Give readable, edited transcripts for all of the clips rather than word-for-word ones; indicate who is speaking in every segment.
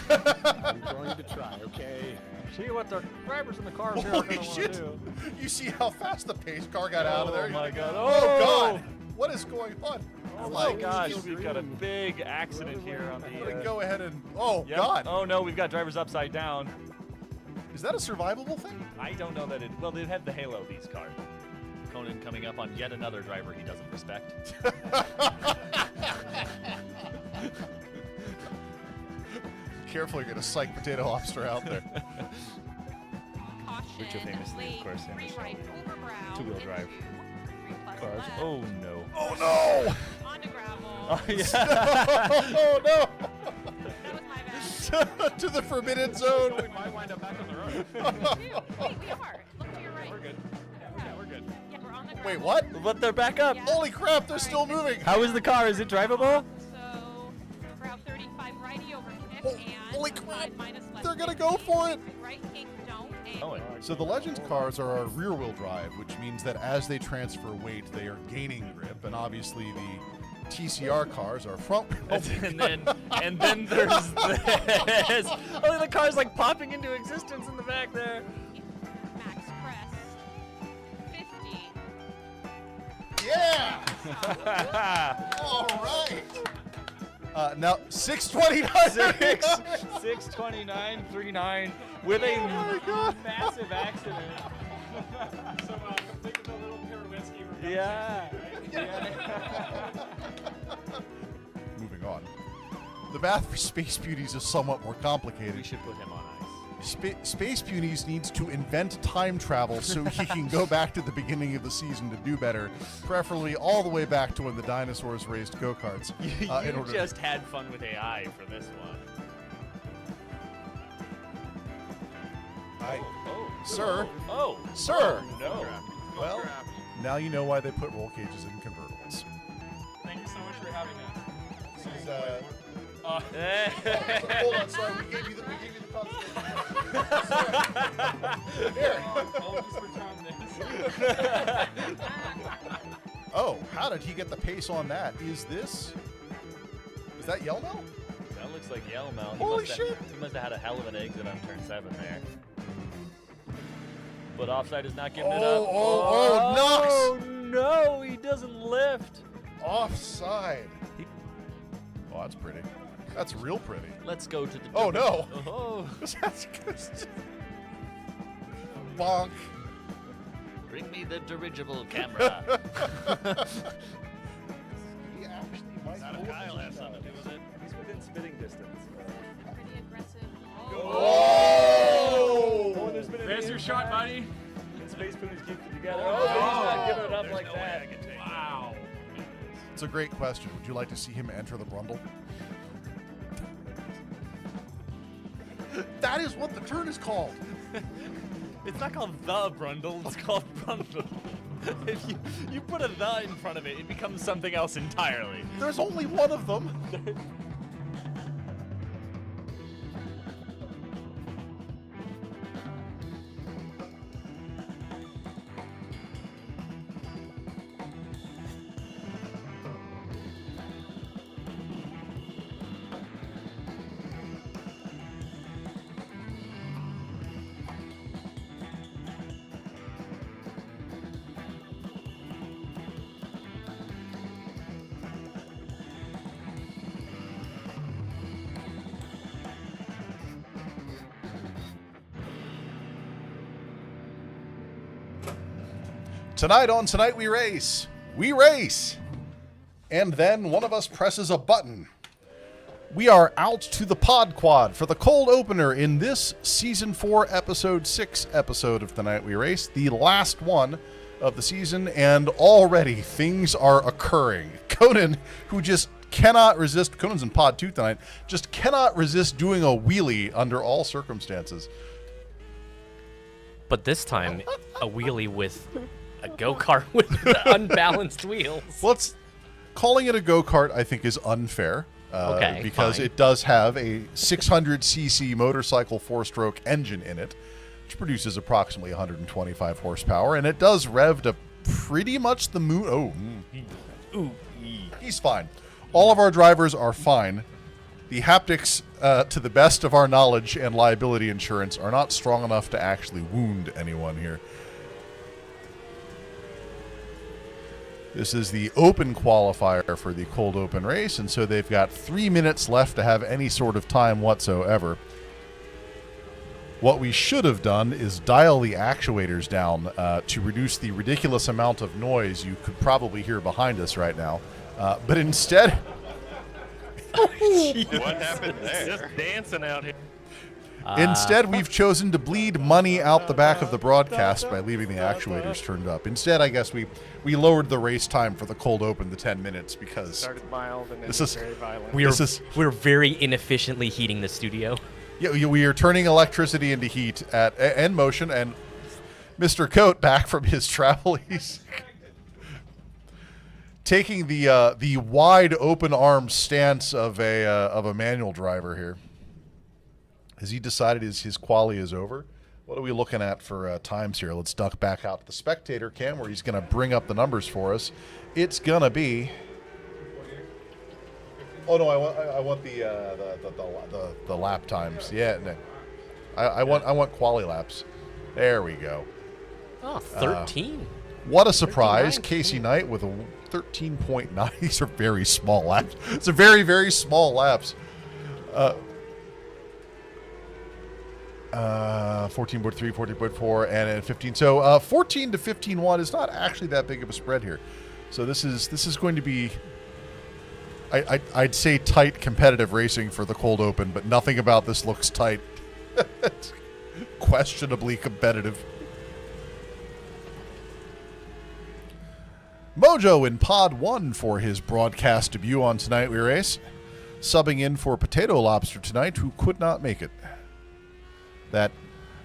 Speaker 1: I'm going to try, okay?
Speaker 2: See what the drivers in the cars here are
Speaker 3: Holy
Speaker 2: going to want
Speaker 3: shit!
Speaker 2: to do.
Speaker 3: You see how fast the pace car got out of there?
Speaker 2: Oh my god.
Speaker 3: Oh god! What is going on?
Speaker 2: Oh my gosh, we've got a big accident here on
Speaker 3: I'm gonna
Speaker 2: the...
Speaker 3: go ahead and... Oh
Speaker 2: Yep.
Speaker 3: god!
Speaker 2: Oh no, we've got drivers upside down.
Speaker 3: Is that a survivable thing?
Speaker 2: I don't know that it... Well, they have the halo, these cars. Conan coming up on yet another driver he doesn't respect.
Speaker 3: Careful, you're gonna psych potato lobster out there.
Speaker 2: Which are famously, of course, two-wheel drive cars. Oh no.
Speaker 3: Oh no!
Speaker 4: Onto gravel.
Speaker 2: Oh yeah.
Speaker 3: Oh no!
Speaker 4: That was my bad.
Speaker 3: To the forbidden zone.
Speaker 2: We might wind up back on the road.
Speaker 4: Wait, we are. Look to your right.
Speaker 2: We're good. Yeah, we're good.
Speaker 4: Yeah, we're on the gravel.
Speaker 3: Wait, what?
Speaker 2: But they're back up.
Speaker 4: Yeah.
Speaker 3: Holy crap, they're still moving!
Speaker 2: How is the car? Is it drivable?
Speaker 4: So, route 35 righty over kick
Speaker 3: Oh,
Speaker 4: and
Speaker 3: holy crap.
Speaker 4: 5 minus left.
Speaker 3: They're gonna go for it!
Speaker 4: Right kick, don't. And
Speaker 2: Oh,
Speaker 3: So the Legends cars are our rear-wheel drive, which means that as they transfer weight, they are gaining grip, and obviously the TCR cars are front.
Speaker 2: and then there's this. Oh, the car's like popping into existence in the back there.
Speaker 4: max crest. 50.
Speaker 3: Yeah! All right. Now 629.
Speaker 2: 629.39 with a massive accident.
Speaker 5: So complete with a little Pirowitzki.
Speaker 2: Yeah.
Speaker 3: Moving on. The path for Space Beauties is somewhat more complicated.
Speaker 2: We should put him on ice.
Speaker 3: Space Beauties needs to invent time travel so he can go back to the beginning of the season to do better, preferably all the way back to when the dinosaurs raced go-karts.
Speaker 2: You just had fun with AI for this one.
Speaker 3: Sir,
Speaker 2: Oh.
Speaker 3: sir.
Speaker 2: No.
Speaker 3: Well, now you know why they put roll cages in convertibles.
Speaker 5: Thank you so much for having us.
Speaker 3: This is,
Speaker 2: Eh.
Speaker 3: hold on, sorry, we gave you the consultation. Here.
Speaker 5: I'll just return this.
Speaker 3: Oh, how did he get the pace on that? Is that Yelmo?
Speaker 2: That looks like Yelmo.
Speaker 3: Holy shit.
Speaker 2: He must have had a hell of an exit on turn 7 there. But offside is not giving it up.
Speaker 3: Oh,
Speaker 2: Oh, no, he doesn't lift.
Speaker 3: Offside. Oh, that's pretty. That's real pretty.
Speaker 2: Let's go to the...
Speaker 3: Oh, no.
Speaker 2: Oh.
Speaker 3: That's good. Bonk.
Speaker 2: Bring me the dirigible camera.
Speaker 3: He actually might
Speaker 2: Kyle has something to do with it. He's within spitting distance.
Speaker 4: Pretty aggressive.
Speaker 3: Oh!
Speaker 5: There's your shot, buddy.
Speaker 2: Space Ponies keep it together. Oh, he's not giving it up like that.
Speaker 5: Wow.
Speaker 3: It's a great question. Would you like to see him enter the Brundle? That is what the turn is called.
Speaker 2: It's not called the Brundle, it's called Brundle. If you put a the in front of it, it becomes something else entirely.
Speaker 3: There's only one of them. Tonight on Tonight We Race. We race. And then one of us presses a button. We are out to the Pod Quad for the cold opener in this Season 4, Episode 6 episode of Tonight We Race, the last one of the season, and already things are occurring. Conan, who just cannot resist, Conan's in Pod 2 tonight, just cannot resist doing a wheelie under all circumstances.
Speaker 6: But this time, a wheelie with a go-kart with unbalanced wheels.
Speaker 3: Calling it a go-kart, I think, is unfair.
Speaker 6: Okay,
Speaker 3: because
Speaker 6: fine.
Speaker 3: it does have a 600cc motorcycle four-stroke engine in it, which produces approximately 125 horsepower, and it does rev to pretty much the moon. Oh, he's fine. All of our drivers are fine. The haptics, to the best of our knowledge and liability insurance, are not strong enough to actually wound anyone here. This is the open qualifier for the cold open race, and so they've got 3 minutes left to have any sort of time whatsoever. What we should have done is dial the actuators down to reduce the ridiculous amount of noise you could probably hear behind us right now. But instead...
Speaker 7: What happened there?
Speaker 5: Just dancing out here.
Speaker 3: Instead, we've chosen to bleed money out the back of the broadcast by leaving the actuators turned up. Instead, I guess we lowered the race time for the cold open to 10 minutes because
Speaker 5: Started mild and then
Speaker 3: this is
Speaker 5: very violent.
Speaker 6: We're very inefficiently heating the studio.
Speaker 3: yeah, we are turning electricity into heat and motion. And Mr. Goat, back from his travel, he's taking the wide open arm stance of a manual driver here. Has he decided his quali is over? What are we looking at for times here? Let's duck back out to the spectator cam where he's going to bring up the numbers for us. It's going to be... Oh, no, I want the lap times. Yeah, no. I want quali laps. There we go.
Speaker 6: Oh, 13.
Speaker 3: What a surprise.
Speaker 6: 13.9.
Speaker 3: Kasey Knight with a 13.9. These are very small laps. It's a very, very small laps. 14.3, 14.4, and 15. So 14 to 15.1 is not actually that big of a spread here. So this is going to be, I'd say, tight competitive racing for the cold open, but nothing about this looks tight. Questionably competitive. Mojo in Pod 1 for his broadcast debut on Tonight We Race. Subbing in for Potato Lobster tonight, who could not make it.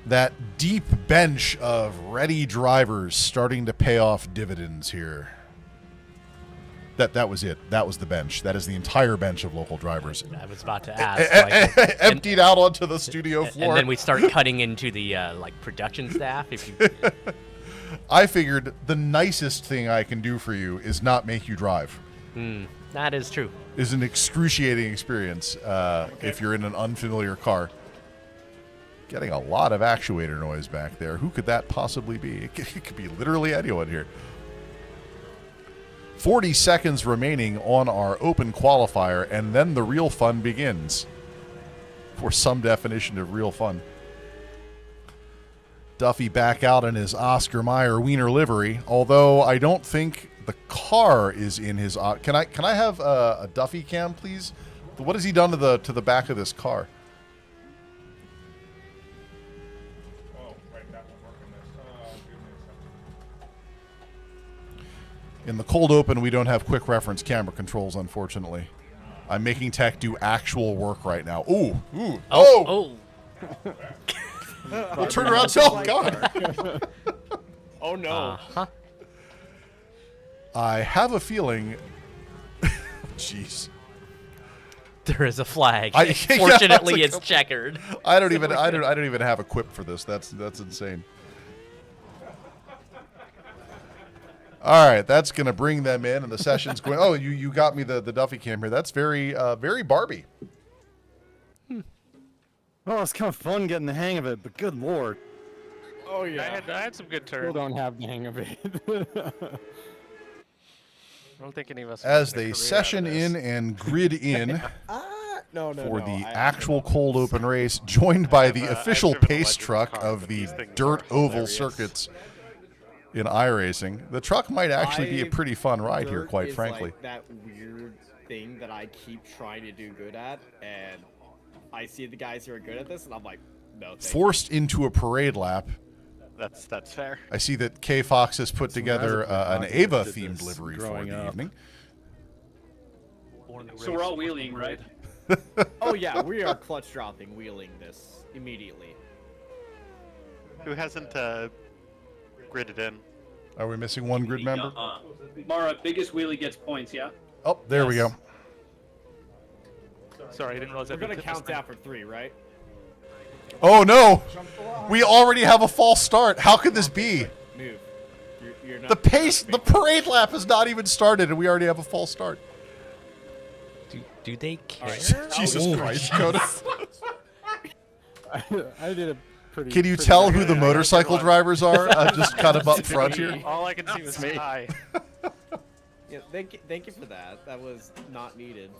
Speaker 3: That deep bench of ready drivers starting to pay off dividends here. That was it. That was the bench. That is the entire bench of local drivers.
Speaker 6: I was about to ask.
Speaker 3: Emptied out onto the studio floor.
Speaker 6: And then we start cutting into the production staff. If you,
Speaker 3: I figured the nicest thing I can do for you is not make you drive.
Speaker 6: that is true.
Speaker 3: Is an excruciating experience if you're in an unfamiliar car. Getting a lot of actuator noise back there. Who could that possibly be? It could be literally anyone here. 40 seconds remaining on our open qualifier, and then the real fun begins. For some definition of real fun. Duffy back out in his Oscar Mayer Wiener livery, although I don't think the car is in his... Can I have a Duffy cam, please? What has he done to the back of this car? In the cold open, we don't have quick reference camera controls, unfortunately. I'm making tech do actual work right now. Ooh.
Speaker 6: Oh.
Speaker 3: We'll turn around. Oh, God.
Speaker 5: Oh no.
Speaker 3: I have a feeling... Jeez.
Speaker 6: There is a flag.
Speaker 3: Yeah,
Speaker 6: Fortunately,
Speaker 3: that's
Speaker 6: it's checkered.
Speaker 3: I don't even have a quip for this. That's insane. All right, that's going to bring them in, and the session's going... Oh, you got me the Duffy cam here. That's very Barbie.
Speaker 1: Oh, it's kind of fun getting the hang of it, but good lord.
Speaker 5: Oh yeah. I had some good
Speaker 1: Still
Speaker 5: turns.
Speaker 1: don't have the hang of it.
Speaker 5: I don't think any of us.
Speaker 3: As
Speaker 5: made a
Speaker 3: they
Speaker 5: career
Speaker 3: session
Speaker 5: out of this.
Speaker 3: in and grid in
Speaker 8: No.
Speaker 3: for the
Speaker 8: I
Speaker 3: actual cold open race, joined by the official
Speaker 5: driven a
Speaker 3: pace
Speaker 5: legend
Speaker 3: truck
Speaker 5: car,
Speaker 3: of
Speaker 5: but
Speaker 3: the
Speaker 5: these things
Speaker 3: dirt
Speaker 5: are
Speaker 3: oval
Speaker 5: hilarious.
Speaker 3: circuits in iRacing. The truck might actually be a pretty fun ride here,
Speaker 8: Dirt
Speaker 3: quite
Speaker 8: is
Speaker 3: frankly.
Speaker 8: like that weird thing that I keep trying to do good at, and I see the guys who are good at this, and I'm like, no. thank you.
Speaker 3: Forced into a parade lap.
Speaker 5: That's fair.
Speaker 3: I see that KFox has put together an
Speaker 1: did
Speaker 3: Ava-themed
Speaker 1: this
Speaker 3: livery for
Speaker 1: growing
Speaker 3: the
Speaker 1: up.
Speaker 3: evening.
Speaker 9: So we're all wheeling, right?
Speaker 8: Oh yeah, we are clutch dropping, wheeling this immediately.
Speaker 7: Who hasn't gridded in?
Speaker 3: Are we missing one grid member?
Speaker 9: Mara, biggest wheelie gets points, yeah?
Speaker 3: Oh, there we go.
Speaker 5: Sorry, I didn't realize
Speaker 8: We're
Speaker 5: I
Speaker 8: gonna
Speaker 5: did
Speaker 8: count
Speaker 5: this
Speaker 8: down for 3, right?
Speaker 3: Oh no! We already have a false start. How could this be?
Speaker 8: Move. You're not.
Speaker 3: The pace, the parade lap has not even started, and we already have a false start.
Speaker 6: Do they care?
Speaker 3: Jesus Christ, Conan.
Speaker 1: I did a pretty.
Speaker 3: Can you
Speaker 1: pretty
Speaker 3: tell
Speaker 1: good-
Speaker 3: who the motorcycle drivers are? Just kind of up front here.
Speaker 5: All I can see was sky.
Speaker 8: Yeah, thank you for that. That was not needed.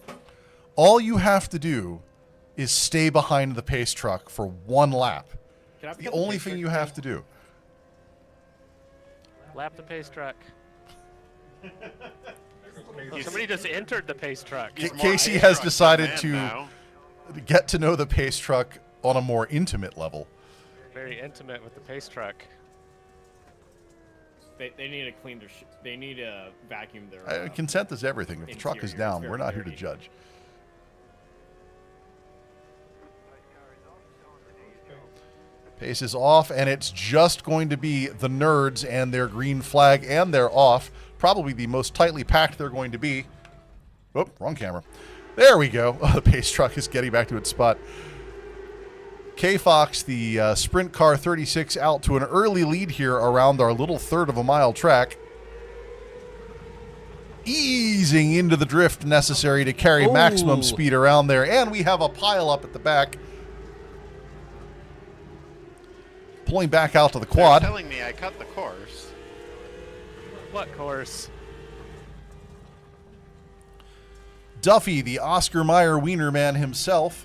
Speaker 3: All you have to do is stay behind the pace truck for one lap.
Speaker 8: Can I have a
Speaker 3: The
Speaker 8: couple
Speaker 3: only
Speaker 8: pictures?
Speaker 3: thing you have to do.
Speaker 5: Lap the pace truck. Oh, somebody just entered the pace truck.
Speaker 3: Casey has decided
Speaker 7: Man
Speaker 3: to
Speaker 7: now.
Speaker 3: get to know the pace truck on a more intimate level.
Speaker 5: Very intimate with the pace truck.
Speaker 8: They need to clean their. They need to vacuum their.
Speaker 3: Consent is everything. If the truck is
Speaker 8: Interior is
Speaker 3: down,
Speaker 8: very
Speaker 3: we're not here to
Speaker 8: dirty.
Speaker 3: judge. Pace is off, and it's just going to be the nerds and their green flag, and they're off. Probably the most tightly packed they're going to be. Oh, wrong camera. There we go. The pace truck is getting back to its spot. KFox, the Sprint Car 36, out to an early lead here around our little third of a mile track. Easing into the drift necessary to carry maximum speed around there. And we have a pile up at the back. Pulling back out to the
Speaker 7: They're
Speaker 3: quad.
Speaker 7: telling me I cut the course.
Speaker 5: What course?
Speaker 3: Duffy, the Oscar Mayer wiener man himself,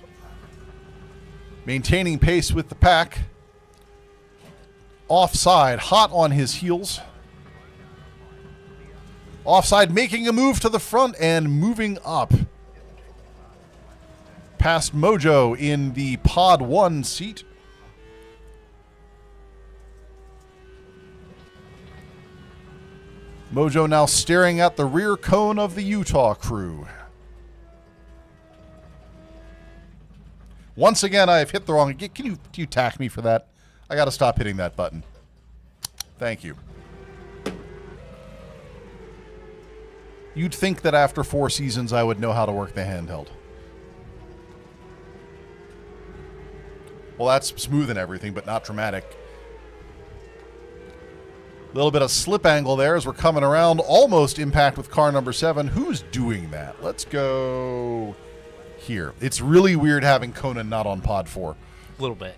Speaker 3: maintaining pace with the pack. Offside, hot on his heels. Offside, making a move to the front and moving up. Past Mojo in the Pod 1 seat. Mojo now staring at the rear cone of the Utah crew. Once again, I have hit the wrong... Can you tack me for that? I got to stop hitting that button. Thank you. You'd think that after 4 seasons, I would know how to work the handheld. Well, that's smooth and everything, but not dramatic. A little bit of slip angle there as we're coming around. Almost impact with car number 7. Who's doing that? Let's go here. It's really weird having Conan not on pod 4.
Speaker 6: A little bit.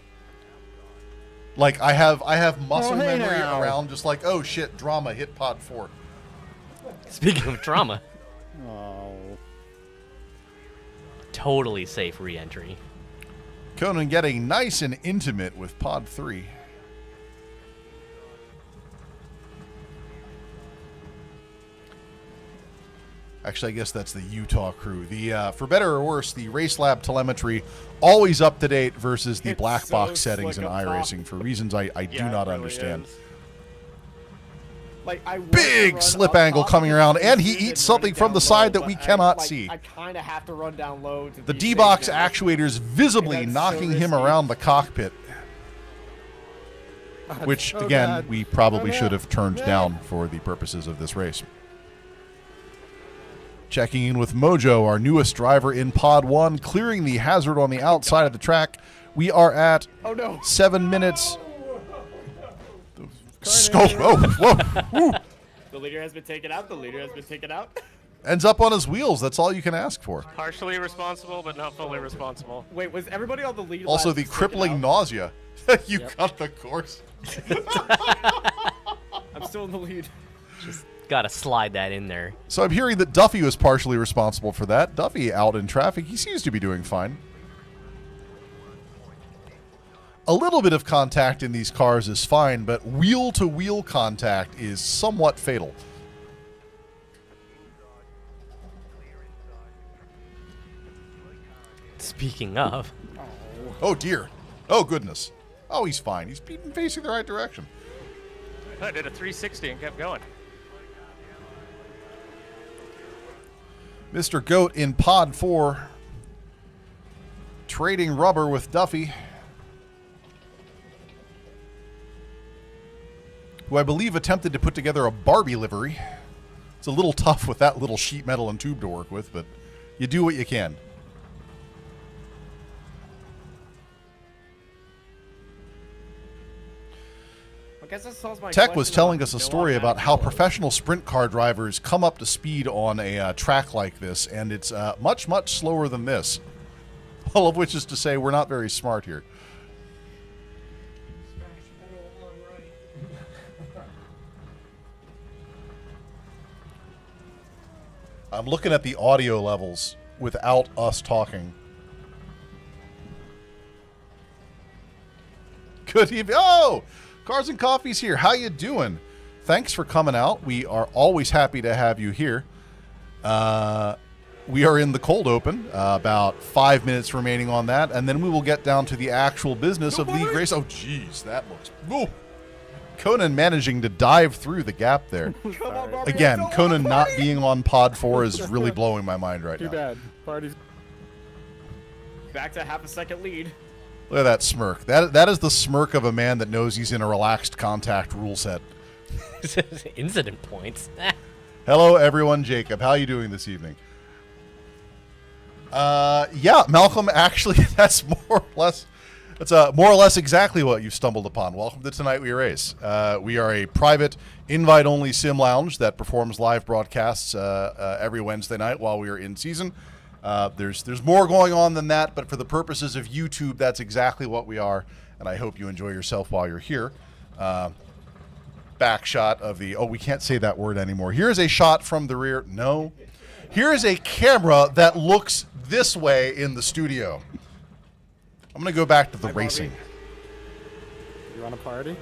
Speaker 3: Like, I have muscle
Speaker 1: Oh, hey
Speaker 3: memory
Speaker 1: now.
Speaker 3: around just like, oh shit, drama, hit pod 4.
Speaker 6: Speaking of drama,
Speaker 1: Oh.
Speaker 6: totally safe re-entry.
Speaker 3: Conan getting nice and intimate with pod 3. Actually, I guess that's the Utah crew. The for better or worse, the Race Lab telemetry always up to date versus the
Speaker 8: It's
Speaker 3: black
Speaker 8: so
Speaker 3: box settings in
Speaker 8: slick up top.
Speaker 3: iRacing for reasons I do
Speaker 5: Yeah,
Speaker 3: not
Speaker 5: it really
Speaker 3: understand.
Speaker 5: is.
Speaker 8: Like, I want to
Speaker 3: Big
Speaker 8: run
Speaker 3: slip
Speaker 8: up
Speaker 3: angle
Speaker 8: top
Speaker 3: coming
Speaker 8: of
Speaker 3: around,
Speaker 8: the
Speaker 3: and he
Speaker 8: station
Speaker 3: eats
Speaker 8: and
Speaker 3: something
Speaker 8: run
Speaker 3: from the
Speaker 8: down
Speaker 3: side
Speaker 8: low,
Speaker 3: that we
Speaker 8: but
Speaker 3: cannot
Speaker 8: like,
Speaker 3: see.
Speaker 8: I kind of have to run down low to
Speaker 3: The
Speaker 8: be
Speaker 3: D-Box
Speaker 8: safe now.
Speaker 3: actuators visibly
Speaker 8: That's so
Speaker 3: knocking him
Speaker 8: risky.
Speaker 3: around the cockpit, which,
Speaker 1: so
Speaker 3: again,
Speaker 1: bad.
Speaker 3: we probably
Speaker 1: Oh, no.
Speaker 3: should have turned
Speaker 1: No.
Speaker 3: down for the purposes of this race. Checking in with Mojo, our newest driver in Pod 1, clearing the hazard on the outside of the track. We are at
Speaker 8: Oh no!
Speaker 3: 7 minutes. Scope. Oh, whoa. Woo.
Speaker 8: The leader has been taken out. The leader has been taken out.
Speaker 3: Ends up on his wheels. That's all you can ask for.
Speaker 5: Partially responsible, but not fully responsible.
Speaker 8: Wait, was everybody on the lead?
Speaker 3: Also,
Speaker 8: lap
Speaker 3: the
Speaker 8: taken
Speaker 3: crippling
Speaker 8: out?
Speaker 3: nausea. You cut the course.
Speaker 8: I'm still in the lead.
Speaker 6: Gotta slide that in there.
Speaker 3: So I'm hearing that Duffy was partially responsible for that. Duffy out in traffic. He seems to be doing fine. A little bit of contact in these cars is fine, but wheel-to-wheel contact is somewhat fatal.
Speaker 6: Speaking of,
Speaker 3: Oh, dear. Oh, goodness. Oh, he's fine. He's facing the right direction.
Speaker 5: I did a 360 and kept going.
Speaker 3: MrGoat in Pod 4. Trading rubber with Duffy, who I believe attempted to put together a Barbie livery. It's a little tough with that little sheet metal and tube to work with, but you do what you can.
Speaker 8: guess that solves my
Speaker 3: Tech was
Speaker 8: question
Speaker 3: telling
Speaker 8: about
Speaker 3: us a
Speaker 8: no
Speaker 3: story about
Speaker 8: automatic
Speaker 3: how
Speaker 8: yellows.
Speaker 3: professional sprint car drivers come up to speed on a track like this, and it's much, much slower than this. All of which is to say we're not very smart here. I'm looking at the audio levels without us talking. Good evening. Oh, Cars and Coffee's here. How you doing? Thanks for coming out. We are always happy to have you here. We are in the cold open. About 5 minutes remaining on that, and then we will get down to the actual business of league race. Oh, jeez, that looks. Ooh. Conan managing to dive through the gap there.
Speaker 8: Come on, Barbie,
Speaker 3: Again,
Speaker 8: don't
Speaker 3: Conan
Speaker 8: wanna
Speaker 3: not
Speaker 8: party!
Speaker 3: being on pod 4 is really blowing my mind right
Speaker 1: Too
Speaker 3: now.
Speaker 1: bad. Party's
Speaker 8: Back to half a second lead.
Speaker 3: Look at that smirk. That is the smirk of a man that knows he's in a relaxed contact rule set.
Speaker 6: Incident points.
Speaker 3: Hello, everyone. Jacob, how are you doing this evening? Yeah, Malcolm. Actually, that's more or less exactly what you stumbled upon. Welcome to Tonight We Race. We are a private, invite-only sim lounge that performs live broadcasts every Wednesday night while we are in season. There's more going on than that, but for the purposes of YouTube, that's exactly what we are, and I hope you enjoy yourself while you're here. Back shot of the... Oh, we can't say that word anymore. Here's a shot from the rear. No. Here is a camera that looks this way in the studio. I'm going to go back to the racing.
Speaker 1: You want to party?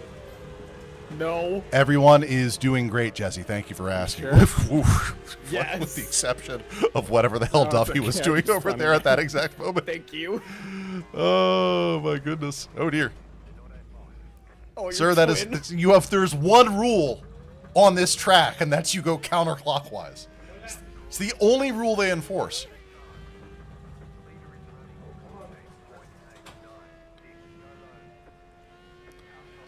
Speaker 8: No.
Speaker 3: Everyone is doing great, Jesse. Thank you for asking.
Speaker 1: Sure.
Speaker 8: Yes.
Speaker 3: With the exception of whatever the hell
Speaker 1: Oh,
Speaker 3: Duffy
Speaker 1: it's
Speaker 3: was
Speaker 1: okay.
Speaker 3: doing
Speaker 1: It's
Speaker 3: over
Speaker 1: funny.
Speaker 3: there at that exact moment.
Speaker 8: Thank you.
Speaker 3: Oh, my goodness. Oh, dear.
Speaker 8: Oh,
Speaker 3: Sir, that is... There's one rule on this track, and that's you go counterclockwise. It's the only rule they enforce.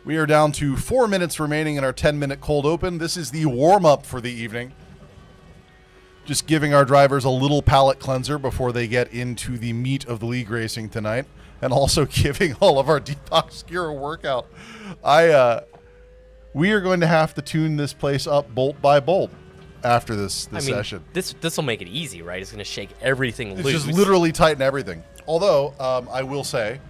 Speaker 3: We are down to 4 minutes remaining in our 10-minute cold open. This is the warm-up for the evening. Just giving our drivers a little palate cleanser before they get into the meat of the league racing tonight. And also giving all of our Deepak Skira a workout. We are going to have to tune this place up bolt by bolt after this session.
Speaker 6: This will make it easy, right? It's going to shake everything
Speaker 3: It's
Speaker 6: loose.
Speaker 3: just literally tighten everything. Although, I will say,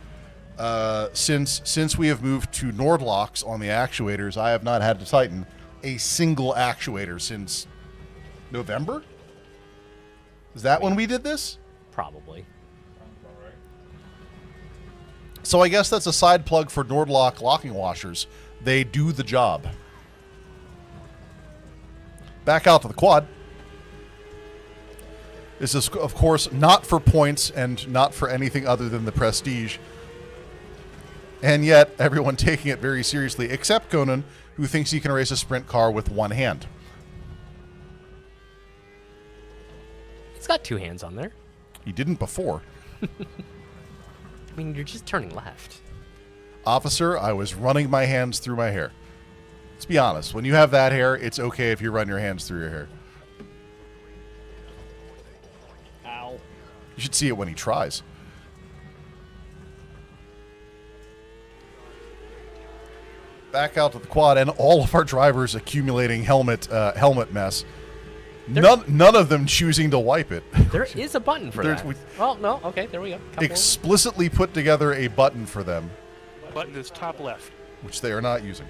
Speaker 3: since we have moved to Nordlocks on the actuators, I have not had to tighten a single actuator since November? Is that when we did this?
Speaker 6: Probably.
Speaker 3: So I guess that's a side plug for Nordlock locking washers. They do the job. Back out to the quad. This is, of course, not for points and not for anything other than the prestige. And yet, everyone taking it very seriously, except Conan, who thinks he can race a sprint car with one hand.
Speaker 6: It's got two hands on there.
Speaker 3: He didn't before.
Speaker 6: I mean, you're just turning left.
Speaker 3: Officer, I was running my hands through my hair. Let's be honest. When you have that hair, it's okay if you run your hands through your hair.
Speaker 8: Ow.
Speaker 3: You should see it when he tries. Back out to the quad, and all of our drivers accumulating helmet mess. None of them choosing to wipe it.
Speaker 6: There is a button for
Speaker 3: There's-
Speaker 6: that.
Speaker 3: we-
Speaker 6: Well, no. Okay, there we go. Couple-
Speaker 3: Explicitly put together a button for them,
Speaker 5: Button is top left.
Speaker 3: which they are not using.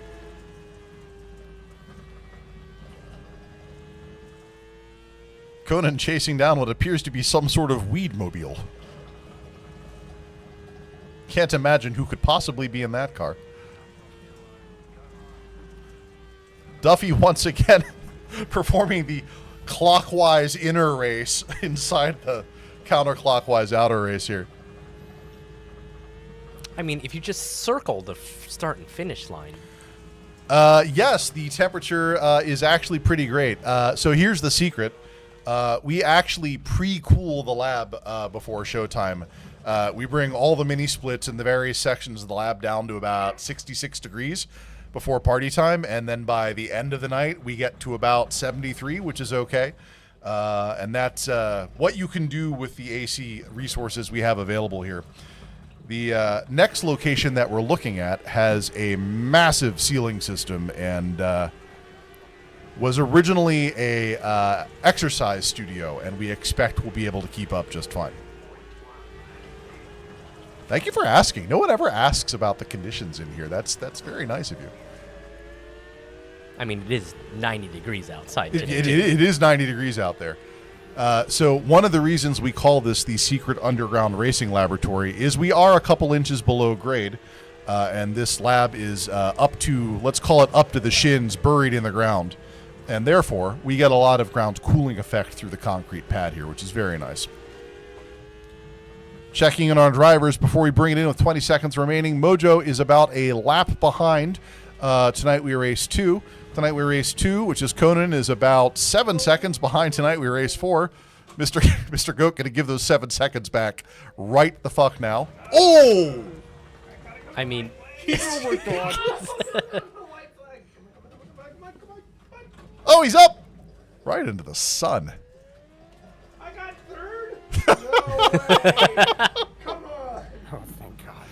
Speaker 3: Conan chasing down what appears to be some sort of weed mobile. Can't imagine who could possibly be in that car. Duffy once again performing the clockwise inner race inside the counterclockwise outer race here.
Speaker 6: I mean, if you just circle the start and finish line.
Speaker 3: Yes, the temperature is actually pretty great. So here's the secret. We actually pre-cool the lab before showtime. We bring all the mini splits in the various sections of the lab down to about 66 degrees before party time, and then by the end of the night, we get to about 73, which is okay. And that's what you can do with the AC resources we have available here. The next location that we're looking at has a massive ceiling system and was originally a exercise studio, and we expect we'll be able to keep up just fine. Thank you for asking. No one ever asks about the conditions in here. That's very nice of you.
Speaker 6: I mean, it is 90 degrees outside
Speaker 3: It
Speaker 6: today.
Speaker 3: it is 90 degrees out there. So one of the reasons we call this the secret underground racing laboratory is we are a couple inches below grade, and this lab is up to, let's call it up to the shins, buried in the ground. And therefore, we get a lot of ground cooling effect through the concrete pad here, which is very nice. Checking in on drivers before we bring it in with 20 seconds remaining. Mojo is about a lap behind. Tonight we race 2. Tonight we race 2, which is Conan, is about 7 seconds behind tonight we race 4. Mr. Goat going to give those 7 seconds back right the fuck now. Oh!
Speaker 6: I mean,
Speaker 8: Oh my god.
Speaker 3: Oh, he's up! Right into the sun.
Speaker 5: I got third. Come on.
Speaker 1: Oh, thank God.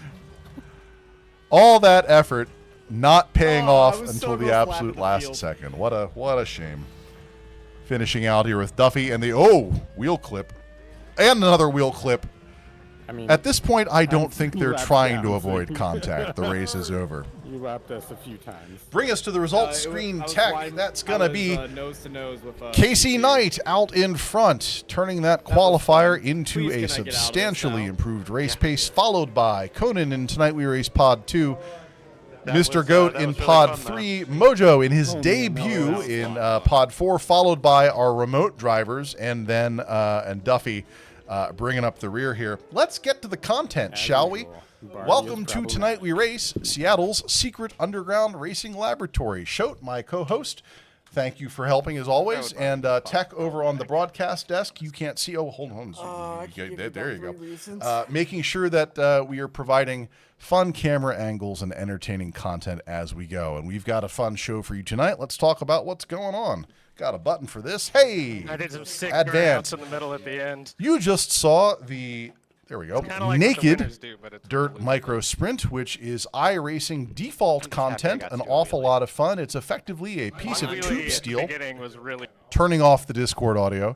Speaker 3: All that effort not paying
Speaker 8: Oh,
Speaker 3: off
Speaker 8: I was
Speaker 3: until
Speaker 8: so
Speaker 3: the
Speaker 8: close to
Speaker 3: absolute
Speaker 8: lapping the
Speaker 3: last
Speaker 8: field.
Speaker 3: second. What a shame. Finishing out here with Duffy and the wheel clip. And another wheel clip.
Speaker 1: I mean,
Speaker 3: At this point, I don't think
Speaker 1: two
Speaker 3: they're
Speaker 1: laps
Speaker 3: trying to
Speaker 1: down,
Speaker 3: avoid
Speaker 1: so-
Speaker 3: contact. The race is over.
Speaker 1: you lapped us a few times.
Speaker 3: Bring us to the results screen tech. That's going to be
Speaker 8: nose to nose with
Speaker 3: Kasey Knight out in front, turning that qualifier into
Speaker 8: Please,
Speaker 3: a
Speaker 8: can I get out of this
Speaker 3: substantially
Speaker 8: now?
Speaker 3: improved race pace, followed by Conan in Tonight We Race Pod 2,
Speaker 7: That
Speaker 3: Mr.
Speaker 7: was,
Speaker 3: Goat
Speaker 7: that
Speaker 3: in
Speaker 7: was really
Speaker 3: Pod
Speaker 7: fun,
Speaker 3: 3, Mojo in his
Speaker 1: Oh, man,
Speaker 3: debut
Speaker 1: that was
Speaker 3: in Pod 4, followed by our remote drivers, and then and Duffy bringing up the rear here. Let's get to the content, shall we?
Speaker 1: usual. Barney
Speaker 3: Welcome
Speaker 1: is
Speaker 3: to
Speaker 1: problematic.
Speaker 3: Tonight We Race, Seattle's secret underground racing laboratory. Shoat, my co-host, thank you for helping as always. And Tech over on the broadcast desk, you can't see. Oh, hold on. There you go. Making sure that we are providing fun camera angles and entertaining content as we go. And we've got a fun show for you tonight. Let's talk about what's going on. Got a button for this. Hey,
Speaker 5: I did some sick
Speaker 3: Advance.
Speaker 5: burnouts in the middle at the end.
Speaker 3: you just saw the, there we go,
Speaker 5: Kinda like what the
Speaker 3: naked
Speaker 5: winners do, but it's
Speaker 3: dirt
Speaker 5: blue.
Speaker 3: micro sprint, which is iRacing default
Speaker 7: just happy I
Speaker 3: content,
Speaker 7: got
Speaker 3: an
Speaker 7: to do a
Speaker 3: awful
Speaker 7: wheelie.
Speaker 3: lot of fun. It's effectively a piece of
Speaker 5: Wheelie
Speaker 3: tube
Speaker 5: at the
Speaker 3: steel,
Speaker 5: beginning was really
Speaker 3: turning off the Discord audio.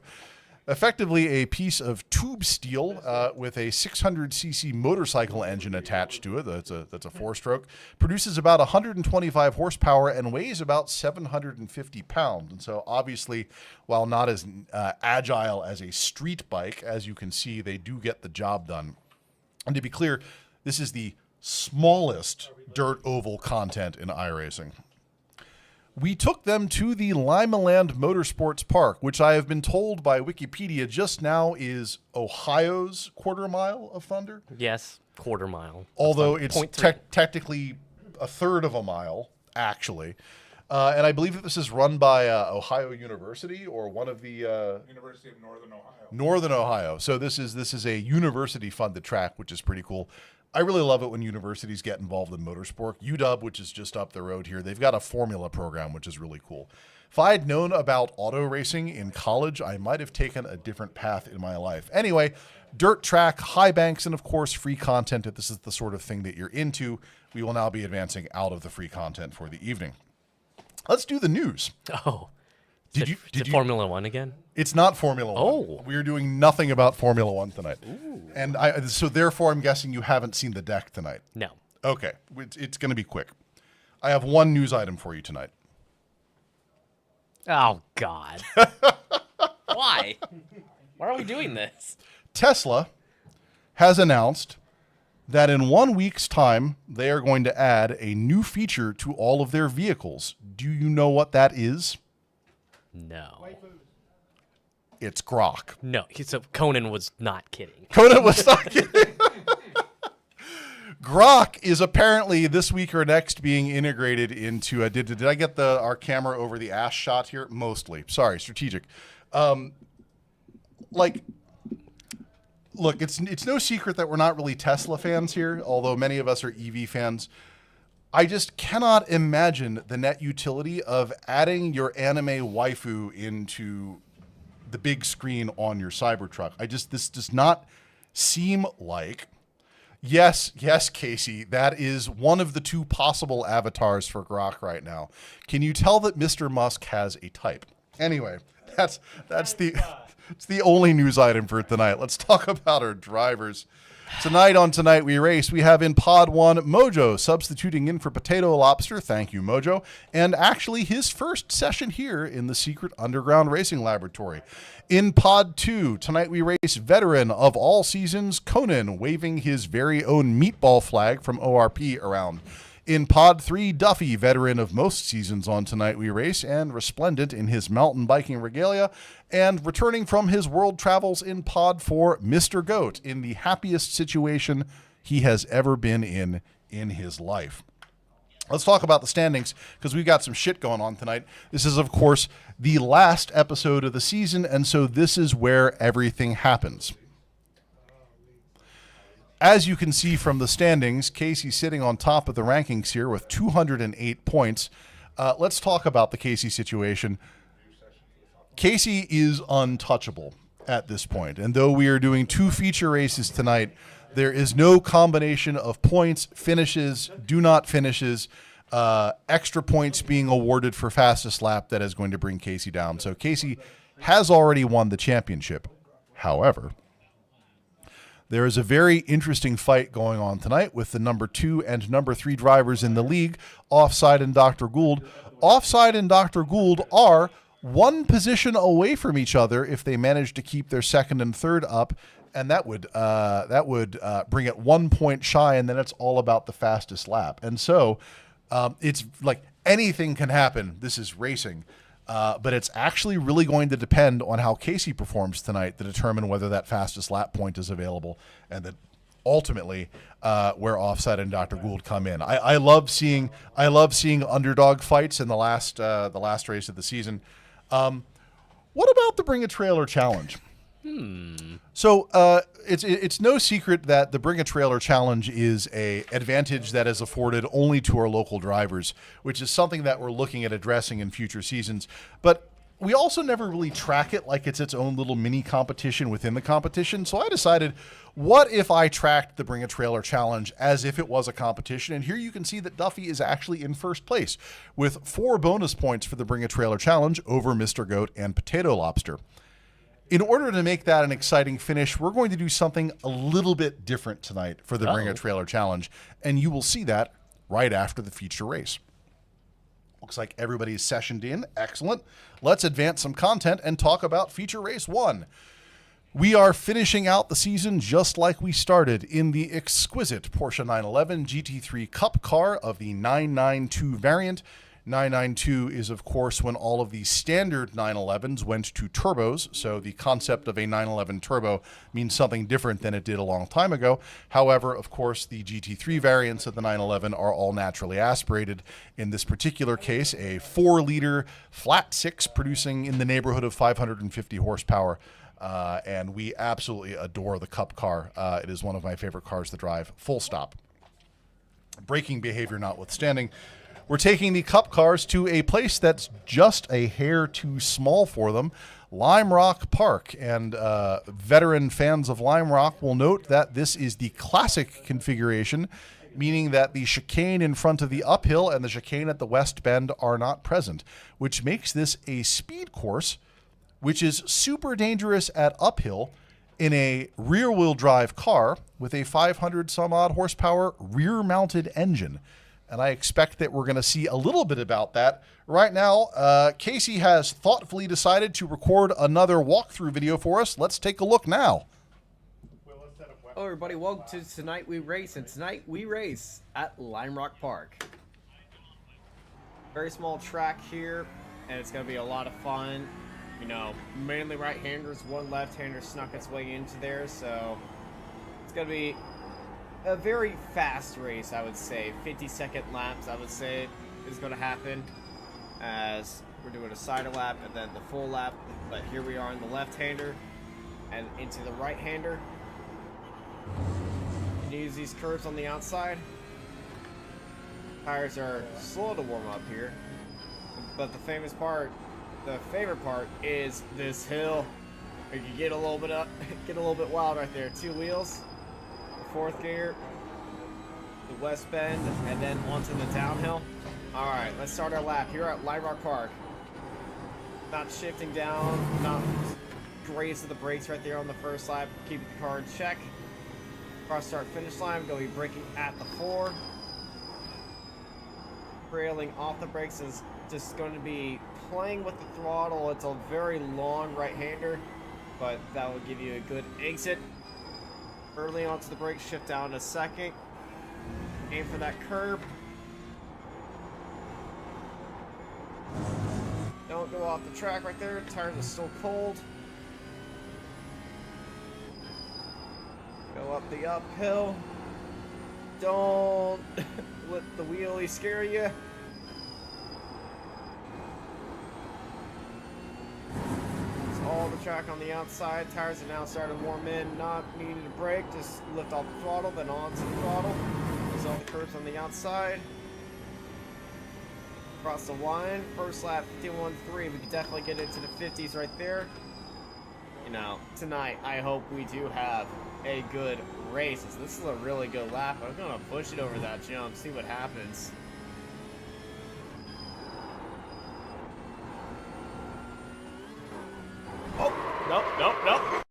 Speaker 3: Effectively a piece of tube steel with a 600cc motorcycle engine attached to it. That's a four-stroke. Produces about 125 horsepower and weighs about 750 pounds. And so obviously, while not as agile as a street bike, as you can see, they do get the job done. And to be clear, this is the smallest dirt oval content in iRacing. We took them to the Limaland Motorsports Park, which I have been told by Wikipedia just now is Ohio's quarter mile of thunder,
Speaker 6: yes, quarter mile.
Speaker 3: although
Speaker 6: That's
Speaker 3: it's
Speaker 6: fine. 0.3.
Speaker 3: technically a third of a mile, actually. And I believe that this is run by Ohio University or one of the
Speaker 5: University of Northern Ohio.
Speaker 3: Northern Ohio. So this is a university-funded track, which is pretty cool. I really love it when universities get involved in motorsport. UW, which is just up the road here, they've got a formula program, which is really cool. If I had known about auto racing in college, I might have taken a different path in my life. Anyway, dirt track, high banks, and of course, free content. If this is the sort of thing that you're into, we will now be advancing out of the free content for the evening. Let's do the news.
Speaker 6: Oh.
Speaker 3: Did
Speaker 6: Is
Speaker 3: you?
Speaker 6: it Formula One again?
Speaker 3: It's not Formula One.
Speaker 6: Oh.
Speaker 3: We are doing nothing about Formula One tonight. And so therefore I'm guessing you haven't seen the deck tonight.
Speaker 6: No.
Speaker 3: Okay. It's going to be quick. I have one news item for you tonight.
Speaker 6: Oh God. Why? Why are we doing this?
Speaker 3: Tesla has announced that in 1 week's time, they are going to add a new feature to all of their vehicles. Do you know what that is?
Speaker 6: No.
Speaker 3: It's Grok.
Speaker 6: No. So Conan was not kidding.
Speaker 3: Conan was not kidding. Grok is apparently this week or next being integrated into. Did I get our camera over the ass shot here? Mostly. Sorry, strategic. Look, it's no secret that we're not really Tesla fans here, although many of us are EV fans. I just cannot imagine the net utility of adding your anime waifu into the big screen on your Cybertruck. This does not seem like Yes, Kasey. That is one of the two possible avatars for Grok right now. Can you tell that Mr. Musk has a type? Anyway, that's the it's the only news item for tonight. Let's talk about our drivers. Tonight on Tonight We Race, we have in Pod 1 Mojo substituting in for Potato Lobster. Thank you, Mojo. And actually his first session here in the secret underground racing laboratory. In Pod 2, Tonight We Race veteran of all seasons, Conan, waving his very own meatball flag from ORP around. In Pod 3, Duffy, veteran of most seasons on Tonight We Race and resplendent in his mountain biking regalia. And returning from his world travels in Pod 4, MrGoat, in the happiest situation he has ever been in his life. Let's talk about the standings, because we've got some shit going on tonight. This is, of course, the last episode of the season, and so this is where everything happens. As you can see from the standings, Kasey sitting on top of the rankings here with 208 points. Let's talk about the Kasey situation. Kasey is untouchable at this point, and though we are doing 2 feature races tonight, there is no combination of points, finishes, do not finishes, extra points being awarded for fastest lap that is going to bring Kasey down. So Kasey has already won the championship. However, there is a very interesting fight going on tonight with the number 2 and number 3 drivers in the league, Offside and Dr. Gould. Offside and Dr. Gould are 1 position away from each other if they manage to keep their second and third up, and that would bring it 1 point shy, and then it's all about the fastest lap. And so it's like anything can happen. This is racing. But it's actually really going to depend on how Kasey performs tonight to determine whether that fastest lap point is available, and that ultimately where Offside and Dr. Gould come in. I love seeing underdog fights in the last race of the season. What about the Bring a Trailer Challenge? So it's no secret that the Bring a Trailer Challenge is a advantage that is afforded only to our local drivers, which is something that we're looking at addressing in future seasons. But we also never really track it like it's its own little mini competition within the competition. So I decided, what if I tracked the Bring a Trailer Challenge as if it was a competition? And here you can see that Duffy is actually in first place with 4 bonus points for the Bring a Trailer Challenge over MrGoat and Potato Lobster. In order to make that an exciting finish, we're going to do something a little bit different tonight for the Bring a Trailer Challenge, and you will see that right after the feature race. Looks like everybody's sessioned in. Excellent. Let's advance some content and talk about feature race 1. We are finishing out the season just like we started in the exquisite Porsche 911 GT3 Cup car of the 992 variant. 992 is, of course, when all of the standard 911s went to turbos, so the concept of a 911 turbo means something different than it did a long time ago. However, of course, the GT3 variants of the 911 are all naturally aspirated. In this particular case, a 4-liter flat 6 producing in the neighborhood of 550 horsepower. And we absolutely adore the Cup car. It is one of my favorite cars to drive, full stop. Braking behavior notwithstanding. We're taking the Cup cars to a place that's just a hair too small for them, Lime Rock Park. And veteran fans of Lime Rock will note that this is the classic configuration, meaning that the chicane in front of the uphill and the chicane at the west bend are not present, which makes this a speed course, which is super dangerous at uphill in a rear-wheel drive car with a 500-some-odd horsepower rear-mounted engine. And I expect that we're going to see a little bit about that. Right now, Kasey has thoughtfully decided to record another walkthrough video for us. Let's take a look now.
Speaker 8: Hello everybody, welcome to Tonight We Race, and tonight we race at Lime Rock Park. Very small track here, and it's going to be a lot of fun. You know, mainly right-handers, one left-hander snuck its way into there, so it's going to be a very fast race, I would say. 50-second laps, I would say, is going to happen as we're doing a cider lap and then the full lap. But here we are in the left-hander and into the right-hander. You can use these curves on the outside. Tires are slow to warm up here, but the favorite part is this hill. You can get a little bit up, get a little bit wild right there. 2 wheels. fourth gear, the west bend, and then onto the downhill. All right, let's start our lap here at Lime Rock Park. Not shifting down, not graze of the brakes right there on the first lap, keeping the car in check. Cross start finish line, going to be braking at the 4. Trailing off the brakes is just going to be playing with the throttle. It's a very long right-hander, but that will give you a good exit. Early onto the brakes, shift down to second. Aim for that curb. Don't go off the track right there. Tires are still cold. Go up the uphill. Don't let the wheelie scare you. It's all the track on the outside. Tires are now starting to warm in. Not needing to brake. Just lift off the throttle, then onto the throttle. There's all the curves on the outside. Across the line. First lap, 51.3. We could definitely get into the 50s right there. You know, tonight, I hope we do have a good race. This is a really good lap. I'm gonna push it over that jump, see what happens. Oh, nope.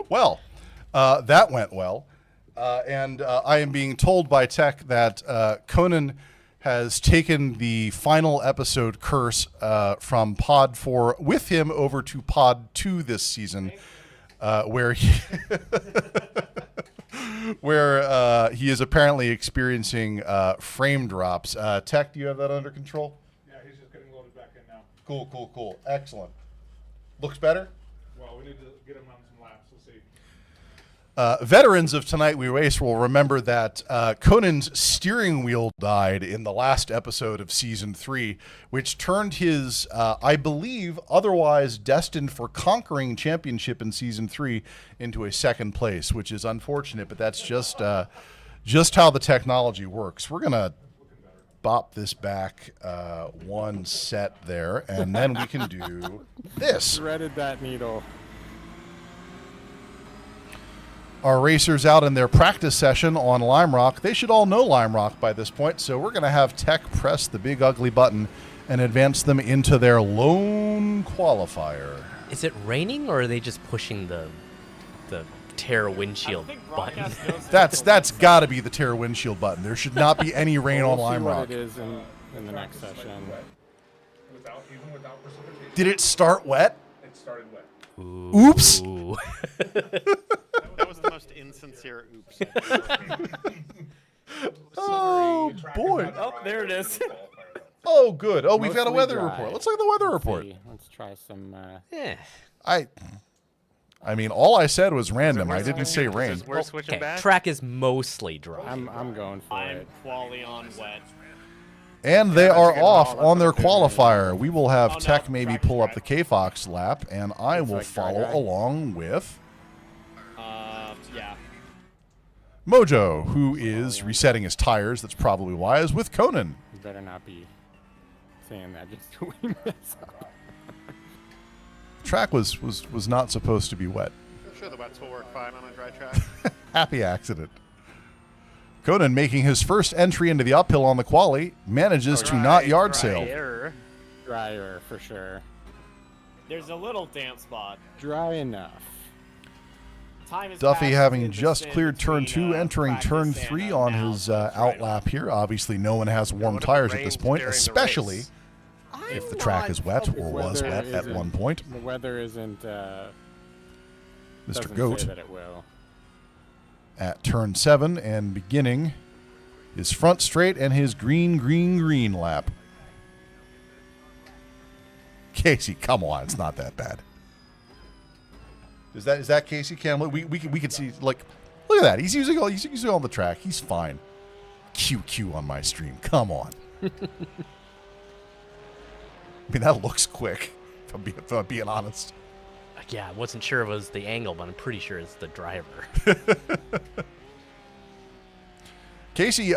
Speaker 3: Well, that went well. And I am being told by tech that Conan has taken the final episode curse from Pod 4 with him over to Pod 2 this season, where he he is apparently experiencing frame drops. Tech, do you have that under control?
Speaker 5: Yeah, he's just getting loaded back in now.
Speaker 3: Cool. Excellent. Looks better?
Speaker 5: Well, we need to get him on some laps. We'll see.
Speaker 3: Veterans of Tonight We Race will remember that Conan's steering wheel died in the last episode of Season 3, which turned his, I believe, otherwise destined for conquering championship in Season 3 into a second place, which is unfortunate, but that's just how the technology works. We're going to bop this back one set there, and then we can do this.
Speaker 1: Threaded that needle.
Speaker 3: Our racers out in their practice session on Lime Rock. They should all know Lime Rock by this point, so we're going to have Tech press the big ugly button and advance them into their lone qualifier.
Speaker 6: Is it raining, or are they just pushing the tear windshield button?
Speaker 3: That's got to be the tear windshield button. There should not be any rain on Lime
Speaker 1: We'll see
Speaker 3: Rock.
Speaker 1: what it is in the next session.
Speaker 5: Even without precipitation.
Speaker 3: Did it start wet?
Speaker 5: It started wet.
Speaker 3: Oops.
Speaker 6: Ooh.
Speaker 7: That was the most insincere oops.
Speaker 3: Oh, boy.
Speaker 8: Oh, there it is.
Speaker 3: Oh, good. Oh, we've got a
Speaker 1: Mostly
Speaker 3: weather
Speaker 1: dry.
Speaker 3: report. Let's look at the weather report.
Speaker 1: See, let's try some.
Speaker 6: Yeah.
Speaker 3: I mean, all I said was random. I didn't say rain.
Speaker 7: We're switching
Speaker 6: Okay,
Speaker 7: back.
Speaker 6: track is mostly dry.
Speaker 1: I'm going for
Speaker 8: I'm
Speaker 1: it.
Speaker 8: quali on wet.
Speaker 3: And they
Speaker 1: Yeah,
Speaker 3: are
Speaker 1: that's good.
Speaker 3: off
Speaker 1: Oh,
Speaker 3: on their
Speaker 1: that's okay.
Speaker 3: qualifier. We will have
Speaker 8: Oh, no,
Speaker 3: Tech maybe
Speaker 8: track is
Speaker 3: pull up
Speaker 8: dry.
Speaker 3: the KFox lap, and I will
Speaker 1: like dry,
Speaker 3: follow
Speaker 1: dry.
Speaker 3: along with
Speaker 8: Yeah.
Speaker 3: Mojo, who is resetting his tires. That's probably wise, with Conan.
Speaker 1: You better not be saying that just to we mess up.
Speaker 3: Track was not supposed to be wet.
Speaker 7: I'm sure the wets will work fine on a dry track.
Speaker 3: Happy accident. Conan, making his first entry into the uphill on the quali, manages to not yard sale.
Speaker 6: Error.
Speaker 1: Drier for sure.
Speaker 8: There's a little damp spot.
Speaker 1: Dry enough.
Speaker 8: Time is
Speaker 3: Duffy
Speaker 8: passed
Speaker 3: having
Speaker 8: in
Speaker 3: just
Speaker 8: the
Speaker 3: cleared turn
Speaker 8: between,
Speaker 3: 2, entering
Speaker 8: practice
Speaker 3: turn
Speaker 8: and,
Speaker 3: 3
Speaker 8: now
Speaker 3: on his
Speaker 8: it's
Speaker 3: out
Speaker 8: right
Speaker 3: lap here. Obviously, no one has warm
Speaker 7: what if it
Speaker 3: tires at this
Speaker 7: rains
Speaker 3: point,
Speaker 7: during the
Speaker 3: especially
Speaker 7: race?
Speaker 3: if the track is wet or was
Speaker 1: Weather
Speaker 3: wet at
Speaker 1: isn't-
Speaker 3: one point.
Speaker 1: The weather isn't.
Speaker 3: Mr.
Speaker 1: Doesn't
Speaker 3: Goat
Speaker 1: say that it will.
Speaker 3: at turn 7 and beginning his front straight and his green lap. Kasey, come on, it's not that bad. Is that Kasey Campbell? We can see, like, look at that. He's using all the track. He's fine. QQ on my stream. Come on. I mean, that looks quick. If I'm being honest.
Speaker 6: Yeah, I wasn't sure it was the angle, but I'm pretty sure it's the driver.
Speaker 3: Kasey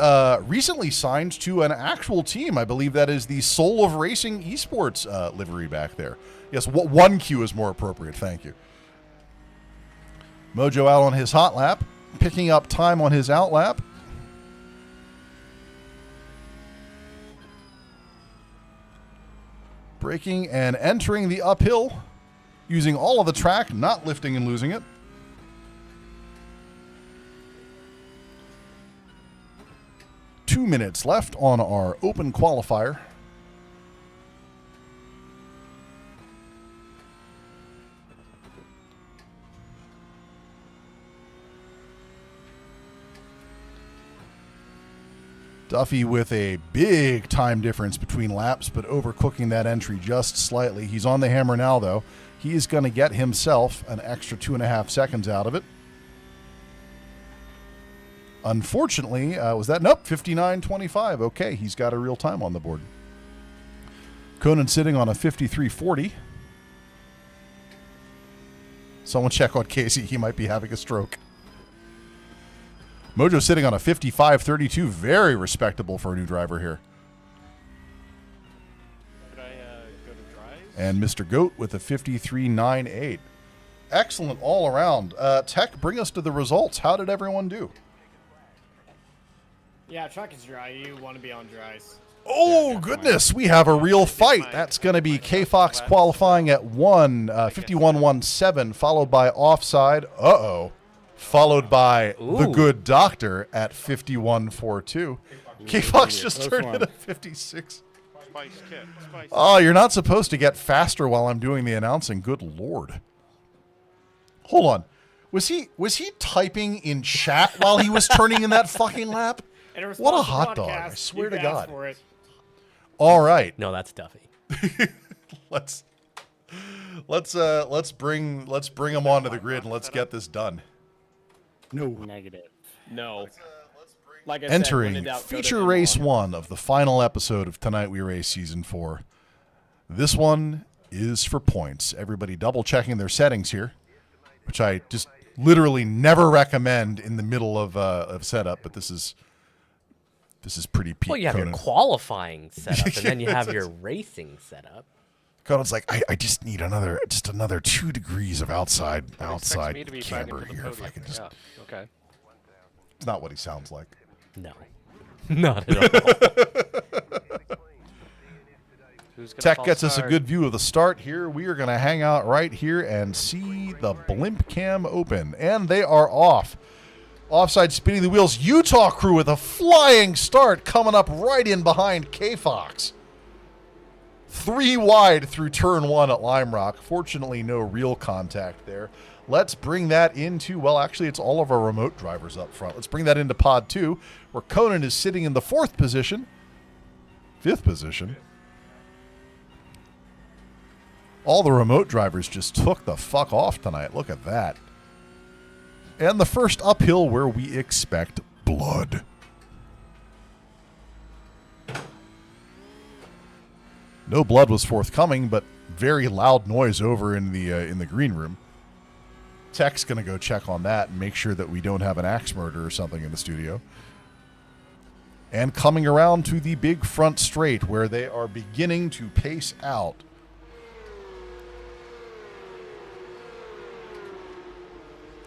Speaker 3: recently signed to an actual team. I believe that is the Soul of Racing Esports livery back there. Yes, one Q is more appropriate. Thank you. Mojo out on his hot lap, picking up time on his out lap. Braking and entering the uphill, using all of the track, not lifting and losing it. Two minutes left on our open qualifier. Duffy with a big time difference between laps, but overcooking that entry just slightly. He's on the hammer now, though. He is going to get himself an extra 2.5 seconds out of it. Unfortunately, was that? Nope, 59.25. Okay, he's got a real time on the board. Conan sitting on a 53.40. Someone check on Kasey. He might be having a stroke. Mojo sitting on a 55.32. Very respectable for a new driver here.
Speaker 7: Could I go to drive?
Speaker 3: And MrGoat with a 53.98. Excellent all around. Tech, bring us to the results. How did everyone do?
Speaker 8: Yeah, track is dry. You want to be on dries.
Speaker 3: Oh, goodness. We have a real fight. That's going to be KFox qualifying at 51.17, followed by Offside. Uh-oh. Followed by The Good Doctor at 51.42. KFox just turned in a 56.
Speaker 7: Spice kit. Spice.
Speaker 3: Oh, you're not supposed to get faster while I'm doing the announcing. Good Lord. Hold on. Was he typing in chat while he was turning in that fucking lap? What a hot dog! I swear to God. All right.
Speaker 6: No, that's Duffy.
Speaker 3: let's bring him onto the grid and let's get this done.
Speaker 1: No. Negative.
Speaker 8: No. Like I
Speaker 3: Entering
Speaker 8: said, when in doubt,
Speaker 3: feature race 1 of the final episode of Tonight We Race Season 4. This one is for points. Everybody double checking their settings here, which I just literally never recommend in the middle of setup, but this is pretty peak.
Speaker 6: Well, you have
Speaker 3: Conan.
Speaker 6: your qualifying setup, and then you have your racing setup.
Speaker 3: Conan's like, I just need another 2 degrees of outside
Speaker 9: me to be fighting
Speaker 3: camber
Speaker 9: for the
Speaker 3: here. If I
Speaker 9: podium.
Speaker 3: can just,
Speaker 9: Yeah, okay.
Speaker 3: it's not what he sounds like.
Speaker 6: No, not at all.
Speaker 9: Who's gonna
Speaker 3: Tech
Speaker 9: false
Speaker 3: gets us a
Speaker 9: start?
Speaker 3: good view of the start here. We are going to hang out right here and see the blimp cam open, and they are off. Offside spinning the wheels. Utah crew with a flying start coming up right in behind KFox. 3 wide through turn 1 at Lime Rock. Fortunately, no real contact there. Let's bring that into, well, actually, it's all of our remote drivers up front. Let's bring that into Pod 2, where Conan is sitting in the 4th position. 5th position. All the remote drivers just took the fuck off tonight. Look at that. And the first uphill where we expect blood. No blood was forthcoming, but very loud noise over in the green room. Tech's going to go check on that and make sure that we don't have an axe murder or something in the studio. And coming around to the big front straight where they are beginning to pace out.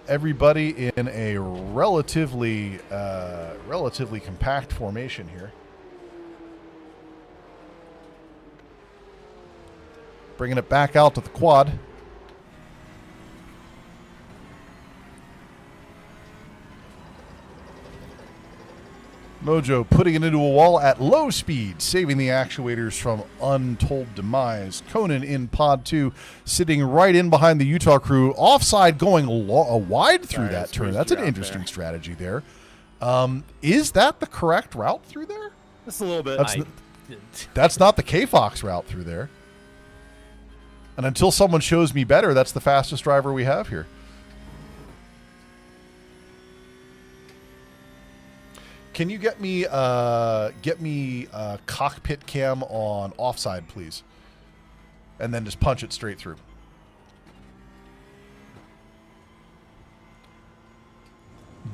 Speaker 3: Everybody in a relatively compact formation here. Bringing it back out to the quad. Mojo putting it into a wall at low speed, saving the actuators from untold demise. Conan in Pod 2, sitting right in behind the Utah crew. Offside going wide through that turn. That's an interesting strategy there. Is that the correct route through there?
Speaker 1: Just a little bit.
Speaker 3: That's not the KFox route through there. And until someone shows me better, that's the fastest driver we have here. Can you get me cockpit cam on offside, please? And then just punch it straight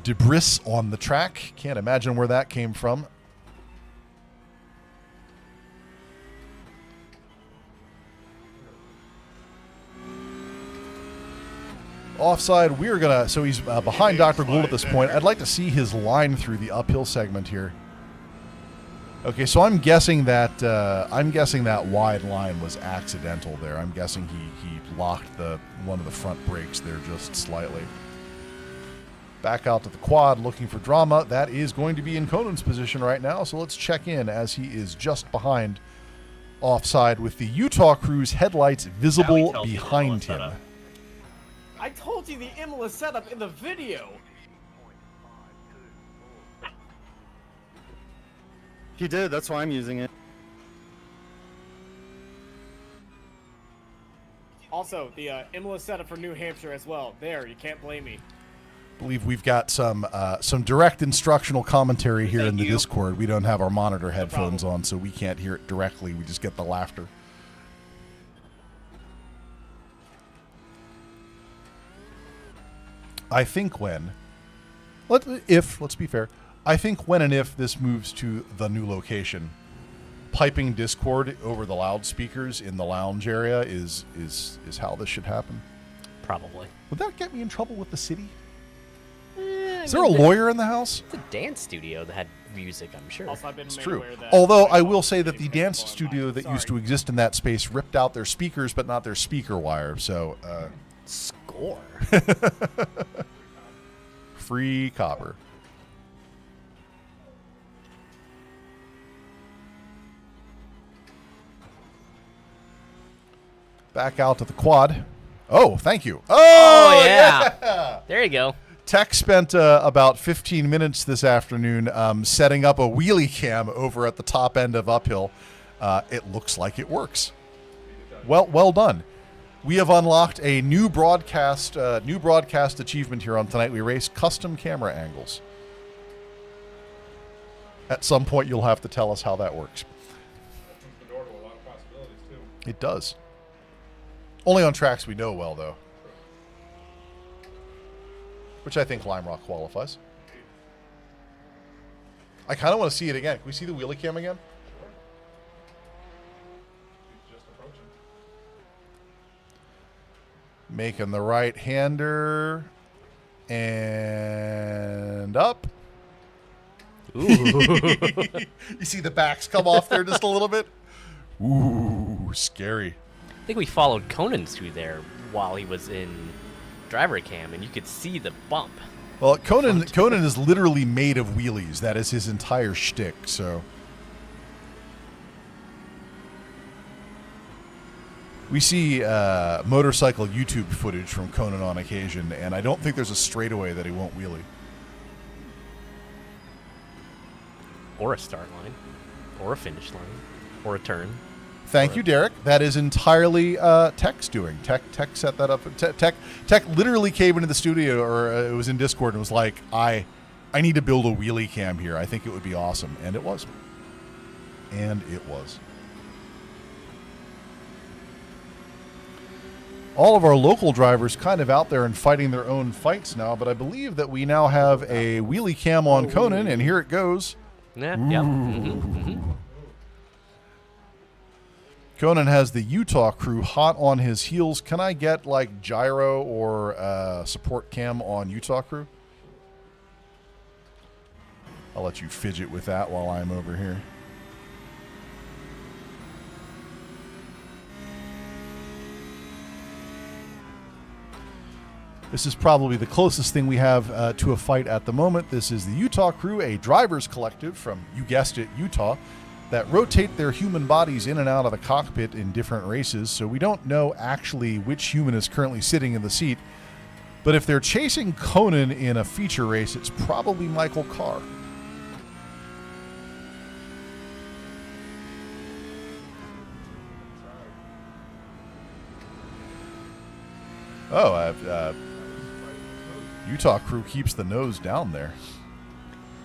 Speaker 3: debris on the track. Can't imagine where that came from. Offside, we're gonna. So he's behind Dr. Gould at this point. I'd like to see his line through the uphill segment here. Okay, so I'm guessing that wide line was accidental there. I'm guessing he locked one of the front brakes there just slightly. Back out to the quad, looking for drama. That is going to be in Conan's position right now. So let's check in as he is just behind offside with the Utah crew's headlights visible behind him.
Speaker 8: I told you the Imola setup in the video.
Speaker 10: He did. That's why I'm using it.
Speaker 8: Also, the Imola setup for New Hampshire as well. There, you can't blame me.
Speaker 3: I believe we've got some direct instructional commentary here in the Discord. We don't have our monitor headphones on, so we can't hear it directly. We just get the laughter. I think let's be fair, I think when and if this moves to the new location, piping Discord over the loudspeakers in the lounge area is how this should happen.
Speaker 6: Probably.
Speaker 3: Would that get me in trouble with the city? Is there a lawyer in the house?
Speaker 6: It's a dance studio that had music, I'm sure.
Speaker 8: Also, I've been
Speaker 3: It's
Speaker 8: made
Speaker 3: true.
Speaker 8: aware that
Speaker 3: Although I will say that the dance studio that used to exist in that space ripped out their speakers, but not their speaker wire. So,
Speaker 6: Score.
Speaker 3: free copper. Back out to the quad. Oh, thank you.
Speaker 6: Oh, yeah. There you go.
Speaker 3: Tech spent about 15 minutes this afternoon setting up a wheelie cam over at the top end of uphill. It looks like it works. Well done. We have unlocked a new broadcast achievement here on Tonight We Race: custom camera angles. At some point, you'll have to tell us how that works.
Speaker 5: Opens the door to a lot of possibilities too.
Speaker 3: It does. Only on tracks we know well, though. Which I think Lime Rock qualifies. I kind of want to see it again. Can we see the wheelie cam again?
Speaker 5: He's just approaching.
Speaker 3: Making the right-hander. And up.
Speaker 6: Ooh.
Speaker 3: You see the backs come off there just a little bit? Ooh, scary.
Speaker 6: I think we followed Conan through there while he was in driver cam, and you could see the bump.
Speaker 3: Well, Conan is literally made of wheelies. That is his entire shtick, so. We see motorcycle YouTube footage from Conan on occasion, and I don't think there's a straightaway that he won't wheelie.
Speaker 6: Or a start line. Or a finish line. Or a turn.
Speaker 3: Thank you, Derek. That is entirely Tech's doing. Tech set that up. Tech literally came into the studio, or it was in Discord, and was like, I need to build a wheelie cam here. I think it would be awesome. And it was. All of our local drivers kind of out there and fighting their own fights now, but I believe that we now have a wheelie cam on Conan, and here it goes.
Speaker 6: Yeah, yep. Mm-hmm.
Speaker 3: Conan has the Utah crew hot on his heels. Can I get like gyro or support cam on Utah crew? I'll let you fidget with that while I'm over here. This is probably the closest thing we have to a fight at the moment. This is the Utah crew, a drivers collective from, you guessed it, Utah, that rotate their human bodies in and out of the cockpit in different races, so we don't know actually which human is currently sitting in the seat. But if they're chasing Conan in a feature race, it's probably Michael Carr. Oh, Utah crew keeps the nose down there.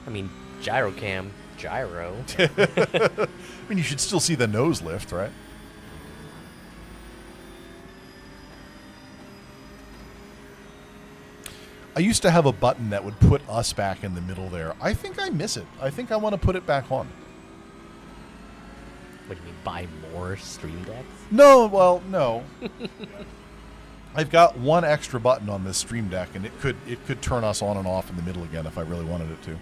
Speaker 6: I mean, gyro cam. Gyro.
Speaker 3: I mean, you should still see the nose lift, right? I used to have a button that would put us back in the middle there. I think I miss it. I think I want to put it back on.
Speaker 6: What do you mean, buy more Stream Decks?
Speaker 3: No, well, no. I've got one extra button on this Stream Deck, and it could turn us on and off in the middle again if I really wanted it to.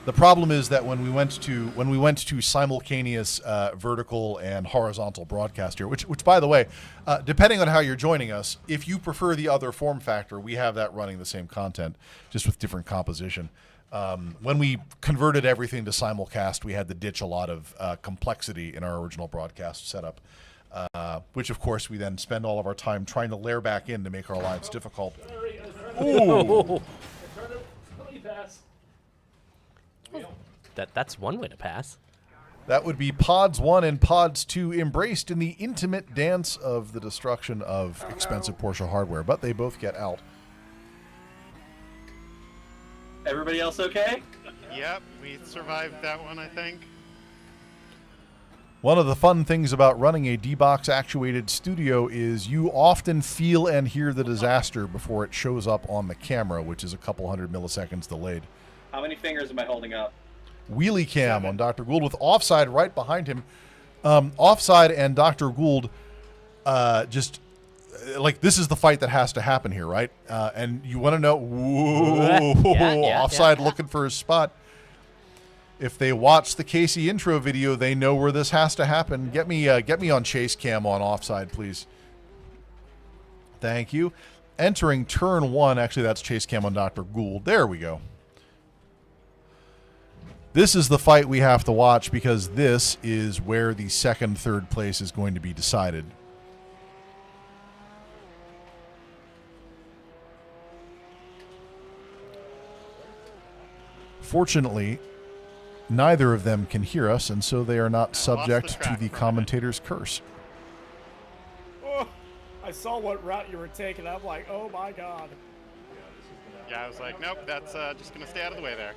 Speaker 3: The problem is that when we went to simultaneous vertical and horizontal broadcast here, which by the way, depending on how you're joining us, if you prefer the other form factor, we have that running the same content, just with different composition. When we converted everything to simulcast, we had to ditch a lot of complexity in our original broadcast setup, which of course we then spend all of our time trying to layer back in to make our lives difficult. Ooh.
Speaker 6: That's one way to pass.
Speaker 3: That would be Pods 1 and Pods 2 embraced in the intimate dance of the destruction of expensive Porsche hardware, but they both get out.
Speaker 11: Everybody else okay?
Speaker 7: Yep, we survived that one, I think.
Speaker 3: One of the fun things about running a D-Box actuated studio is you often feel and hear the disaster before it shows up on the camera, which is a couple hundred milliseconds delayed.
Speaker 11: How many fingers am I holding up?
Speaker 3: Wheelie cam on Dr. Gould with offside right behind him. Offside and Dr. Gould just like this is the fight that has to happen here, right? And you want to know, offside looking for his spot. If they watch the Kasey intro video, they know where this has to happen. Get me on chase cam on offside, please. Thank you. Entering turn 1. Actually, that's chase cam on Dr. Gould. There we go. This is the fight we have to watch because this is where the second, third place is going to be decided. Fortunately, neither of them can hear us, and so they are not subject to the commentator's curse.
Speaker 5: Oh, I saw what route you were taking. I'm like, oh my god.
Speaker 7: Yeah, I was like, nope, that's just going to stay out of the way there.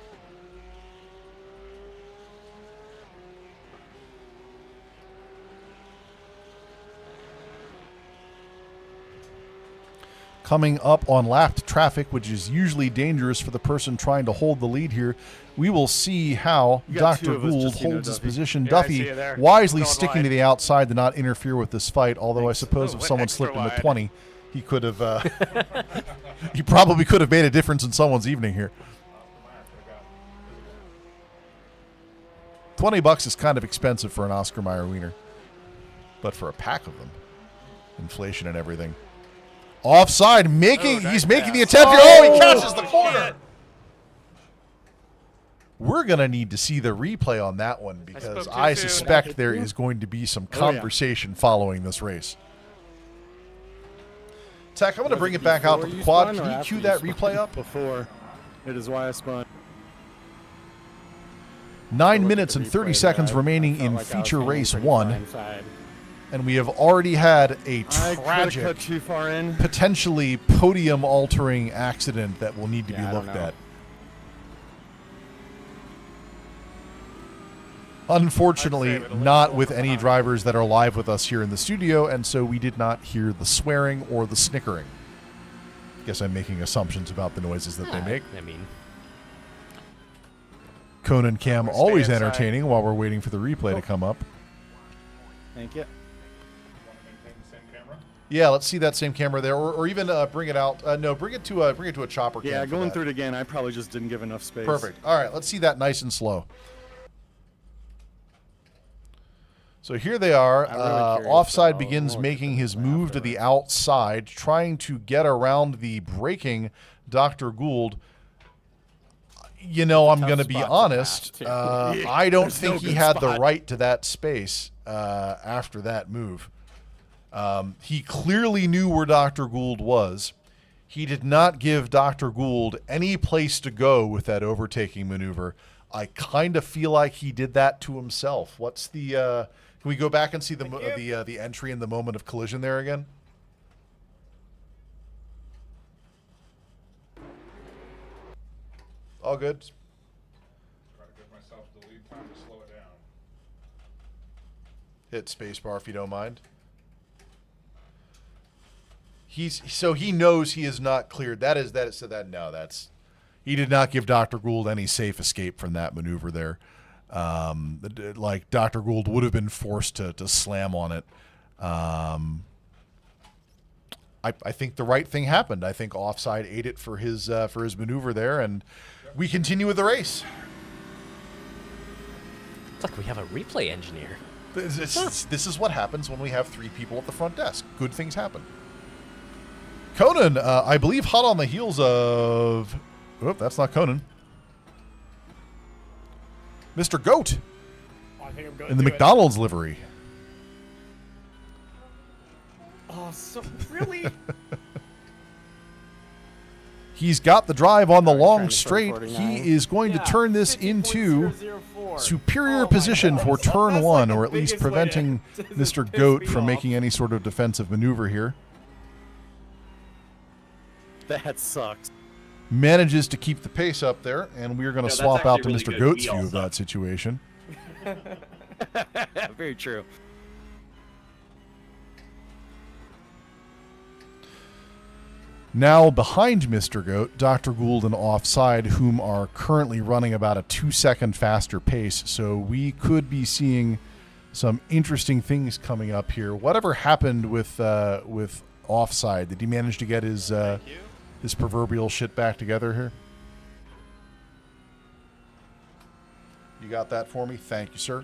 Speaker 3: Coming up on lapped traffic, which is usually dangerous for the person trying to hold the lead here, we will see how Dr. Gould holds his position. Duffy wisely sticking to the outside to not interfere with this fight, although I suppose if someone slipped into 20, he could have, he probably could have made a difference in someone's evening here. $20 is kind of expensive for an Oscar Mayer wiener, but for a pack of them, inflation and everything. Offside, he's making the attempt here. Oh, he catches the corner. We're going to need to see the replay on that one because I suspect there is going to be some conversation following this race. Tech, I'm going to bring it back out to the quad. Can you cue that replay up?
Speaker 10: Before. It is why I spun.
Speaker 3: 9 minutes and 30 seconds remaining in feature race 1. And we have already had a tragic, potentially podium-altering accident that will need to be looked at. Unfortunately, not with any drivers that are live with us here in the studio, and so we did not hear the swearing or the snickering. Guess I'm making assumptions about the noises that they make.
Speaker 6: I mean,
Speaker 3: Conan Cam always entertaining while we're waiting for the replay to come up.
Speaker 10: Thank you.
Speaker 3: Yeah, let's see that same camera there, or even bring it out. No, bring it to a chopper cam.
Speaker 10: Yeah, going through it again, I probably just didn't give enough space.
Speaker 3: Perfect. All right, let's see that nice and slow. So here they are. Offside begins making his move to the outside, trying to get around the braking Dr. Gould. You know, I'm going to be honest. I don't think he had the right to that space after that move. He clearly knew where Dr. Gould was. He did not give Dr. Gould any place to go with that overtaking maneuver. I kind of feel like he did that to himself. What's the? Can we go back and see the entry in the moment of collision there again? All good.
Speaker 12: Try to give myself the lead time to slow it down.
Speaker 3: Hit spacebar if you don't mind. So he knows he is not cleared. He did not give Dr. Gould any safe escape from that maneuver there. Like Dr. Gould would have been forced to slam on it. I think the right thing happened. I think offside ate it for his maneuver there, and we continue with the race.
Speaker 6: It's like we have a replay engineer.
Speaker 3: This is what happens when we have 3 people at the front desk. Good things happen. Conan, I believe, hot on the heels of... Oh, that's not Conan. MrGoat.
Speaker 5: I think I'm going
Speaker 3: in the McDonald's livery.
Speaker 5: Oh, so really?
Speaker 3: He's got the drive on the long straight. He is going to turn this into superior position for turn 1, or at least preventing MrGoat from making any sort of defensive maneuver here.
Speaker 10: That sucks.
Speaker 3: Manages to keep the pace up there, and we're going to swap out to
Speaker 11: really
Speaker 3: MrGoat's view of that situation.
Speaker 10: Very true.
Speaker 3: Now behind MrGoat, Dr. Gould and offside, whom are currently running about a 2-second faster pace. So we could be seeing some interesting things coming up here. Whatever happened with offside? Did he manage to get his proverbial shit back together here? You got that for me? Thank you, sir.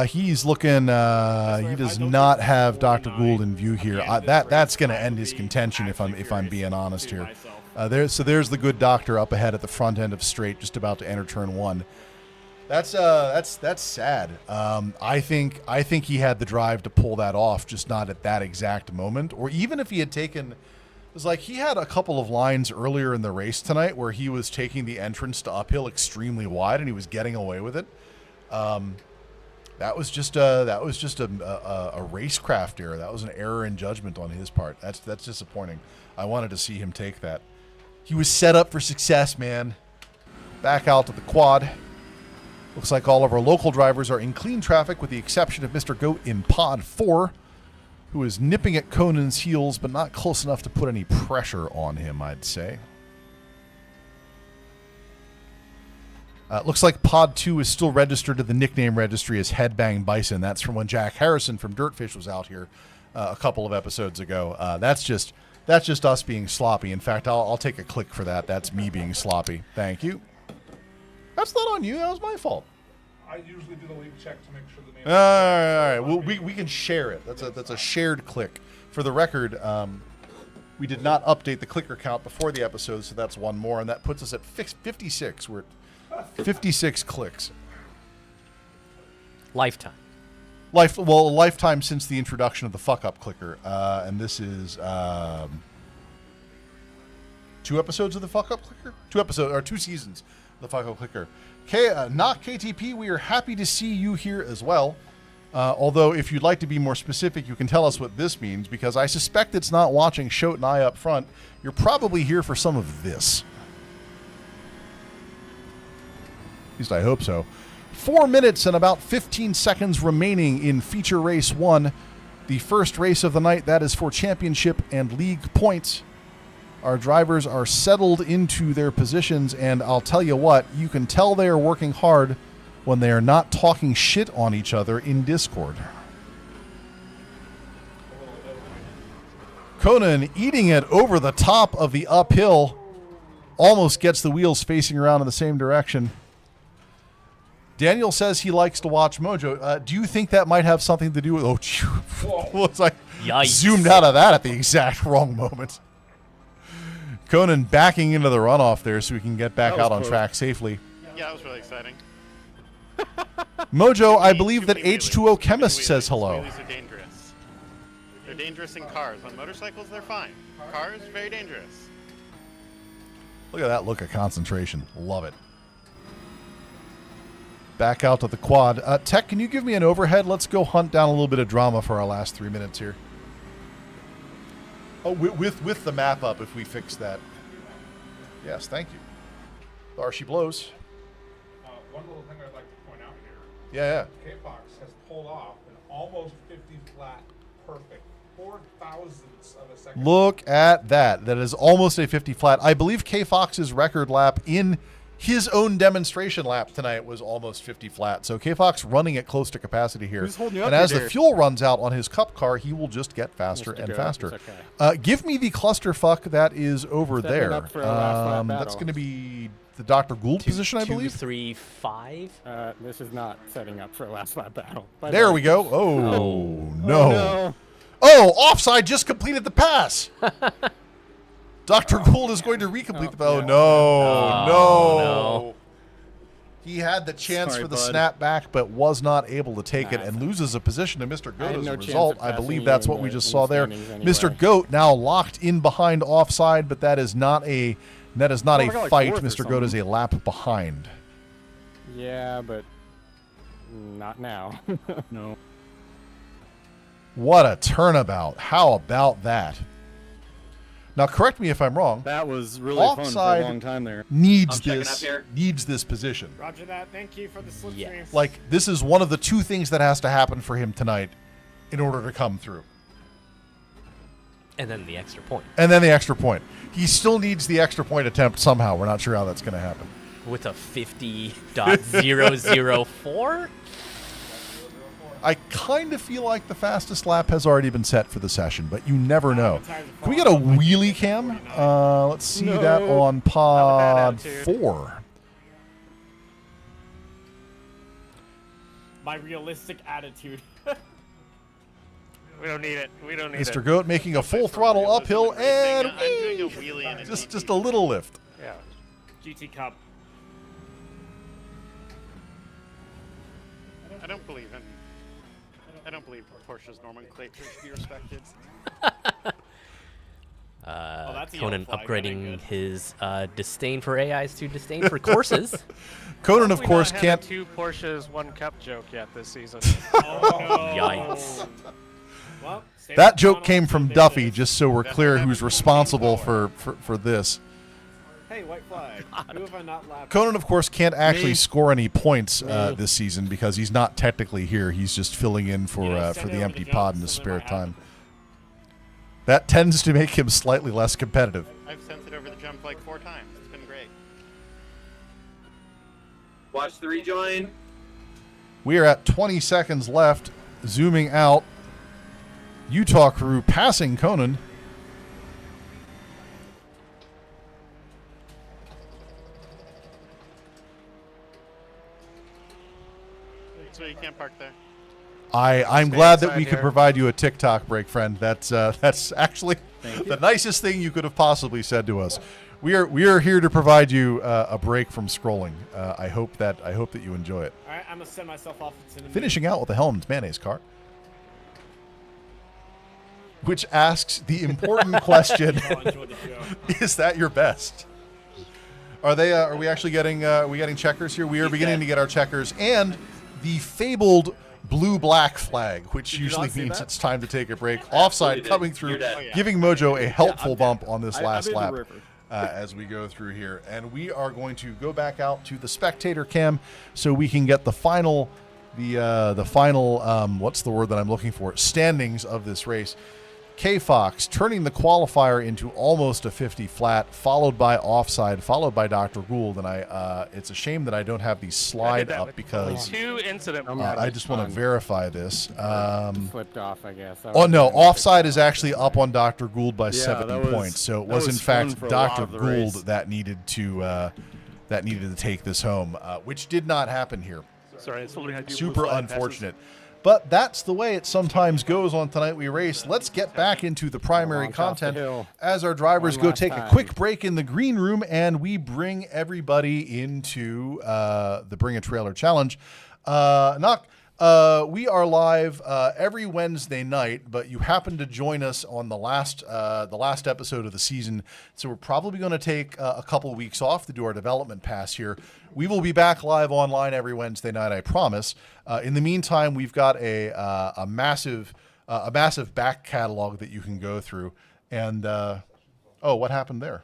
Speaker 3: He's looking. He does not have Dr. Gould in view here. That's going to end his contention if I'm being honest here. There's the good doctor up ahead at the front end of straight, just about to enter turn 1. That's sad. I think he had the drive to pull that off, just not at that exact moment. Or even if he had taken, it was like he had a couple of lines earlier in the race tonight where he was taking the entrance to uphill extremely wide and he was getting away with it. That was just a racecraft error. That was an error in judgment on his part. That's disappointing. I wanted to see him take that. He was set up for success, man. Back out to the quad. Looks like all of our local drivers are in clean traffic with the exception of MrGoat in Pod 4, who is nipping at Conan's heels, but not close enough to put any pressure on him, I'd say. Looks like Pod 2 is still registered to the nickname registry as Headbang Bison. That's from when Jack Harrison from Dirtfish was out here a couple of episodes ago. That's just us being sloppy. In fact, I'll take a click for that. That's me being sloppy. Thank you. That's not on you. That was my fault.
Speaker 12: I usually do the leak check to make sure the name.
Speaker 3: All right. Well, we can share it. That's a shared click. For the record, we did not update the clicker count before the episode, so that's one more, and that puts us at 56. We're at 56 clicks.
Speaker 6: Lifetime.
Speaker 3: Lifetime since the introduction of the fuck up clicker, and this is 2 episodes of the fuck up clicker. 2 seasons of the fuck up clicker. Not KTP. We are happy to see you here as well. Although, if you'd like to be more specific, you can tell us what this means, because I suspect it's not watching Shoat and I up front. You're probably here for some of this. At least I hope so. 4 minutes and about 15 seconds remaining in feature race 1. The first race of the night, that is for championship and league points. Our drivers are settled into their positions, and I'll tell you what, you can tell they are working hard when they are not talking shit on each other in Discord. Conan eating it over the top of the uphill. Almost gets the wheels facing around in the same direction. Daniel says he likes to watch Mojo. Do you think that might have something to do with... Oh, it's like
Speaker 6: Yikes.
Speaker 3: Zoomed out of that at the exact wrong moment. Conan backing into the runoff there so we can get back out on track safely.
Speaker 7: Yeah, that was really exciting.
Speaker 3: Mojo, I believe that H2O Chemist says hello.
Speaker 7: Wheelies are dangerous. They're dangerous in cars. On motorcycles, they're fine. Cars, very dangerous.
Speaker 3: Look at that look of concentration. Love it. Back out to the quad. Tech, can you give me an overhead? Let's go hunt down a little bit of drama for our last 3 minutes here. Oh, with the map up, if we fix that. Yes, thank you. There she blows.
Speaker 12: One little thing I'd like to point out here.
Speaker 3: Yeah.
Speaker 12: KFox has pulled off an almost 50 flat perfect. 4 thousandths of a second.
Speaker 3: Look at that. That is almost a 50 flat. I believe KFox's record lap in his own demonstration lap tonight was almost 50 flat. So KFox running at close to capacity here.
Speaker 1: Who's holding you
Speaker 3: And
Speaker 1: up
Speaker 3: as
Speaker 1: here,
Speaker 3: the
Speaker 1: Dave?
Speaker 3: fuel runs out on his cup car, he will just get faster
Speaker 1: Mr.
Speaker 3: and
Speaker 1: Goat,
Speaker 3: faster.
Speaker 1: it's okay.
Speaker 3: Give me the clusterfuck that is over
Speaker 1: Stepping
Speaker 3: there.
Speaker 1: up for a last lap
Speaker 3: That's
Speaker 1: battle.
Speaker 3: going to be the Dr. Gould position, I believe.
Speaker 6: 2, 3, 5.
Speaker 1: This is not setting up for a last lap battle.
Speaker 3: There we go. Oh, no.
Speaker 1: no.
Speaker 3: Oh, offside just completed the pass. Dr. Gould is going to recomplete the pass. Oh, no. He had the chance
Speaker 10: Sorry,
Speaker 3: for the
Speaker 10: bud.
Speaker 3: snap back, but was not able to take it and loses a position to Mr.
Speaker 1: I
Speaker 3: Goat
Speaker 1: had
Speaker 3: as
Speaker 1: no
Speaker 3: a
Speaker 1: chance
Speaker 3: result.
Speaker 1: of
Speaker 3: I
Speaker 1: passing
Speaker 3: believe
Speaker 1: you
Speaker 3: that's
Speaker 1: in
Speaker 3: what we
Speaker 1: the-
Speaker 3: just
Speaker 1: in
Speaker 3: saw
Speaker 1: the
Speaker 3: there.
Speaker 1: standings
Speaker 3: Mr.
Speaker 1: anyway.
Speaker 3: Goat now locked in behind offside, but that is not a
Speaker 1: Oh, I
Speaker 3: a
Speaker 1: got like
Speaker 3: fight.
Speaker 1: fourth or
Speaker 3: Mr. Goat is a lap behind.
Speaker 1: Yeah, but not now.
Speaker 10: No.
Speaker 3: What a turnabout. How about that? Now, correct me if I'm wrong.
Speaker 10: That was really fun for a
Speaker 3: Offside
Speaker 10: long time there.
Speaker 3: needs
Speaker 11: I'm checking
Speaker 3: this
Speaker 11: up here.
Speaker 3: needs this position.
Speaker 5: Roger that. Thank you for the slipstream.
Speaker 6: Yes.
Speaker 3: Like, this is one of the two things that has to happen for him tonight in order to come through.
Speaker 6: And then the extra point.
Speaker 3: And then the extra point. He still needs the extra point attempt somehow. We're not sure how that's going to happen.
Speaker 6: With a 50.004?
Speaker 3: I kind of feel like the fastest lap has already been set for the session, but you never know. Can we get a wheelie cam? Let's see that on pod 4.
Speaker 5: My realistic attitude.
Speaker 9: We don't need it. We don't need
Speaker 3: Mr.
Speaker 9: it.
Speaker 3: Goat making a full throttle uphill and
Speaker 7: I'm doing a wheelie and a
Speaker 3: just a little lift.
Speaker 9: Yeah.
Speaker 5: GT Cup.
Speaker 7: I don't believe Porsche's nomenclature should be respected.
Speaker 5: that's a
Speaker 6: Conan
Speaker 5: yellow flag.
Speaker 6: upgrading
Speaker 5: That ain't
Speaker 6: his disdain for AIs to disdain for courses.
Speaker 3: Conan, of
Speaker 9: We
Speaker 3: course,
Speaker 9: not
Speaker 3: can't.
Speaker 9: having 2 Porsches, 1 cup joke yet this season.
Speaker 6: Yikes.
Speaker 5: Well, stay
Speaker 3: That
Speaker 5: with
Speaker 3: joke
Speaker 5: Donald
Speaker 3: came from
Speaker 5: and
Speaker 3: Duffy,
Speaker 5: business.
Speaker 3: just so we're clear who's responsible for this.
Speaker 5: Hey, white flag. Who have I not lapped?
Speaker 3: Conan, of course, can't actually
Speaker 10: Me.
Speaker 3: score any points this season because he's not technically here. He's just filling in for
Speaker 5: Yeah,
Speaker 3: for
Speaker 5: send
Speaker 3: the
Speaker 5: over
Speaker 3: empty
Speaker 5: the
Speaker 3: pod in
Speaker 5: jumps,
Speaker 3: his
Speaker 5: something
Speaker 3: spare
Speaker 5: might
Speaker 3: time. That tends to make him slightly less competitive.
Speaker 7: I've sent it over the jump like 4 times. It's been great.
Speaker 11: Watch the rejoin.
Speaker 3: We are at 20 seconds left. Zooming out. Utah crew passing Conan.
Speaker 7: So you can't park there.
Speaker 3: I'm
Speaker 9: Stay
Speaker 3: glad that
Speaker 9: inside
Speaker 3: we could
Speaker 9: here.
Speaker 3: provide you a TikTok break, friend. That's actually the nicest thing you could have possibly said to us. We are here to provide you a break from scrolling. I hope that you enjoy it.
Speaker 5: All right, I'm gonna send myself off to the
Speaker 3: Finishing out with the Helms mayonnaise car, which asks the important question:
Speaker 5: I'll enjoy the show.
Speaker 3: is that your best? Are they? Are we actually getting? Are we getting checkers here? We are beginning to get our checkers and the fabled blue-black flag, which usually means it's time to take a break. Offside
Speaker 11: did.
Speaker 3: coming through,
Speaker 11: You're dead.
Speaker 3: giving Mojo a helpful bump on this
Speaker 10: I
Speaker 3: last
Speaker 10: made the
Speaker 3: lap
Speaker 10: river.
Speaker 3: as we go through here. And we are going to go back out to the spectator cam so we can get the final, what's the word that I'm looking for? Standings of this race. KFox turning the qualifier into almost a 50 flat, followed by offside, followed by Dr. Gould. And it's a shame that I don't have the slide up because
Speaker 9: 2 incident.
Speaker 3: I just want to verify this.
Speaker 1: Slipped off, I guess.
Speaker 3: Oh no, offside is actually up on Dr. Gould by
Speaker 10: Yeah,
Speaker 3: 70
Speaker 10: that was-
Speaker 3: points. So it
Speaker 10: that
Speaker 3: was in
Speaker 10: was fun
Speaker 3: fact
Speaker 10: for a lot
Speaker 3: Dr.
Speaker 10: of the
Speaker 3: Gould
Speaker 10: race.
Speaker 3: that needed to take this home, which did not happen here.
Speaker 9: Sorry, I totally had you.
Speaker 3: Super unfortunate. But that's the way it sometimes goes on Tonight We Race. Let's get back into the primary
Speaker 1: Launch off the
Speaker 3: content
Speaker 1: hill.
Speaker 3: as our drivers
Speaker 1: One
Speaker 3: go
Speaker 1: last
Speaker 3: take a
Speaker 1: time.
Speaker 3: quick break in the green room and we bring everybody into the Bring a Trailer Challenge. We are live every Wednesday night, but you happen to join us on the last episode of the season, so we're probably going to take a couple weeks off to do our development pass here. We will be back live online every Wednesday night, I promise. In the meantime, we've got a massive back catalog that you can go through. And what happened there?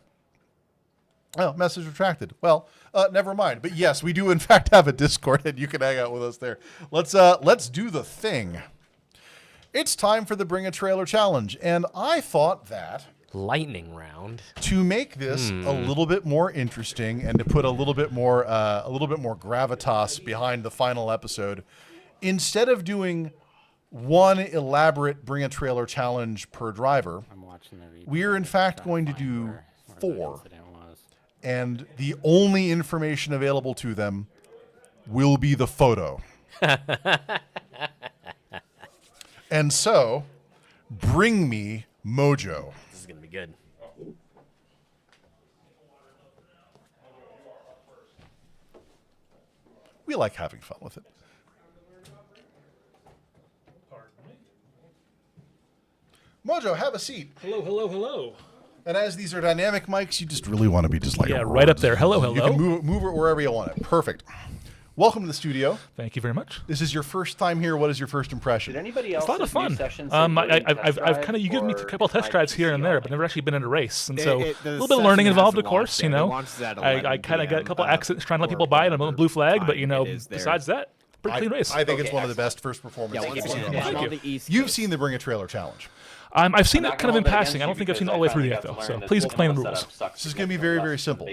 Speaker 3: Oh, message retracted. Well, never mind. But yes, we do in fact have a Discord, and you can hang out with us there. Let's do the thing. It's time for the Bring a Trailer Challenge, and I thought that
Speaker 6: Lightning round.
Speaker 3: to make this a little bit more interesting and to put a little bit more gravitas behind the final episode, instead of doing one elaborate Bring a Trailer Challenge per driver,
Speaker 1: I'm watching the replay.
Speaker 3: we're in fact going to do 4, and the only information available to them will be the photo. And so, bring me Mojo.
Speaker 6: This is going to be good.
Speaker 3: We like having fun with it. Mojo, have a seat.
Speaker 13: Hello, hello, hello.
Speaker 3: And as these are dynamic mics, you just really want to be just like
Speaker 13: right up there. Hello,
Speaker 3: You
Speaker 13: hello.
Speaker 3: can move it wherever you want it. Perfect. Welcome to the studio.
Speaker 13: Thank you very much.
Speaker 3: This is your first time here. What is your first impression?
Speaker 11: Did anybody else
Speaker 13: It's a lot of fun. I've kind of you give me a couple of test drives here and there, but never actually been in a race, and so a little bit of learning involved, of course. You know, I kind of got a couple accidents trying to let people by it. I'm on a blue flag, but you know, besides that, pretty clean race.
Speaker 3: I think it's one of the best first performances.
Speaker 13: Thank you.
Speaker 3: You've seen the Bring a Trailer Challenge.
Speaker 13: I've seen it kind of in passing. I don't think I've seen it all the way through yet, though. So please explain the rules.
Speaker 3: This is going to be very, very simple.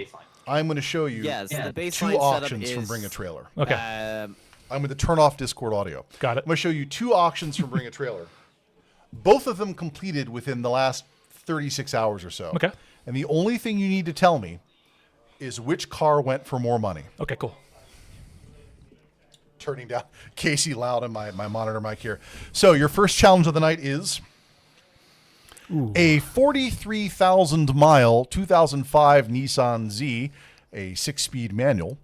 Speaker 3: I'm going to show you two auctions from Bring a Trailer.
Speaker 13: Okay.
Speaker 3: I'm going to turn off Discord audio.
Speaker 13: Got it.
Speaker 3: I'm going to show you two auctions from Bring a Trailer. Both of them completed within the last 36 hours or so.
Speaker 13: Okay.
Speaker 3: And the only thing you need to tell me is which car went for more money.
Speaker 13: Okay, cool.
Speaker 3: Turning down Kasey loud on my monitor mic here. So your first challenge of the night is a 43,000 mile 2005 Nissan Z, a 6-speed manual,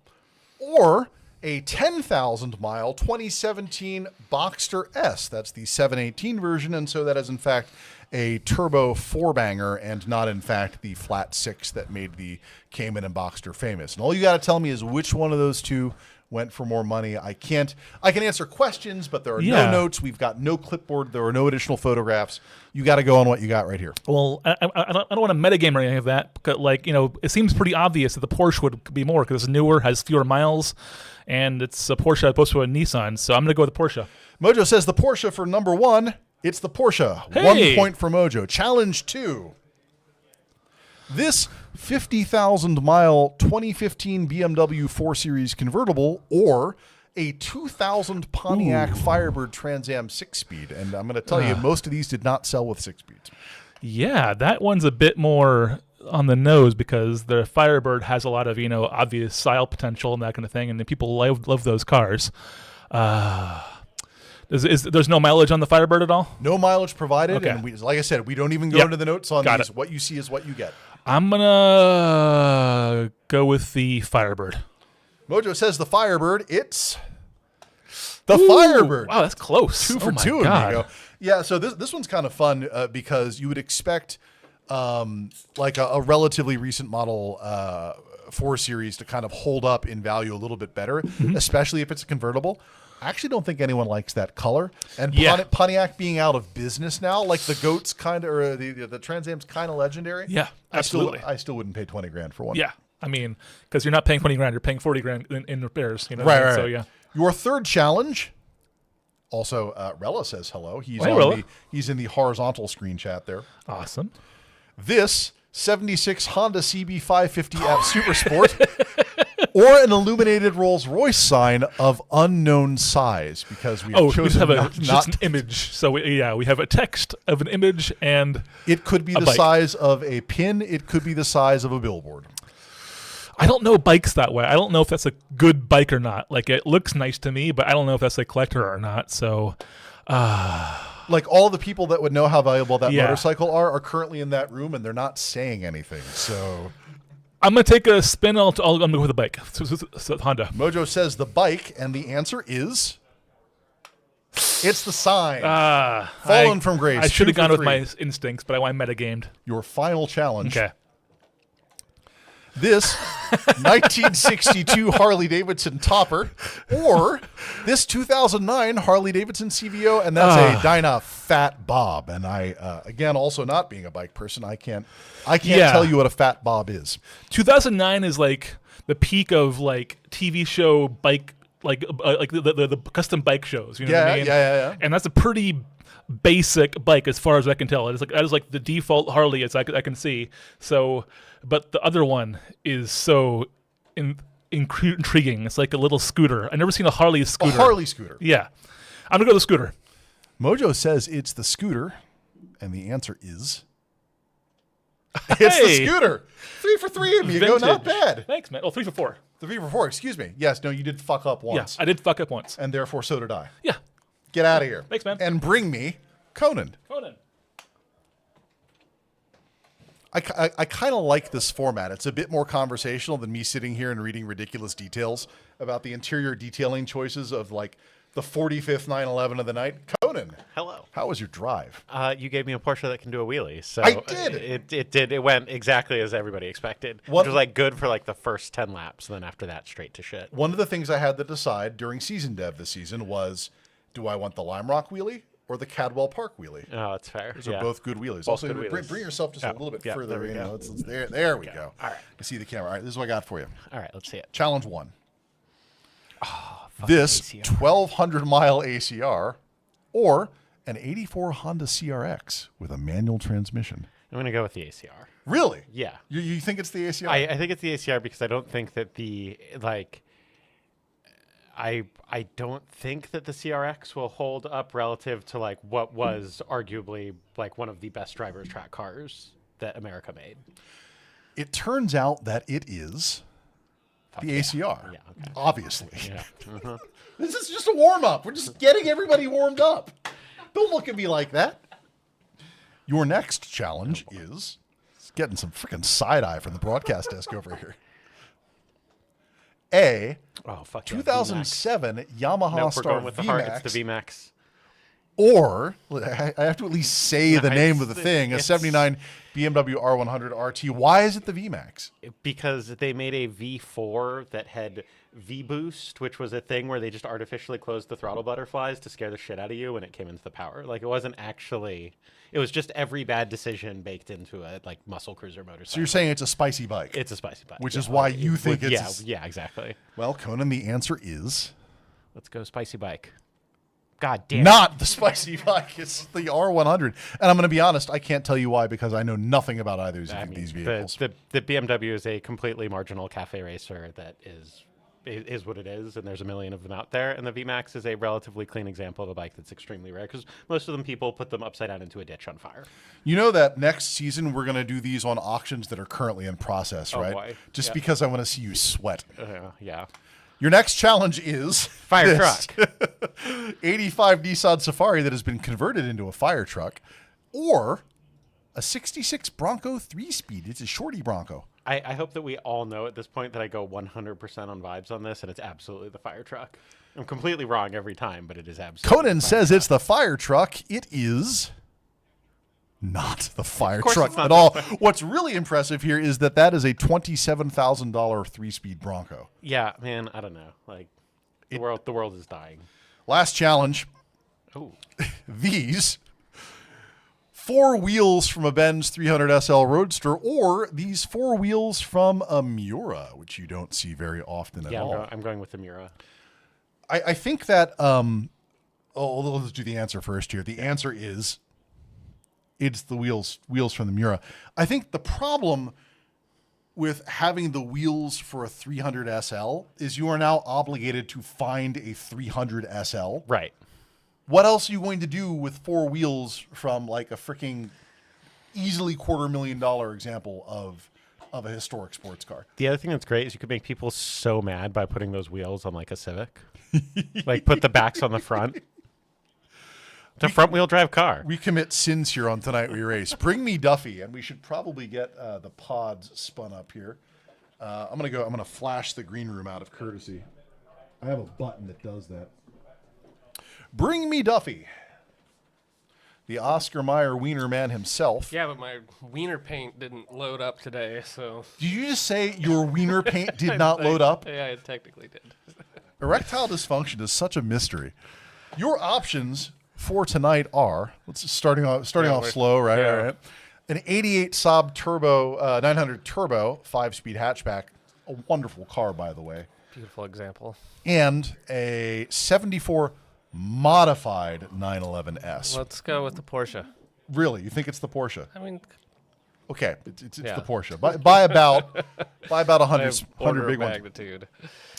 Speaker 3: or a 10,000 mile 2017 Boxster S. That's the 718 version, and so that is in fact a turbo 4-banger and not in fact the flat 6 that made the Cayman and Boxster famous. And all you got to tell me is which one of those two went for more money. I can answer questions, but there are no notes. We've got no clipboard. There are no additional photographs. You got to go on what you got right here.
Speaker 13: Well, I don't want to metagame or anything of that. Because, like, you know, it seems pretty obvious that the Porsche would be more because it's newer, has fewer miles, and it's a Porsche as opposed to a Nissan. So I'm going to go with the Porsche.
Speaker 3: Mojo says the Porsche for number 1. It's the Porsche.
Speaker 13: Hey!
Speaker 3: 1 point for Mojo. Challenge 2. This 50,000 mile 2015 BMW 4 Series convertible or a 2000 Pontiac Firebird Trans Am 6-speed. And I'm going to tell you, most of these did not sell with 6-speeds.
Speaker 13: Yeah, that one's a bit more on the nose because the Firebird has a lot of, you know, obvious style potential and that kind of thing, and the people love those cars. There's no mileage on the Firebird at all?
Speaker 3: No mileage provided.
Speaker 13: Okay.
Speaker 3: And like I said, we don't even go into the notes on these. What you see is what you get.
Speaker 13: I'm going to go with the Firebird.
Speaker 3: Mojo says the Firebird. It's the Firebird.
Speaker 13: Wow, that's close.
Speaker 3: 2 for 2, amigo. Yeah, so this one's kind of fun because you would expect like a relatively recent model 4 Series to kind of hold up in value a little bit better, especially if it's a convertible. I actually don't think anyone likes that color. And Pontiac being out of business now, like the Goat's kind of, or the Trans Am's kind of legendary.
Speaker 13: Yeah, absolutely.
Speaker 3: I still wouldn't pay 20 grand for one.
Speaker 13: Yeah, I mean, because you're not paying 20 grand, you're paying 40 grand in repairs. You know?
Speaker 3: Right.
Speaker 13: So yeah.
Speaker 3: Your third challenge. Also, Rella says hello. He's in the horizontal screen chat there.
Speaker 13: Awesome.
Speaker 3: This 76 Honda CB550F Super Sport or an illuminated Rolls-Royce sign of unknown size because we have chosen
Speaker 13: we
Speaker 3: not
Speaker 13: just an image. So we have a text of an image and
Speaker 3: it could be the size of a pin. It could be the size of a billboard.
Speaker 13: I don't know bikes that way. I don't know if that's a good bike or not. Like, it looks nice to me, but I don't know if that's a collector or not. So,
Speaker 3: like, all the people that would know how valuable that motorcycle are currently in that room, and they're not saying anything. So,
Speaker 13: I'm gonna take a spin. I'm gonna go with the bike. So Honda.
Speaker 3: Mojo says the bike, and the answer is it's the sign. Fallen from grace.
Speaker 13: I should have gone with my instincts, but I metagamed.
Speaker 3: Your final challenge.
Speaker 13: Okay.
Speaker 3: This 1962 Harley-Davidson Topper or this 2009 Harley-Davidson CVO, and that's a Dyna Fat Bob. And I, again, also not being a bike person, I can't tell you what a Fat Bob is.
Speaker 13: 2009 is like the peak of like TV show bike, like the custom bike shows. You know what I mean?
Speaker 3: Yeah.
Speaker 13: And that's a pretty basic bike as far as I can tell. That is like the default Harley as I can see. So, but the other one is so intriguing. It's like a little scooter. I've never seen a Harley scooter.
Speaker 3: A Harley scooter.
Speaker 13: Yeah. I'm going to go with the scooter.
Speaker 3: Mojo says it's the scooter, and the answer is...
Speaker 13: Hey!
Speaker 3: It's the scooter. 3 for 3 of you go, not bad.
Speaker 13: Thanks, man. Oh, 3 for 4.
Speaker 3: 3 for 4, excuse me. Yes, no, you did fuck up once.
Speaker 13: Yes, I did fuck up once.
Speaker 3: And therefore, so did I.
Speaker 13: Yeah.
Speaker 3: Get out of here.
Speaker 13: Thanks, man.
Speaker 3: And bring me Conan.
Speaker 13: Conan.
Speaker 3: I kind of like this format. It's a bit more conversational than me sitting here and reading ridiculous details about the interior detailing choices of like the 45th 911 of the night. Conan.
Speaker 7: Hello.
Speaker 3: How was your drive?
Speaker 7: You gave me a Porsche that can do a wheelie. So
Speaker 3: I did.
Speaker 7: It did. It went exactly as everybody expected.
Speaker 3: What-
Speaker 7: Which was like good for like the first 10 laps. And then after that, straight to shit.
Speaker 3: One of the things I had to decide during season dev this season was, do I want the Lime Rock wheelie or the Cadwell Park wheelie?
Speaker 7: Oh, that's fair.
Speaker 3: Those are both good wheelies. Also,
Speaker 7: good
Speaker 3: bring
Speaker 7: wheelies.
Speaker 3: yourself just a little bit
Speaker 7: Yeah,
Speaker 3: further.
Speaker 7: there we
Speaker 3: You
Speaker 7: go.
Speaker 3: know, there we go.
Speaker 7: All right.
Speaker 3: I see the camera. All right, this is what I got for you.
Speaker 7: All right, let's see it.
Speaker 3: Challenge 1.
Speaker 7: Fucking
Speaker 3: This
Speaker 7: ACR.
Speaker 3: 1,200-mile ACR or an 84 Honda CRX with a manual transmission.
Speaker 7: I'm going to go with the ACR.
Speaker 3: Really?
Speaker 7: Yeah.
Speaker 3: You think it's the ACR?
Speaker 7: I think it's the ACR because I don't think that I don't think that the CRX will hold up relative to like what was arguably like one of the best driver's track cars that America made.
Speaker 3: It turns out that it is the ACR.
Speaker 7: Yeah, okay.
Speaker 3: Obviously.
Speaker 7: Yeah. Uh-huh.
Speaker 3: This is just a warm-up. We're just getting everybody warmed up. Don't look at me like that. Your next challenge is getting some freaking side-eye from the broadcast desk over here. A 2007 Yamaha
Speaker 7: Nope, we're
Speaker 3: Star
Speaker 7: going with the heart.
Speaker 3: VMAX.
Speaker 7: It's the VMAX.
Speaker 3: Or, I have to at least say the name of the thing, a
Speaker 7: it's-
Speaker 3: 79 BMW R100 RT. Why is it the VMAX?
Speaker 7: Because they made a V4 that had V-boost, which was a thing where they just artificially closed the throttle butterflies to scare the shit out of you when it came into the power. Like, it wasn't actually... It was just every bad decision baked into a, like, muscle cruiser motorcycle.
Speaker 3: So you're saying it's a spicy bike?
Speaker 7: It's a spicy bike.
Speaker 3: Which
Speaker 7: yeah.
Speaker 3: is why you think
Speaker 7: Yeah,
Speaker 3: it's...
Speaker 7: yeah, exactly.
Speaker 3: Well, Conan, the answer is...
Speaker 7: Let's go spicy bike. God damn.
Speaker 3: Not the spicy bike. It's the R100. And I'm going to be honest, I can't tell you why because I know nothing about either of these vehicles.
Speaker 7: The BMW is a completely marginal cafe racer that is what it is, and there's a million of them out there. And the VMAX is a relatively clean example of a bike that's extremely rare because most of them people put them upside down into a ditch on fire.
Speaker 3: You know that next season we're going to do these on auctions that are currently in process, right?
Speaker 7: Boy.
Speaker 3: Just
Speaker 7: Yeah.
Speaker 3: because I want to see you sweat.
Speaker 7: Yeah.
Speaker 3: Your next challenge is
Speaker 7: Fire
Speaker 3: this.
Speaker 7: truck.
Speaker 3: 85 Nissan Safari that has been converted into a fire truck, or a 66 Bronco 3-speed. It's a shorty Bronco.
Speaker 7: I hope that we all know at this point that I go 100% on vibes on this, and it's absolutely the fire truck. I'm completely wrong every time, but it is absolutely.
Speaker 3: Conan says it's the fire truck. It is not the fire truck
Speaker 7: it's not
Speaker 3: at all. What's really impressive here is that is a $27,000 3-speed Bronco.
Speaker 7: Yeah, man, I don't know. Like the world is dying.
Speaker 3: Last challenge.
Speaker 7: Oh.
Speaker 3: These 4 wheels from a Benz 300 SL Roadster, or these 4 wheels from a Miura, which you don't see very often at all.
Speaker 7: I'm going with the Miura.
Speaker 3: I think that let's do the answer first here. The answer is it's the wheels from the Miura. I think the problem with having the wheels for a 300 SL is you are now obligated to find a 300 SL.
Speaker 7: Right.
Speaker 3: What else are you going to do with 4 wheels from like a freaking easily $250,000 example of a historic sports car?
Speaker 7: The other thing that's great is you could make people so mad by putting those wheels on like a Civic. Like put the backs on the front. It's a front-wheel drive car.
Speaker 3: We commit sins here on Tonight We Race. Bring me Duffy, and we should probably get the pods spun up here. I'm gonna flash the green room out of courtesy. I have a button that does that. Bring me Duffy, the Oscar Mayer Wiener man himself.
Speaker 14: Yeah, but my wiener paint didn't load up today, so...
Speaker 3: Did you just say your wiener paint did not load up?
Speaker 14: Yeah, it technically did.
Speaker 3: Erectile dysfunction is such a mystery. Your options for tonight are, starting off slow, right?
Speaker 14: Yeah.
Speaker 3: All right. An 88 Saab Turbo 900 Turbo 5-speed hatchback, a wonderful car, by the way.
Speaker 14: Beautiful example.
Speaker 3: And a 74 modified 911S.
Speaker 14: Let's go with the Porsche.
Speaker 3: Really? You think it's the Porsche?
Speaker 14: I mean,
Speaker 3: okay, it's
Speaker 14: yeah.
Speaker 3: the Porsche. By about 100 big
Speaker 14: magnitude.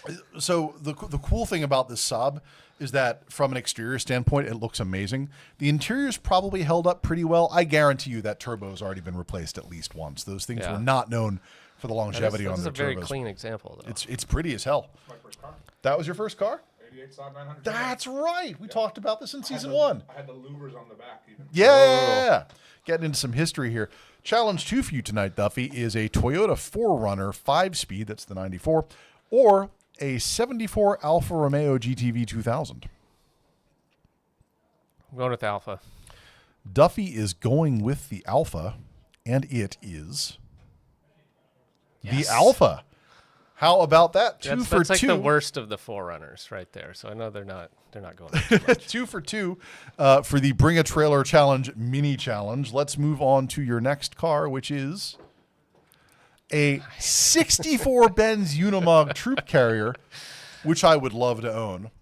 Speaker 3: ones. So the cool thing about this sub is that from an exterior standpoint, it looks amazing. The interior's probably held up pretty well. I guarantee you that turbo's already been replaced at least once. Those things were not known for the longevity on their turbos.
Speaker 14: That's a very clean example, though.
Speaker 3: It's pretty as hell.
Speaker 12: My first car.
Speaker 3: That was your first car?
Speaker 12: 88 Saab 900.
Speaker 3: That's right. We talked about this in season 1.
Speaker 12: I had the louvers on the back even.
Speaker 3: Yeah. Getting into some history here. Challenge 2 for you tonight, Duffy, is a Toyota 4Runner 5-speed, that's the 94, or a 74 Alfa Romeo GTV 2000.
Speaker 14: I'm going with Alpha.
Speaker 3: Duffy is going with the Alpha, and it is the Alpha. How about that?
Speaker 14: That's
Speaker 3: for
Speaker 14: like
Speaker 3: two.
Speaker 14: the worst of the Forerunners right there. So I know they're not going too much.
Speaker 3: 2 for 2 for the Bring a Trailer Challenge mini challenge. Let's move on to your next car, which is a 64 Benz Unimog Troop Carrier, which I would love to own,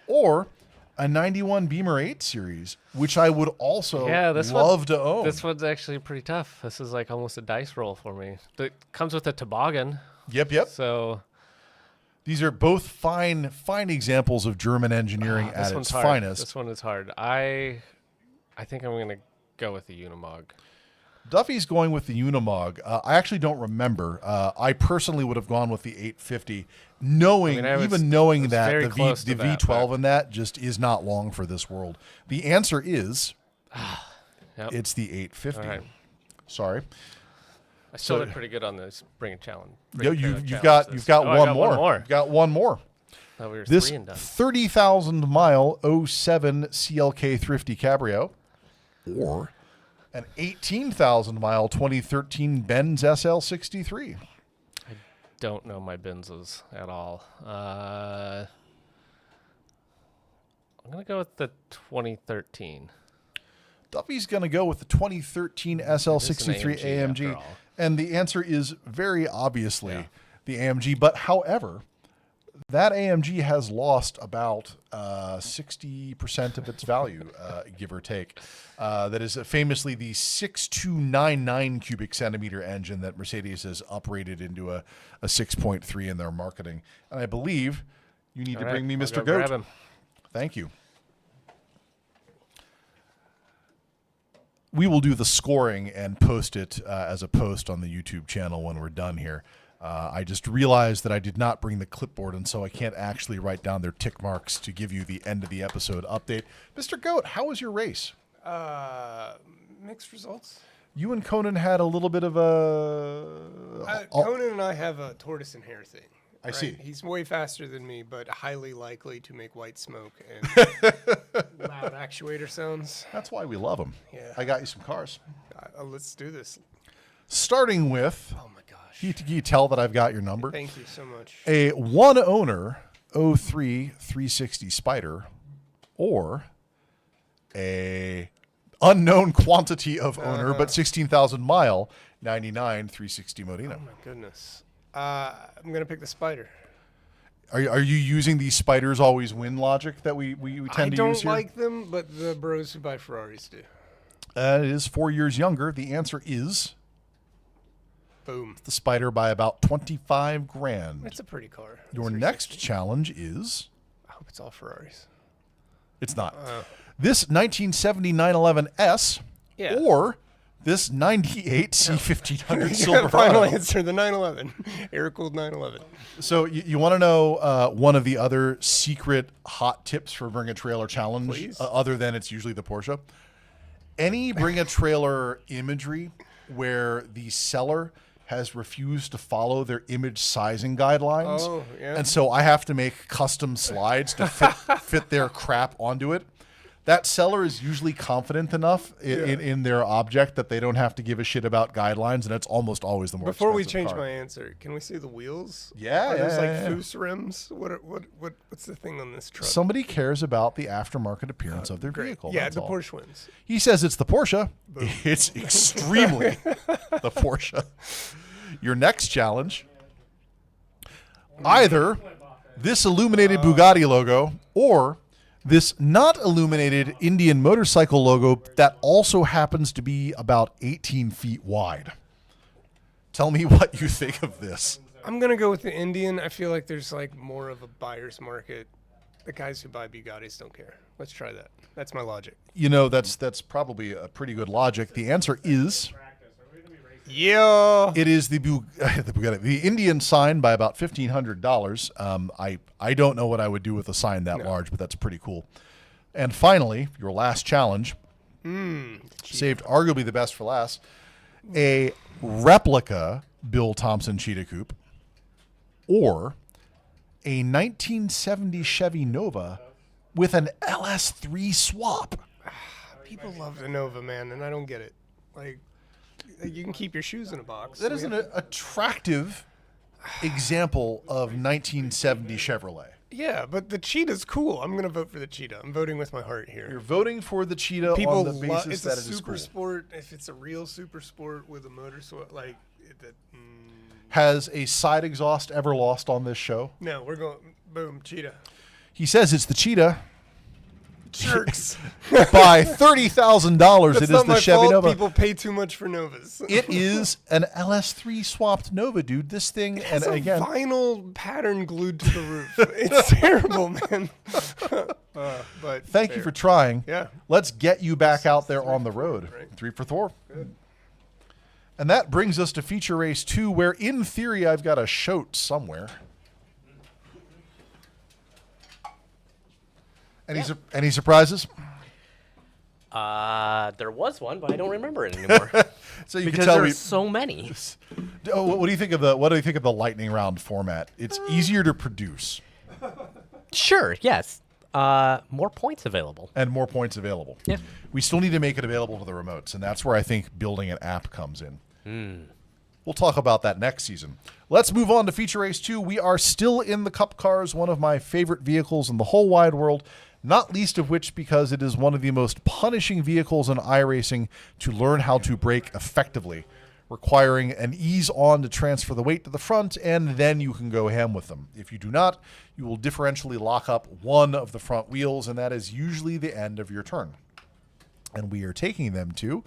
Speaker 3: or a 91 Beamer 8 Series, which I would also love to own.
Speaker 14: This one's actually pretty tough. This is like almost a dice roll for me. It comes with a toboggan.
Speaker 3: Yep.
Speaker 14: So
Speaker 3: these are both fine examples of German engineering at its finest.
Speaker 14: This one is hard. I think I'm going to go with the Unimog.
Speaker 3: Duffy's going with the Unimog. I actually don't remember. I personally would have gone with the 850, knowing that the V12 in that just is not long for this world. The answer is it's the 850.
Speaker 14: All right.
Speaker 3: Sorry.
Speaker 14: I still did pretty good on this Bring a Challenge.
Speaker 3: You've got one more. You've got one more.
Speaker 14: Thought we were
Speaker 3: This
Speaker 14: 3 and done.
Speaker 3: 30,000 mile 07 CLK Thrifty Cabrio, or an 18,000 mile 2013 Benz SL63.
Speaker 14: I don't know my Benzes at all. I'm going to go with the 2013.
Speaker 3: Duffy's going to go with the 2013 SL63 AMG. And the answer is very obviously the AMG. But however, that AMG has lost about 60% of its value, give or take. That is famously the 6299 cubic centimeter engine that Mercedes has uprated into a 6.3 in their marketing. And I believe you need to bring me Mr. Goat. Thank you. We will do the scoring and post it as a post on the YouTube channel when we're done here. I just realized that I did not bring the clipboard, and so I can't actually write down their tick marks to give you the end of the episode update. Mr. Goat, how was your race?
Speaker 15: Mixed results.
Speaker 3: You and Conan had a little bit of a...
Speaker 15: Conan and I have a tortoise and hare thing.
Speaker 3: I see.
Speaker 15: He's way faster than me, but highly likely to make white smoke and loud actuator sounds.
Speaker 3: That's why we love him.
Speaker 15: Yeah.
Speaker 3: I got you some cars.
Speaker 15: Let's do this.
Speaker 3: Starting with...
Speaker 15: Oh, my gosh.
Speaker 3: Can you tell that I've got your number?
Speaker 15: Thank you so much.
Speaker 3: A one-owner 03 360 Spider, or a unknown quantity of owner, but 16,000 mile 99 360 Modena.
Speaker 15: Oh, my goodness. I'm going to pick the Spider.
Speaker 3: Are you using the Spiders always win logic that we tend to use here?
Speaker 15: I don't like them, but the bros who buy Ferraris do.
Speaker 3: It is 4 years younger. The answer is...
Speaker 15: Boom.
Speaker 3: The Spider by about 25 grand.
Speaker 15: It's a pretty car.
Speaker 3: Your next challenge is...
Speaker 15: I hope it's all Ferraris.
Speaker 3: It's not. This 1970 911S or this 98 C1500 Silverado.
Speaker 15: Final answer, the 911. Air-cooled 911.
Speaker 3: So you want to know one of the other secret hot tips for Bring a Trailer Challenge, other than it's usually the Porsche? Any Bring a Trailer imagery where the seller has refused to follow their image sizing guidelines.
Speaker 15: Oh, yeah.
Speaker 3: And so I have to make custom slides to fit their crap onto it. That seller is usually confident enough in their object that they don't have to give a shit about guidelines, and it's almost always the more
Speaker 15: Before we
Speaker 3: expensive
Speaker 15: change
Speaker 3: car.
Speaker 15: my answer, can we see the wheels?
Speaker 3: Yeah,
Speaker 15: Are those like
Speaker 3: yeah.
Speaker 15: Foose rims? What's the thing on this truck?
Speaker 3: Somebody cares about the aftermarket appearance of their vehicle.
Speaker 15: Yeah,
Speaker 3: that's
Speaker 15: the
Speaker 3: all.
Speaker 15: Porsche wins.
Speaker 3: He says it's the Porsche. It's extremely the Porsche. Your next challenge, either this illuminated Bugatti logo or This not illuminated Indian motorcycle logo that also happens to be about 18 feet wide. Tell me what you think of this.
Speaker 15: I'm going to go with the Indian. I feel like there's like more of a buyer's market. The guys who buy Bugattis don't care. Let's try that. That's my logic.
Speaker 3: You know, that's probably a pretty good logic. The answer is...
Speaker 15: Yeah.
Speaker 3: It is the Bugatti, the Indian sign by about $1,500. I don't know what I would do with a sign that large, but that's pretty cool. And finally, your last challenge, saved arguably the best for last, a replica Bill Thompson Cheetah Coupe or a 1970 Chevy Nova with an LS3 swap.
Speaker 15: People love the Nova, man, and I don't get it. Like, you can keep your shoes in a box.
Speaker 3: That is an attractive example of 1970 Chevrolet.
Speaker 15: Yeah, but the Cheetah's cool. I'm going to vote for the Cheetah. I'm voting with my heart here.
Speaker 3: You're voting for the Cheetah
Speaker 15: People
Speaker 3: on the basis
Speaker 15: it's
Speaker 3: that
Speaker 15: a
Speaker 3: it is
Speaker 15: super
Speaker 3: cool.
Speaker 15: sport. If it's a real super sport with a motor, like
Speaker 3: Has a side exhaust ever lost on this show?
Speaker 15: no, we're going boom Cheetah.
Speaker 3: He says it's the Cheetah.
Speaker 15: Jerks.
Speaker 3: By $30,000, it is
Speaker 15: not
Speaker 3: the
Speaker 15: my
Speaker 3: Chevy
Speaker 15: fault.
Speaker 3: Nova.
Speaker 15: People pay too much for Novas.
Speaker 3: It is an LS3 swapped Nova, dude. This thing,
Speaker 15: It has
Speaker 3: and
Speaker 15: a
Speaker 3: again,
Speaker 15: vinyl pattern glued to the roof. It's terrible, man. But
Speaker 3: thank you for trying.
Speaker 15: Yeah.
Speaker 3: Let's get you back out there on the road. Right? 3 for 4.
Speaker 15: Good.
Speaker 3: And that brings us to Feature Race 2, where in theory I've got a shoat somewhere. Any surprises?
Speaker 6: There was one, but I don't remember it anymore.
Speaker 3: So you
Speaker 6: because
Speaker 3: can tell
Speaker 6: there's so many.
Speaker 3: Oh, what do you think of the lightning round format? It's easier to produce.
Speaker 6: Sure. Yes. More points available.
Speaker 3: And more points available.
Speaker 6: Yeah.
Speaker 3: We still need to make it available to the remotes, and that's where I think building an app comes in. We'll talk about that next season. Let's move on to Feature Race 2. We are still in the Cup Cars, one of my favorite vehicles in the whole wide world, not least of which because it is one of the most punishing vehicles in iRacing to learn how to brake effectively, requiring an ease on to transfer the weight to the front, and then you can go ham with them. If you do not, you will differentially lock up one of the front wheels, and that is usually the end of your turn. And we are taking them to...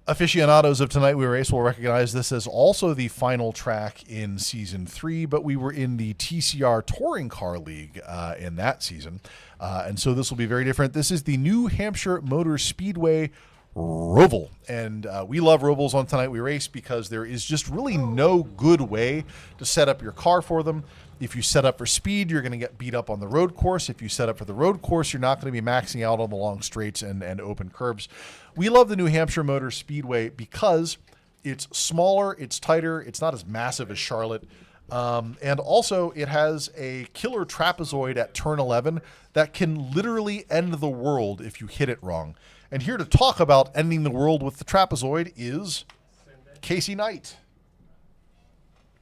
Speaker 3: Aficionados of Tonight We Race will recognize this as also the final track in Season 3, but we were in the TCR Touring Car League in that season, and so this will be very different. This is the New Hampshire Motor Speedway Roval, and we love Rovals on Tonight We Race because there is just really no good way to set up your car for them. If you set up for speed, you're going to get beat up on the road course. If you set up for the road course, you're not going to be maxing out on the long straights and open curbs. We love the New Hampshire Motor Speedway because it's smaller, it's tighter, it's not as massive as Charlotte, and also it has a killer trapezoid at turn 11 that can literally end the world if you hit it wrong. And here to talk about ending the world with the trapezoid is Kasey Knight.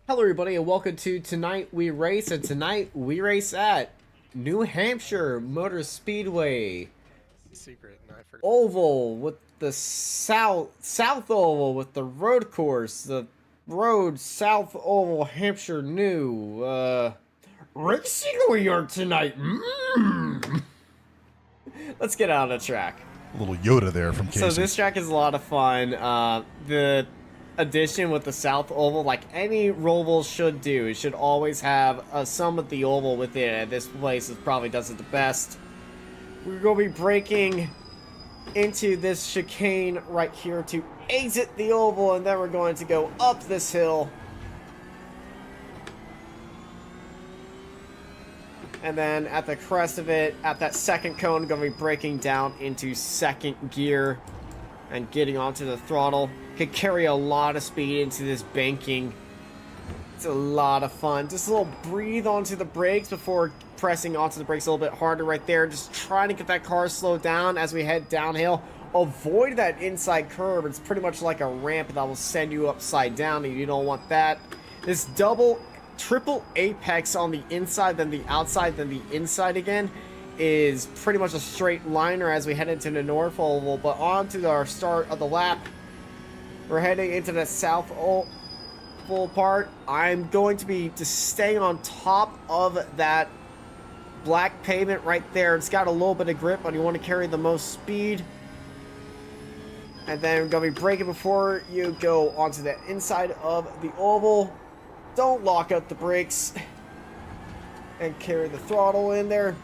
Speaker 8: Hello, everybody, and welcome to Tonight We Race, and tonight we race at New Hampshire Motor Speedway.
Speaker 15: Secret, and I forgot.
Speaker 8: Oval with the south oval with the road course, the road south oval Hampshire New. Racing we are tonight. Let's get out of the track.
Speaker 3: A little Yoda there from Kasey.
Speaker 8: So this track is a lot of fun. The addition with the south oval, like any roval should do, it should always have some of the oval within it. This place probably does it the best. We're going to be braking into this chicane right here to exit the oval, and then we're going to go up this hill. And then at the crest of it, at that second cone, going to be braking down into second gear and getting onto the throttle. Could carry a lot of speed into this banking. It's a lot of fun. Just a little breathe onto the brakes before pressing onto the brakes a little bit harder right there. Just trying to get that car slowed down as we head downhill. Avoid that inside curve. It's pretty much like a ramp that will send you upside down, and you don't want that. This triple apex on the inside, then the outside, then the inside again is pretty much a straight liner as we head into the north oval. But on to our start of the lap. We're heading into the south oval part. I'm going to be just staying on top of that black pavement right there. It's got a little bit of grip, but you want to carry the most speed. And then we're going to be braking before you go onto the inside of the oval. Don't lock up the brakes. And carry the throttle in there.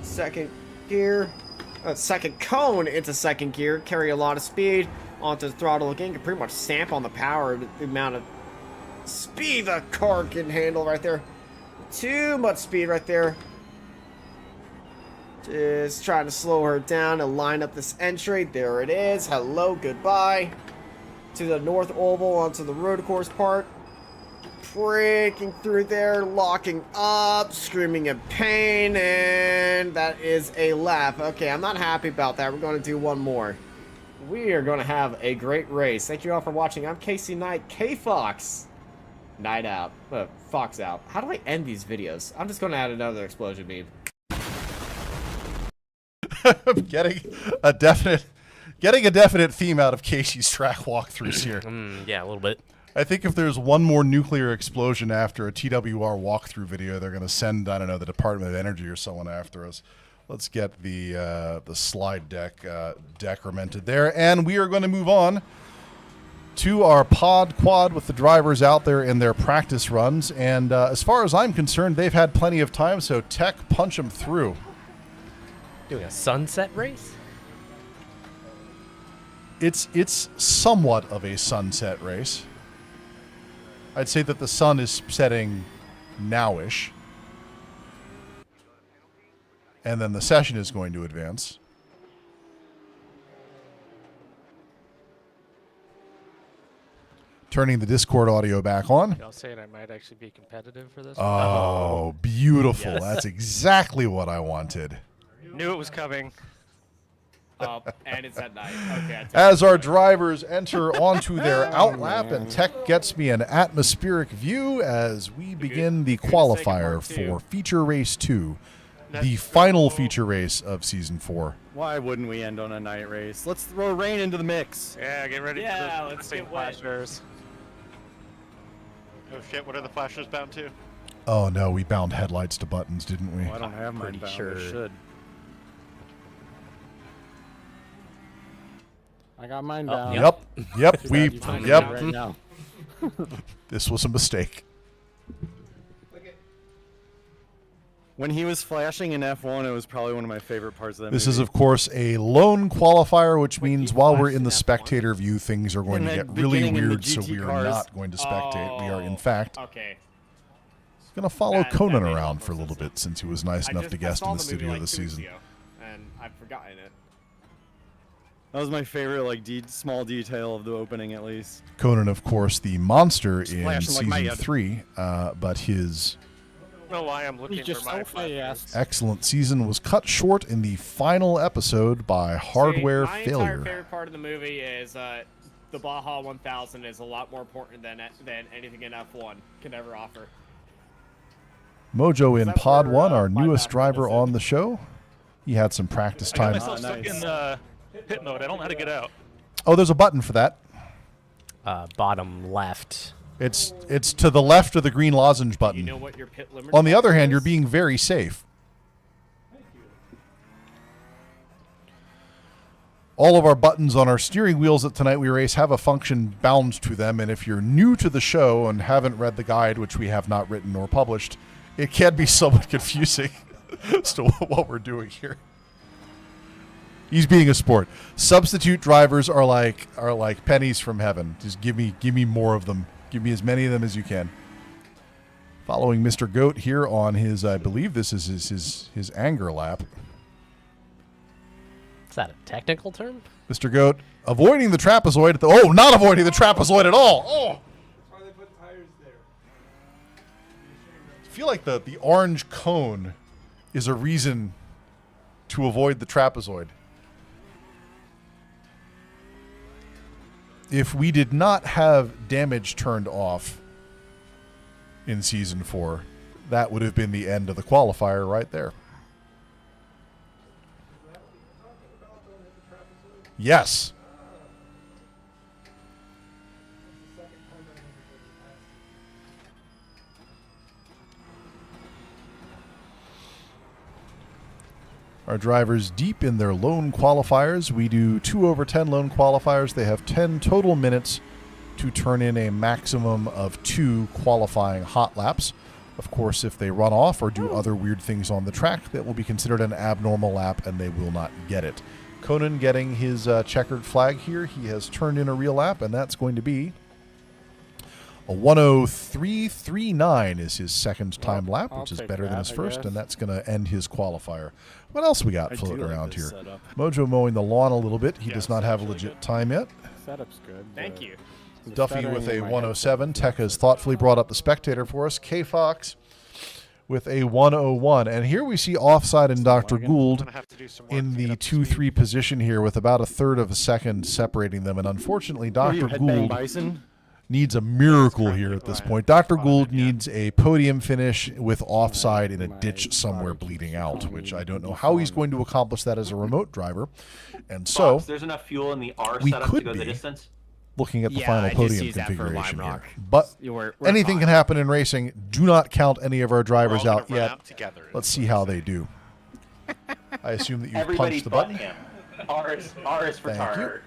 Speaker 8: Second gear. Second cone into second gear. Carry a lot of speed onto the throttle again. You can pretty much stamp on the power. The amount of speed the car can handle right there. Too much speed right there. Just trying to slow her down and line up this entry. There it is. Hello, goodbye. To the north oval onto the road course part. Breaking through there, locking up, screaming in pain, and that is a lap. Okay, I'm not happy about that. We're going to do one more. We are going to have a great race. Thank you all for watching. I'm Kasey Knight, KFox. Night out. Fox out. How do I end these videos? I'm just going to add another explosion meme.
Speaker 3: getting a definite theme out of Casey's track walkthroughs here.
Speaker 6: Yeah, a little bit.
Speaker 3: I think if there's one more nuclear explosion after a TWR walkthrough video, they're going to send, I don't know, the Department of Energy or someone after us. Let's get the slide deck decremented there, and we are going to move on to our pod quad with the drivers out there in their practice runs. And as far as I'm concerned, they've had plenty of time, so tech, punch them through.
Speaker 6: Doing a sunset race?
Speaker 3: It's somewhat of a sunset race. I'd say that the sun is setting now-ish. And then the session is going to advance. Turning the Discord audio back on.
Speaker 9: Y'all saying I might actually be competitive for this?
Speaker 3: Oh, beautiful.
Speaker 9: Yes.
Speaker 3: That's exactly what I wanted.
Speaker 9: Knew it was coming.
Speaker 8: And it's at night. Okay.
Speaker 3: As our drivers enter onto their outlap, and Tech gets me an atmospheric view as we begin the qualifier for Feature Race 2, the final feature race of Season 4.
Speaker 10: Why wouldn't we end on a night race? Let's throw rain into the mix.
Speaker 9: Yeah, get ready for the
Speaker 8: let's get wet.
Speaker 9: flashers.
Speaker 7: Oh shit, what are the flashers bound to?
Speaker 3: Oh no, we bound headlights to buttons, didn't we?
Speaker 10: Well, I don't have mine bound.
Speaker 6: sure.
Speaker 10: I should.
Speaker 1: I got mine down.
Speaker 3: Yep.
Speaker 1: Too
Speaker 3: We.
Speaker 1: bad you found it
Speaker 3: Yep.
Speaker 1: right now.
Speaker 3: This was a mistake.
Speaker 10: When he was flashing in F1, it was probably one of my favorite parts of that
Speaker 3: This
Speaker 10: movie.
Speaker 3: is, of course, a lone qualifier, which means while we're in the spectator view, things are going to get really weird, so we are not going to spectate. We are, in fact, going to follow Conan around for a little bit, since he was nice enough to guest in the studio this season.
Speaker 8: And I've forgotten it.
Speaker 10: That was my favorite, like, small detail of the opening, at least.
Speaker 3: Conan, of course, the monster in
Speaker 10: flashing like
Speaker 3: Season
Speaker 10: mad.
Speaker 3: 3, but his
Speaker 9: I don't know why I'm looking for my flashers.
Speaker 3: excellent season was cut short in the final episode by hardware
Speaker 8: my
Speaker 3: failure.
Speaker 8: entire favorite part of the movie is the Baja 1000 is a lot more important than anything in F1 can ever offer.
Speaker 3: Mojo in
Speaker 8: That's
Speaker 3: Pod
Speaker 8: where,
Speaker 3: 1, our
Speaker 8: my
Speaker 3: newest
Speaker 8: background
Speaker 3: driver
Speaker 8: is
Speaker 3: on the show. He had some practice
Speaker 9: I got
Speaker 3: time.
Speaker 9: myself stuck in hit mode. I don't know how to get out.
Speaker 3: Oh, there's a button for that.
Speaker 6: Bottom left.
Speaker 3: It's to the left of the green lozenge button.
Speaker 8: You know what your pit limiter
Speaker 3: On the other hand,
Speaker 8: is?
Speaker 3: you're being very safe. All of our buttons on our steering wheels at Tonight We Race have a function bound to them, and if you're new to the show and haven't read the guide, which we have not written nor published, it can be somewhat confusing as to what we're doing here. He's being a sport. Substitute drivers are like pennies from heaven. Just give me more of them. Give me as many of them as you can. Following MrGoat here on his, I believe this is his anger lap.
Speaker 6: Is that a technical term?
Speaker 3: MrGoat avoiding the trapezoid at the not avoiding the trapezoid at all. Oh.
Speaker 5: That's why they put tires there.
Speaker 3: I feel like the orange cone is a reason to avoid the trapezoid. If we did not have damage turned off in Season 4, that would have been the end of the qualifier right there. Yes. Our drivers deep in their lone qualifiers. We do 2 over 10 lone qualifiers. They have 10 total minutes to turn in a maximum of 2 qualifying hot laps. Of course, if they run off or do other weird things on the track, that will be considered an abnormal lap and they will not get it. Conan getting his checkered flag here. He has turned in a real lap, and that's going to be a 1:03.39 is his second time lap, which is better than his first, and that's going to end his qualifier. What else we got floating around here? Mojo mowing the lawn a little bit. He does not have a legit time yet.
Speaker 1: Setup's good.
Speaker 5: Thank you.
Speaker 3: Duffy with a 1:07. Tech has thoughtfully brought up the spectator for us. KFox with a 1:01. And here we see offside and Dr. Gould in the 2-3 position here with about 1/3 of a second separating them. And unfortunately, Dr. Gould needs a miracle here at this point. Dr. Gould needs a podium finish with offside in a ditch somewhere bleeding out, which I don't know how he's going to accomplish that as a remote driver. And so
Speaker 11: there's enough fuel in the R
Speaker 3: we
Speaker 11: setup to
Speaker 3: could
Speaker 11: go the
Speaker 3: be
Speaker 11: distance.
Speaker 3: looking at the
Speaker 8: Yeah,
Speaker 3: final
Speaker 8: I just
Speaker 3: podium
Speaker 8: use that for
Speaker 3: configuration
Speaker 8: Lime
Speaker 3: here.
Speaker 8: Rock.
Speaker 3: But
Speaker 8: We're
Speaker 3: anything
Speaker 8: fine.
Speaker 3: can happen in racing. Do not count any of our drivers
Speaker 2: We're all
Speaker 3: out
Speaker 2: gonna run
Speaker 3: yet.
Speaker 2: out together.
Speaker 3: Let's see how they do. I assume that you've
Speaker 11: Everybody
Speaker 3: punched the
Speaker 11: but
Speaker 3: button.
Speaker 11: him. R is for
Speaker 3: Thank you.
Speaker 11: Tar.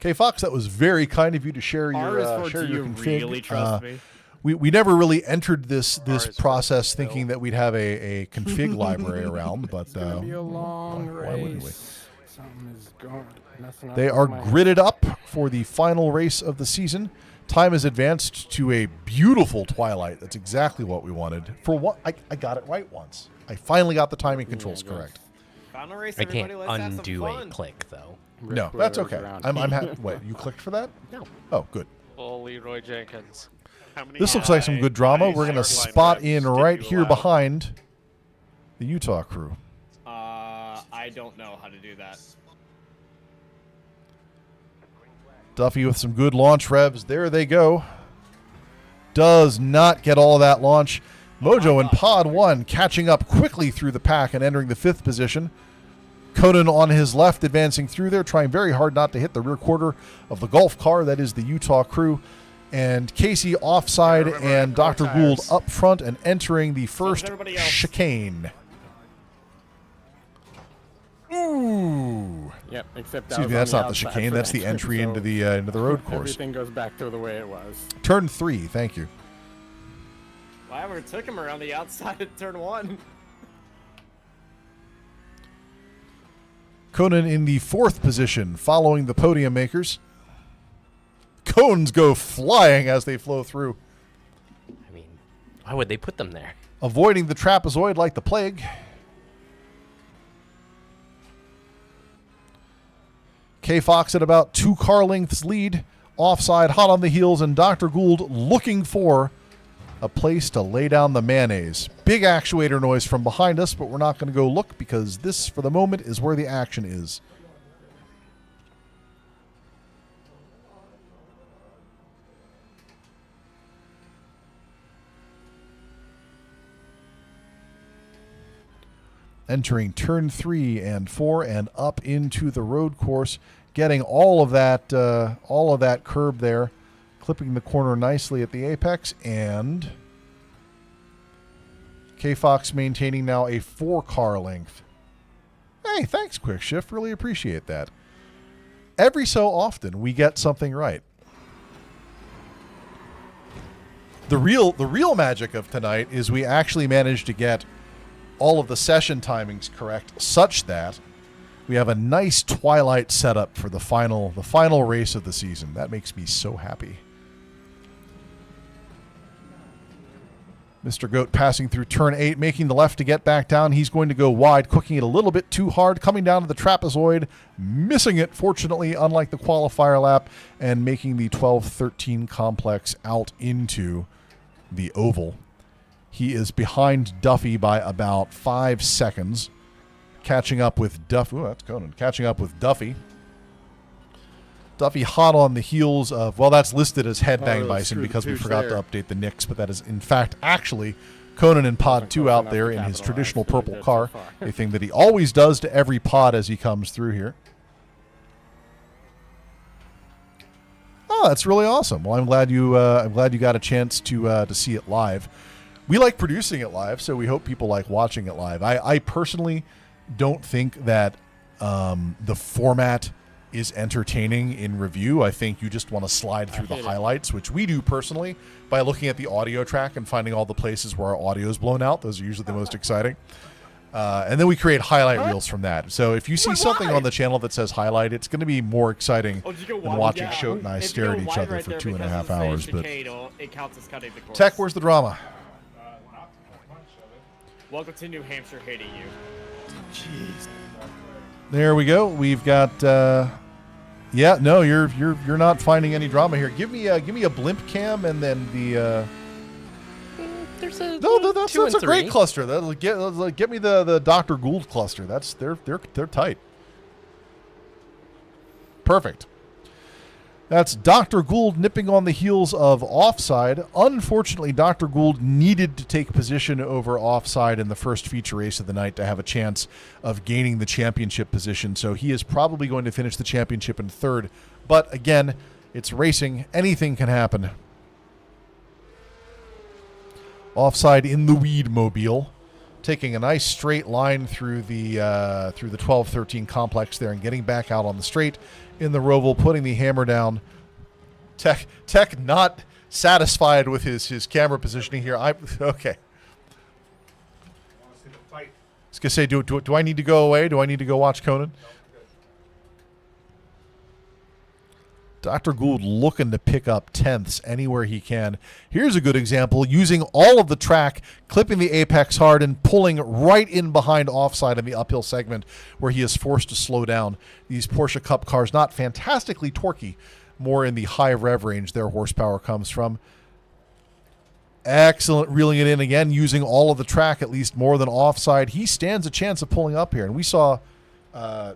Speaker 3: KFox, that was very kind of you to share
Speaker 5: R is
Speaker 3: your
Speaker 5: for
Speaker 3: share
Speaker 5: do
Speaker 3: your
Speaker 5: you
Speaker 3: config.
Speaker 5: really trust me?
Speaker 3: We never really entered this process thinking that we'd have a config library around, but
Speaker 1: It's gonna be a long race. Something is messing up
Speaker 3: they
Speaker 1: with
Speaker 3: are
Speaker 1: my
Speaker 3: gridded up for the final race of the season. Time is advanced to a beautiful twilight. That's exactly what we wanted. For what I got it right once. I finally got the timing controls correct.
Speaker 8: Final race,
Speaker 6: I
Speaker 8: everybody.
Speaker 6: can't
Speaker 8: Let's have some
Speaker 6: undo a
Speaker 8: fun.
Speaker 6: click, though.
Speaker 3: No, that's okay. I'm happy. Wait, you clicked for that?
Speaker 6: No.
Speaker 3: Oh, good.
Speaker 9: Oh, Leroy Jenkins.
Speaker 3: This looks like some good drama. We're going to spot in right here behind the Utah crew.
Speaker 8: I don't know how to do that.
Speaker 3: Duffy with some good launch revs. There they go. Does not get all that launch. Mojo in Pod 1 catching up quickly through the pack and entering the 5th position. Conan on his left advancing through there, trying very hard not to hit the rear quarter of the golf car. That is the Utah crew. And Kasey offside and Dr. Gould up front and entering the first chicane. Ooh.
Speaker 1: Yep, except
Speaker 3: Excuse me, that's not the chicane. That's the entry into the road course.
Speaker 1: Everything goes back to the way it was.
Speaker 3: Turn 3, thank you.
Speaker 8: Well, I ever took him around the outside at turn 1.
Speaker 3: Conan in the 4th position, following the podium makers. Cones go flying as they flow through.
Speaker 6: I mean, why would they put them there?
Speaker 3: Avoiding the trapezoid like the plague. KFox at about 2 car lengths lead. Offside, hot on the heels, and Dr. Gould looking for a place to lay down the mayonnaise. Big actuator noise from behind us, but we're not going to go look because this, for the moment, is where the action is. Entering turn 3 and 4 and up into the road course, getting all of that curb there, clipping the corner nicely at the apex, and KFox maintaining now a 4-car length. Hey, thanks, Quick Shift. Really appreciate that. Every so often, we get something right. The real magic of tonight is we actually managed to get all of the session timings correct, such that we have a nice twilight setup for the final race of the season. That makes me so happy. MrGoat passing through turn 8, making the left to get back down. He's going to go wide, cooking it a little bit too hard, coming down to the trapezoid, missing it, fortunately, unlike the qualifier lap, and making the 12-13 complex out into the oval. He is behind Duffy by about 5 seconds. Catching up with Duffy. Ooh, that's Conan. Catching up with Duffy. Duffy hot on the heels of, well, that's listed as Headbang Bison because we forgot to update the Knicks, but that is, in fact, actually Conan in Pod 2 out there in his traditional purple car, a thing that he always does to every pod as he comes through here. Oh, that's really awesome. Well, I'm glad you got a chance to see it live. We like producing it live, so we hope people like watching it live. I personally don't think that the format is entertaining in review. I think you just want to slide through the highlights, which we do personally by looking at the audio track and finding all the places where our audio is blown out. Those are usually the most exciting. And then we create highlight reels from that. So if you see something on the channel that says highlight, it's going to be more exciting than watching Shoat and I stare at each other for 2.5 hours. But
Speaker 8: it counts as cutting the course.
Speaker 3: Tech, where's the drama?
Speaker 8: Welcome to New Hampshire, hating you.
Speaker 3: Jeez. There we go. We've got. Yeah, no, you're not finding any drama here. Give me a blimp cam and then the.
Speaker 6: There's a
Speaker 3: that's a great cluster. That'll get me the Dr. Gould cluster. That's they're tight. Perfect. That's Dr. Gould nipping on the heels of Offside. Unfortunately, Dr. Gould needed to take position over Offside in the first feature race of the night to have a chance of gaining the championship position. So he is probably going to finish the championship in third. But again, it's racing. Anything can happen. Offside in the Weed Mobile, taking a nice straight line through the 12-13 complex there and getting back out on the straight in the Roval, putting the hammer down. Tech not satisfied with his camera positioning here. Okay. I was gonna say, do I need to go away? Do I need to go watch Conan? Dr. Gould looking to pick up tenths anywhere he can. Here's a good example, using all of the track, clipping the apex hard and pulling right in behind Offside in the uphill segment where he is forced to slow down. These Porsche Cup cars, not fantastically torquey, more in the high rev range their horsepower comes from. Excellent reeling it in again, using all of the track, at least more than Offside. He stands a chance of pulling up here. And we saw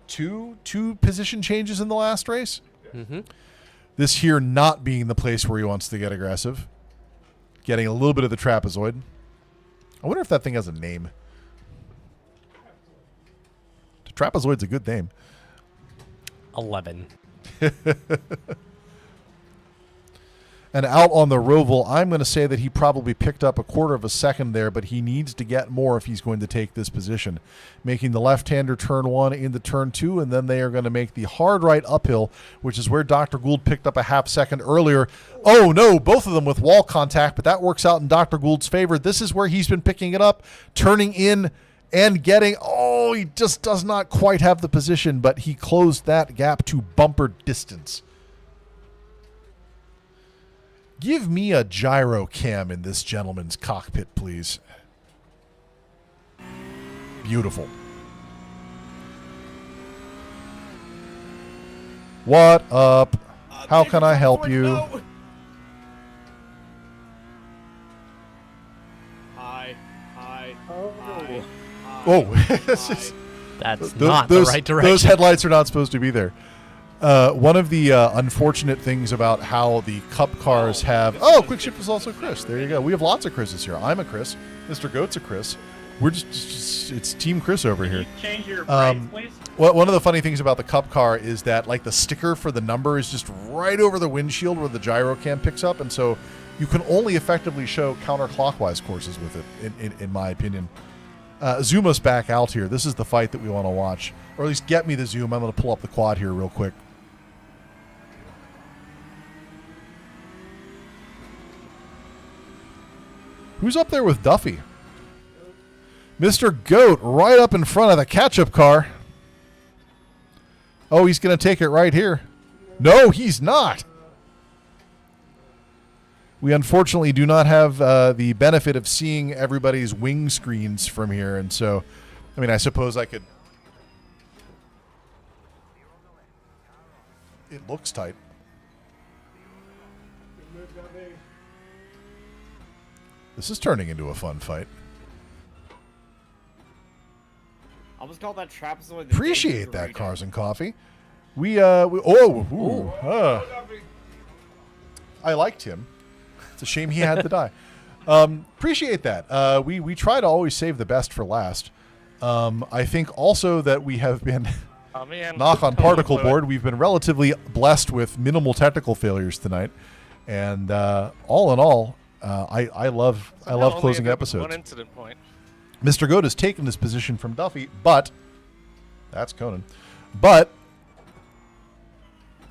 Speaker 3: two position changes in the last race.
Speaker 6: Mm-hmm.
Speaker 3: This here not being the place where he wants to get aggressive. Getting a little bit of the trapezoid. I wonder if that thing has a name. The trapezoid's a good name.
Speaker 6: 11.
Speaker 3: And out on the Roval, I'm going to say that he probably picked up a quarter of a second there, but he needs to get more if he's going to take this position. Making the left-hander turn one into turn two, and then they are going to make the hard right uphill, which is where Dr. Gould picked up a half second earlier. Oh, no, both of them with wall contact, but that works out in Dr. Gould's favor. This is where he's been picking it up, turning in and getting, oh, he just does not quite have the position, but he closed that gap to bumper distance. Give me a gyro cam in this gentleman's cockpit, please. Beautiful. What up? How can I help you?
Speaker 8: Hi.
Speaker 3: Oh,
Speaker 6: that's not the right direction.
Speaker 3: Those headlights are not supposed to be there. One of the unfortunate things about how the Cup cars have... Oh, Quick Shift is also Chris. There you go. We have lots of Chris's here. I'm a Chris. MrGoat's a Chris. We're just it's Team Chris over here.
Speaker 11: Change your brakes, please?
Speaker 3: One of the funny things about the Cup car is that like the sticker for the number is just right over the windshield where the gyro cam picks up, and so you can only effectively show counterclockwise courses with it, in my opinion. Zoom us back out here. This is the fight that we want to watch. Or at least get me the zoom. I'm going to pull up the quad here real quick. Who's up there with Duffy? MrGoat right up in front of the catch-up car. Oh, he's going to take it right here. No, he's not. We unfortunately do not have the benefit of seeing everybody's wing screens from here. And so, I mean, I suppose I could... It looks tight. This is turning into a fun fight.
Speaker 8: I almost call that trapezoid.
Speaker 3: Appreciate that, Cars and Coffee. I liked him. It's a shame he had to die. Appreciate that. We try to always save the best for last. I think also that we have been
Speaker 9: Oh, man.
Speaker 3: knock on
Speaker 9: Totally
Speaker 3: particle
Speaker 9: blew it.
Speaker 3: board. We've been relatively blessed with minimal technical failures tonight, and all in all, I love
Speaker 9: Somehow only
Speaker 3: closing
Speaker 9: ended with
Speaker 3: episodes.
Speaker 9: One incident point.
Speaker 3: MrGoat has taken this position from Duffy, but that's Conan. But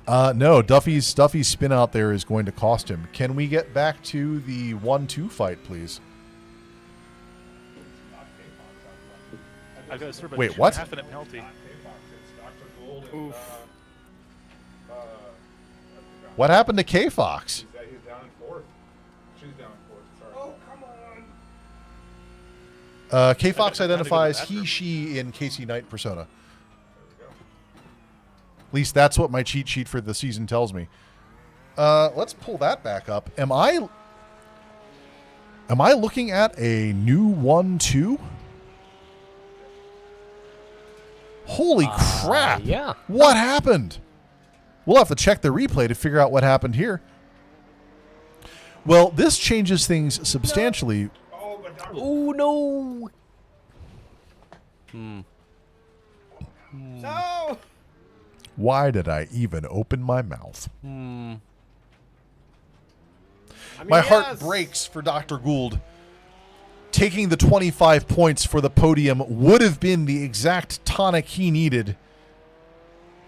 Speaker 3: no, Duffy's spin out there is going to cost him. Can we get back to the 1-2 fight, please?
Speaker 13: I've got to serve a
Speaker 3: Wait,
Speaker 13: 2.5
Speaker 3: what?
Speaker 13: minute penalty.
Speaker 12: Oof.
Speaker 3: What happened to KFox?
Speaker 12: He's down in fourth. She's down in fourth. Sorry. Oh, come on.
Speaker 3: KFox identifies he, she in Kasey Knight persona. At least that's what my cheat sheet for the season tells me. Let's pull that back up. Am I looking at a new 1-2? Holy crap.
Speaker 6: Yeah.
Speaker 3: What happened? We'll have to check the replay to figure out what happened here. Well, this changes things substantially.
Speaker 6: Oh, no.
Speaker 8: No!
Speaker 3: Why did I even open my mouth?
Speaker 8: I mean,
Speaker 3: My heart
Speaker 8: yes.
Speaker 3: breaks for Dr. Gould. Taking the 25 points for the podium would have been the exact tonic he needed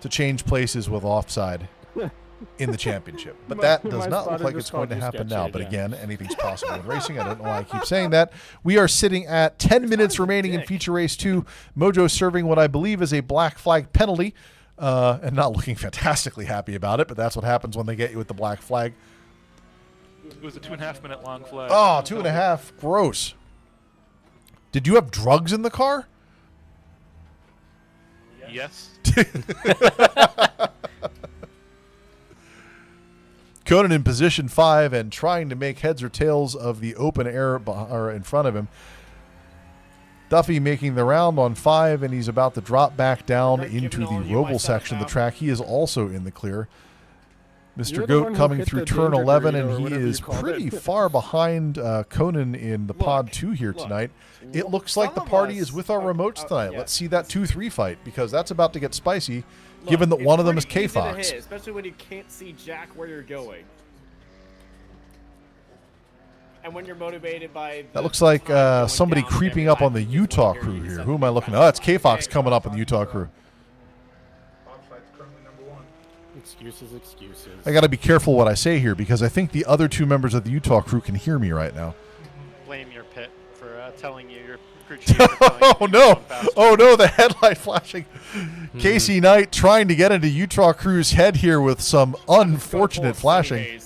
Speaker 3: to change places with offside in the championship. But that does not look like it's going to happen now. But again, anything's possible in racing. I don't know why I keep saying that. We are sitting at 10 minutes remaining in feature race 2. Mojo serving what I believe is a black flag penalty and not looking fantastically happy about it. But that's what happens when they get you with the black flag.
Speaker 13: It was a 2.5 minute long flag.
Speaker 3: Oh, 2.5. Gross. Did you have drugs in the car?
Speaker 13: Yes.
Speaker 3: Conan in position 5 and trying to make heads or tails of the open air in front of him. Duffy making the round on 5, and he's about to drop back down into the roval section of the track. He is also in the clear. MrGoat coming through turn 11, and he is pretty far behind Conan in the pod 2 here tonight. It looks like the party is with our remotes tonight. Let's see that 2-3 fight, because that's about to get spicy, given that one of them is KFox.
Speaker 8: Especially when you can't see jack where you're going. And when you're motivated by...
Speaker 3: That looks like somebody creeping up on the Utah crew here. Who am I looking at? Oh, it's KFox coming up in the Utah crew.
Speaker 1: Excuses.
Speaker 3: I got to be careful what I say here, because I think the other 2 members of the Utah crew can hear me right now.
Speaker 9: Blame your pit for telling you your crew chief.
Speaker 3: Oh, no. Oh, no, the headlight flashing. Kasey Knight trying to get into Utah crew's head here with some unfortunate flashing.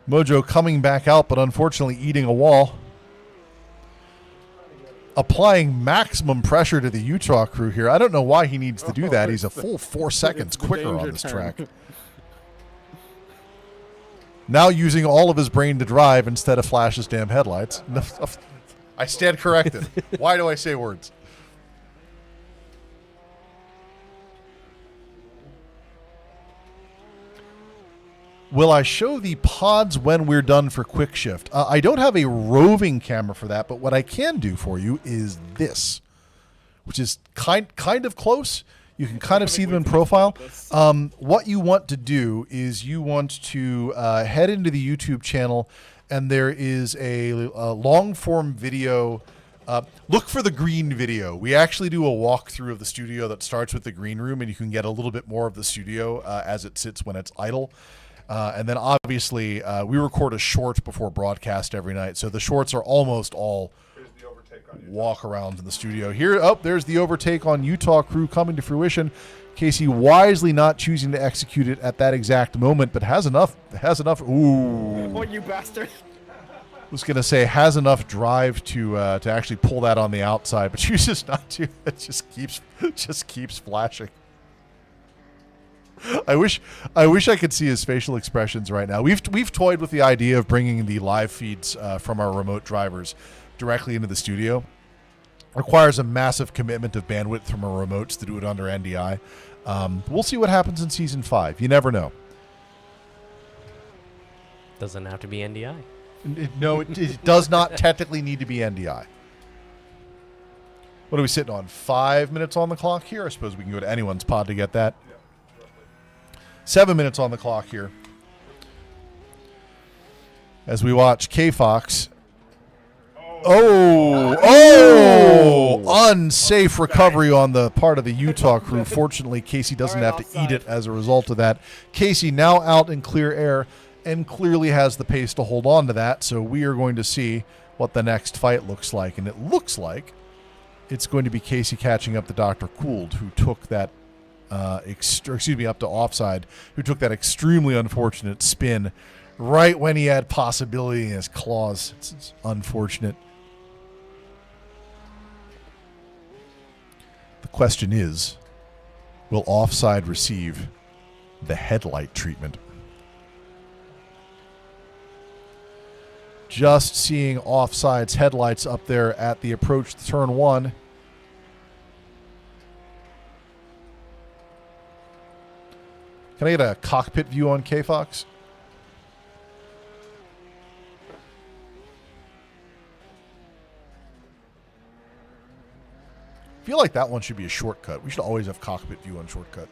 Speaker 3: Mojo coming back out, but unfortunately eating a wall. Applying maximum pressure to the Utah crew here. I don't know why he needs to do that. He's a full 4 seconds quicker on this track. Now using all of his brain to drive instead of flash his damn headlights. I stand corrected. Why do I say words? Will I show the pods when we're done for quick shift? I don't have a roving camera for that, but what I can do for you is this, which is kind of close. You can kind of see them in profile. What you want to do is you want to head into the YouTube channel, and there is a long-form video. Look for the green video. We actually do a walkthrough of the studio that starts with the green room, and you can get a little bit more of the studio as it sits when it's idle. And then obviously we record a short before broadcast every night, so the shorts are almost all walk around in the studio. Here, there's the overtake on Utah crew coming to fruition. Kasey wisely not choosing to execute it at that exact moment, but has enough. Ooh.
Speaker 8: Oh, you bastard.
Speaker 3: Was gonna say has enough drive to actually pull that on the outside, but chooses not to. It just keeps flashing. I wish I could see his facial expressions right now. We've toyed with the idea of bringing the live feeds from our remote drivers directly into the studio. Requires a massive commitment of bandwidth from our remotes to do it under NDI. We'll see what happens in Season 5. You never know.
Speaker 6: Doesn't have to be NDI.
Speaker 3: No, it does not technically need to be NDI. What are we sitting on? 5 minutes on the clock here? I suppose we can go to anyone's pod to get that. 7 minutes on the clock here. As we watch KFox. Unsafe recovery on the part of the Utah crew. Fortunately, Kasey doesn't have to eat it as a result of that. Kasey now out in clear air and clearly has the pace to hold on to that. So we are going to see what the next fight looks like. And it looks like it's going to be Kasey catching up to Dr. Gould, who took that, up to offside, who took that extremely unfortunate spin right when he had possibility in his claws. It's unfortunate. The question is, will offside receive the headlight treatment? Just seeing offside's headlights up there at the approach to turn 1. Can I get a cockpit view on KFox? I feel like that one should be a shortcut. We should always have cockpit view on shortcut.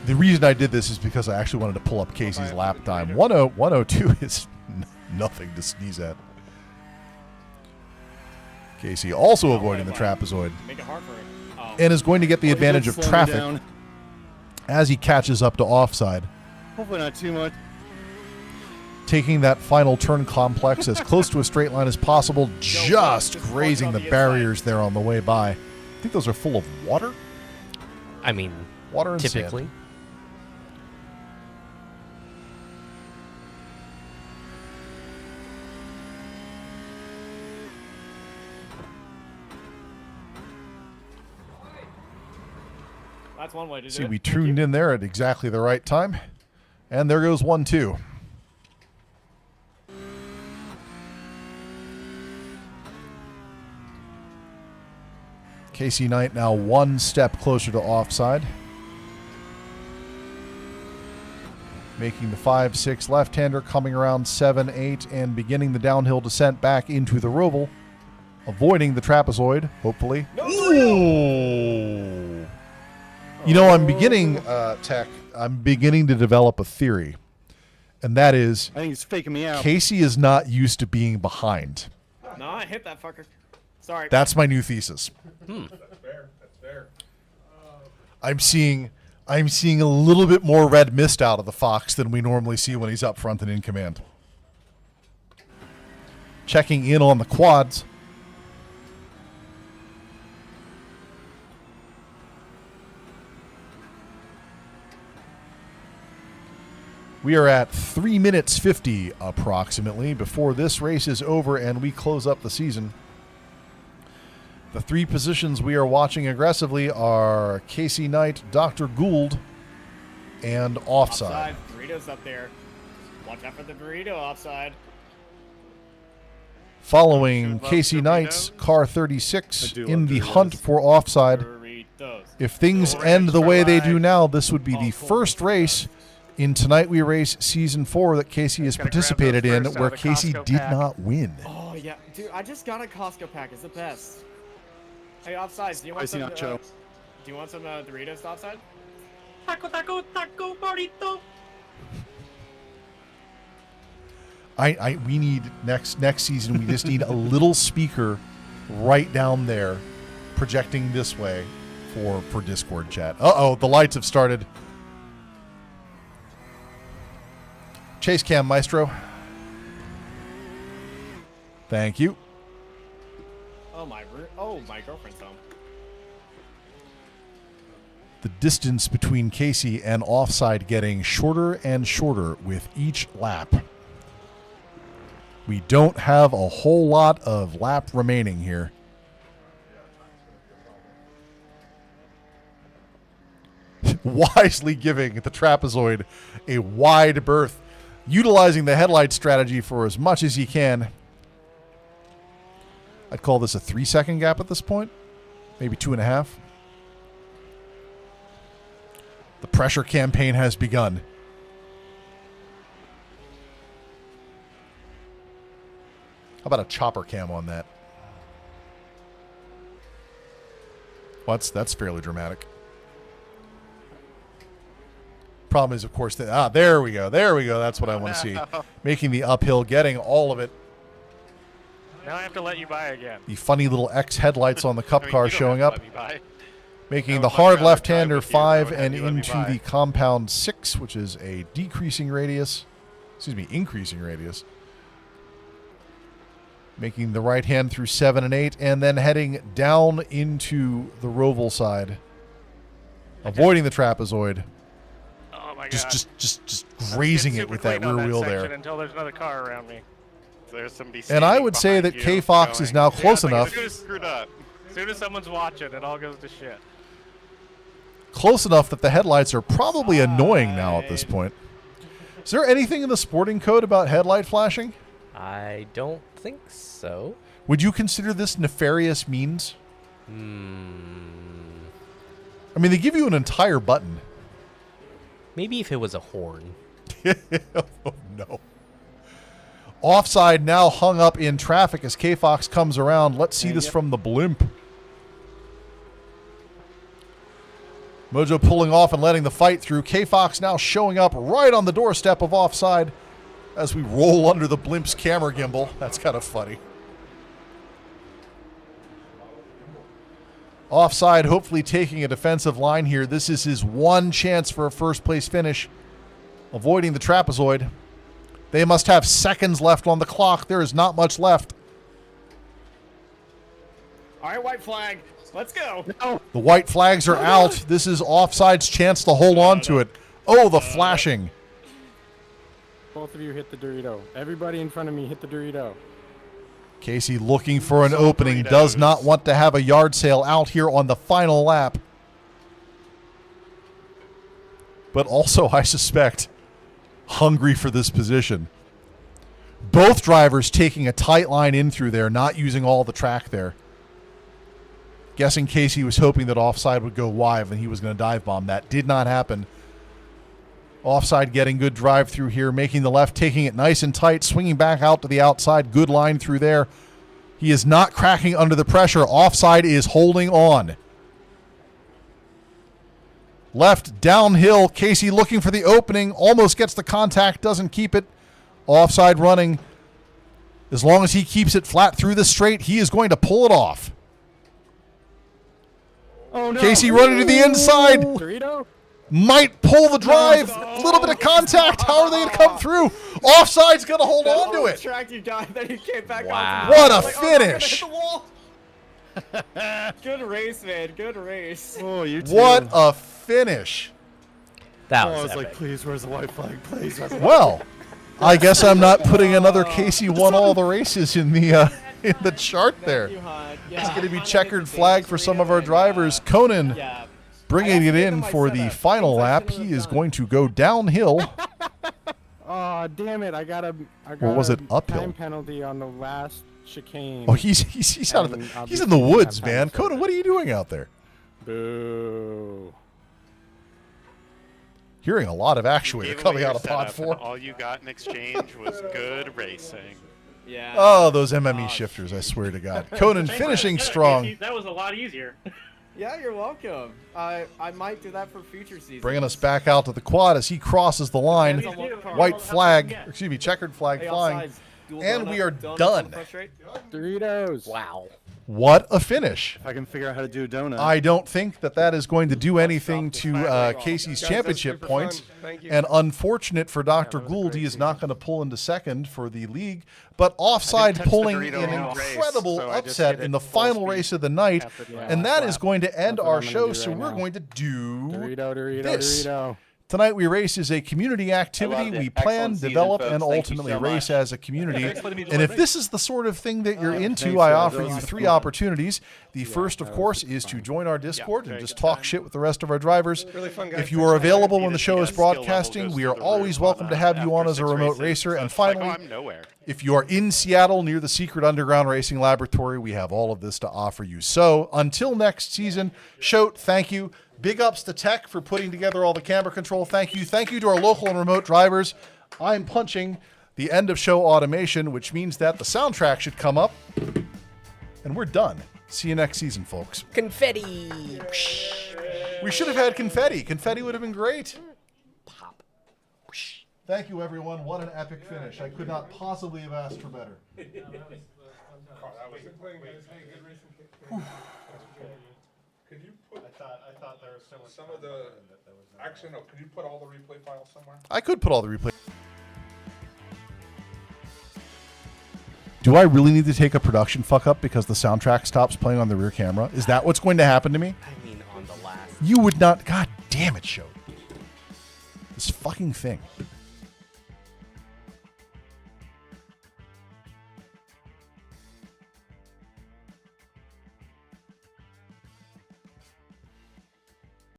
Speaker 3: The reason I did this is because I actually wanted to pull up Kasey's lap time. 102 is nothing to sneeze at. Kasey also avoiding the trapezoid.
Speaker 5: Make it hard for him.
Speaker 3: And is going to get the advantage of traffic as he catches up to offside.
Speaker 10: Hopefully not too much.
Speaker 3: Taking that final turn complex as close to a straight line as possible, just grazing the barriers there on the way by. I think those are full of water.
Speaker 6: I mean,
Speaker 3: water and
Speaker 6: typically.
Speaker 3: Sand.
Speaker 5: That's one way to do
Speaker 3: See,
Speaker 5: it.
Speaker 3: we tuned in there at exactly the right time. And there goes 1-2. Kasey Knight now one step closer to offside. Making the 5-6 left-hander, coming around 7-8, and beginning the downhill descent back into the roval. Avoiding the trapezoid, hopefully. Ooh. You know, I'm beginning to develop a theory. And that is,
Speaker 10: I think it's faking me out.
Speaker 3: Kasey is not used to being behind.
Speaker 5: No, I hit that fucker. Sorry.
Speaker 3: That's my new thesis.
Speaker 12: That's fair. That's fair.
Speaker 3: I'm seeing a little bit more red mist out of the Fox than we normally see when he's up front and in command. Checking in on the quads. We are at 3 minutes 50 approximately before this race is over and we close up the season. The three positions we are watching aggressively are Kasey Knight, Dr. Gould, and offside.
Speaker 5: Burrito's up there. Watch out for the burrito offside.
Speaker 3: Following Kasey Knight's car 36 in the hunt for offside. If things end the way they do now, this would be the first race in Tonight We Race Season 4 that Kasey has participated in where Kasey did not win.
Speaker 5: Oh, yeah. Dude, I just got a Costco pack. It's the best. Hey, offside, do you want some Doritos offside?
Speaker 11: Taco, burrito.
Speaker 3: We need next season, we just need a little speaker right down there projecting this way for Discord chat. Uh-oh, the lights have started. Chase cam, Maestro. Thank you.
Speaker 5: Oh, my girlfriend's home.
Speaker 3: The distance between Kasey and offside getting shorter and shorter with each lap. We don't have a whole lot of lap remaining here. Wisely giving the trapezoid a wide berth, utilizing the headlight strategy for as much as he can. I'd call this a 3-second gap at this point. Maybe 2.5. The pressure campaign has begun. How about a chopper cam on that? That's fairly dramatic. Problem is, of course, that there we go. There we go. That's what I want to see. Making the uphill, getting all of it.
Speaker 9: Now I have to let you by again.
Speaker 3: The funny little X headlights on the cup car showing up. Making the hard left-hander 5 and into the compound 6, which is a decreasing radius. Excuse me, increasing radius. Making the right hand through 7 and 8, and then heading down into the Roval side. Avoiding the trapezoid.
Speaker 9: Oh my god.
Speaker 3: Just grazing it with that rear wheel there.
Speaker 9: Until there's another car around me. There's somebody
Speaker 3: And I would say that KFox is now close enough.
Speaker 9: Screwed up. As soon as someone's watching, it all goes to shit.
Speaker 3: Close enough that the headlights are probably annoying now at this point. Is there anything in the sporting code about headlight flashing?
Speaker 6: I don't think so.
Speaker 3: Would you consider this nefarious means? I mean, they give you an entire button.
Speaker 6: Maybe if it was a horn.
Speaker 3: Oh, no. Offside now hung up in traffic as KFox comes around. Let's see this from the blimp. Mojo pulling off and letting the fight through. KFox now showing up right on the doorstep of offside as we roll under the blimp's camera gimbal. That's kind of funny. Offside, hopefully taking a defensive line here. This is his one chance for a first-place finish. Avoiding the trapezoid. They must have seconds left on the clock. There is not much left.
Speaker 5: All right, white flag. Let's go.
Speaker 3: No. The white flags are out. This is offside's chance to hold on to it. Oh, the flashing.
Speaker 1: Both of you hit the Dorito. Everybody in front of me hit the Dorito.
Speaker 3: Kasey looking for an opening. Does not want to have a yard sale out here on the final lap. But also, I suspect, hungry for this position. Both drivers taking a tight line in through there, not using all the track there. Guessing Kasey was hoping that offside would go wide and he was going to dive bomb. That did not happen. Offside getting good drive through here, making the left, taking it nice and tight, swinging back out to the outside. Good line through there. He is not cracking under the pressure. Offside is holding on. Left, downhill. Kasey looking for the opening. Almost gets the contact, doesn't keep it. Offside running. As long as he keeps it flat through the straight, he is going to pull it off.
Speaker 1: Oh, no.
Speaker 3: Kasey running to the inside.
Speaker 1: Dorito?
Speaker 3: Might pull the drive. A little bit of contact. How are they going to come through? Offside's going to hold on to it.
Speaker 5: Track you got, then he came back
Speaker 6: wow.
Speaker 3: What a finish.
Speaker 5: Good race, man. Good race.
Speaker 10: Oh, you too.
Speaker 3: What a finish.
Speaker 6: That was
Speaker 10: I was
Speaker 6: epic.
Speaker 10: like, please, where's the white flag? Please, where's the
Speaker 3: Well, I guess I'm not putting another Kasey won all the races in the chart there. It's going to be checkered flag for some of our drivers. Conan bringing it in for the final lap. He is going to go downhill.
Speaker 1: Oh, damn it. I got a
Speaker 3: Or was it uphill?
Speaker 1: time penalty on the last chicane.
Speaker 3: Oh, he's out of he's in the woods, man. Conan, what are you doing out there?
Speaker 1: Boo.
Speaker 3: Hearing a lot of actuator coming out of Pod 4.
Speaker 9: All you got in exchange was good racing.
Speaker 5: Yeah.
Speaker 3: Oh, those MME shifters, I swear to God. Conan finishing strong.
Speaker 11: That was a lot easier.
Speaker 5: Yeah, you're welcome. I might do that for future seasons.
Speaker 3: Bringing us back out to the quad as he crosses the line. White flag, excuse me, checkered flag flying. And we are done.
Speaker 1: Doritos.
Speaker 6: Wow.
Speaker 3: What a finish.
Speaker 10: If I can figure out how to do a donut.
Speaker 3: I don't think that is going to do anything to Kasey's championship points. And unfortunate for Dr. Gould, he is not going to pull into second for the league. But offside pulling an incredible upset in the final race of the night. And that is going to end our show, so we're going to do this. Tonight We Race is a community activity. We plan, develop, and ultimately race as a community. And if this is the sort of thing that you're into, I offer you 3 opportunities. The first, of course, is to join our Discord and just talk shit with the rest of our drivers. If you are available when the show is broadcasting, we are always welcome to have you on as a remote racer. And finally, if you are in Seattle near the secret underground racing laboratory, we have all of this to offer you. So until next season, Shoat, thank you. Big ups to Tech for putting together all the camera control. Thank you. Thank you to our local and remote drivers. I'm punching the end of show automation, which means that the soundtrack should come up. And we're done. See you next season, folks.
Speaker 6: Confetti.
Speaker 3: We should have had confetti. Confetti would have been great. Pop. Thank you, everyone. What an epic finish. I could not possibly have asked for better.
Speaker 12: Could you put? I thought there was so much. Some of the. Actually, no. Could you put all the replay files somewhere?
Speaker 3: I could put all the replay. Do I really need to take a production fuck up because the soundtrack stops playing on the rear camera? Is that what's going to happen to me?
Speaker 6: I mean, on the last.
Speaker 3: You would not. God damn it, Show. This fucking thing.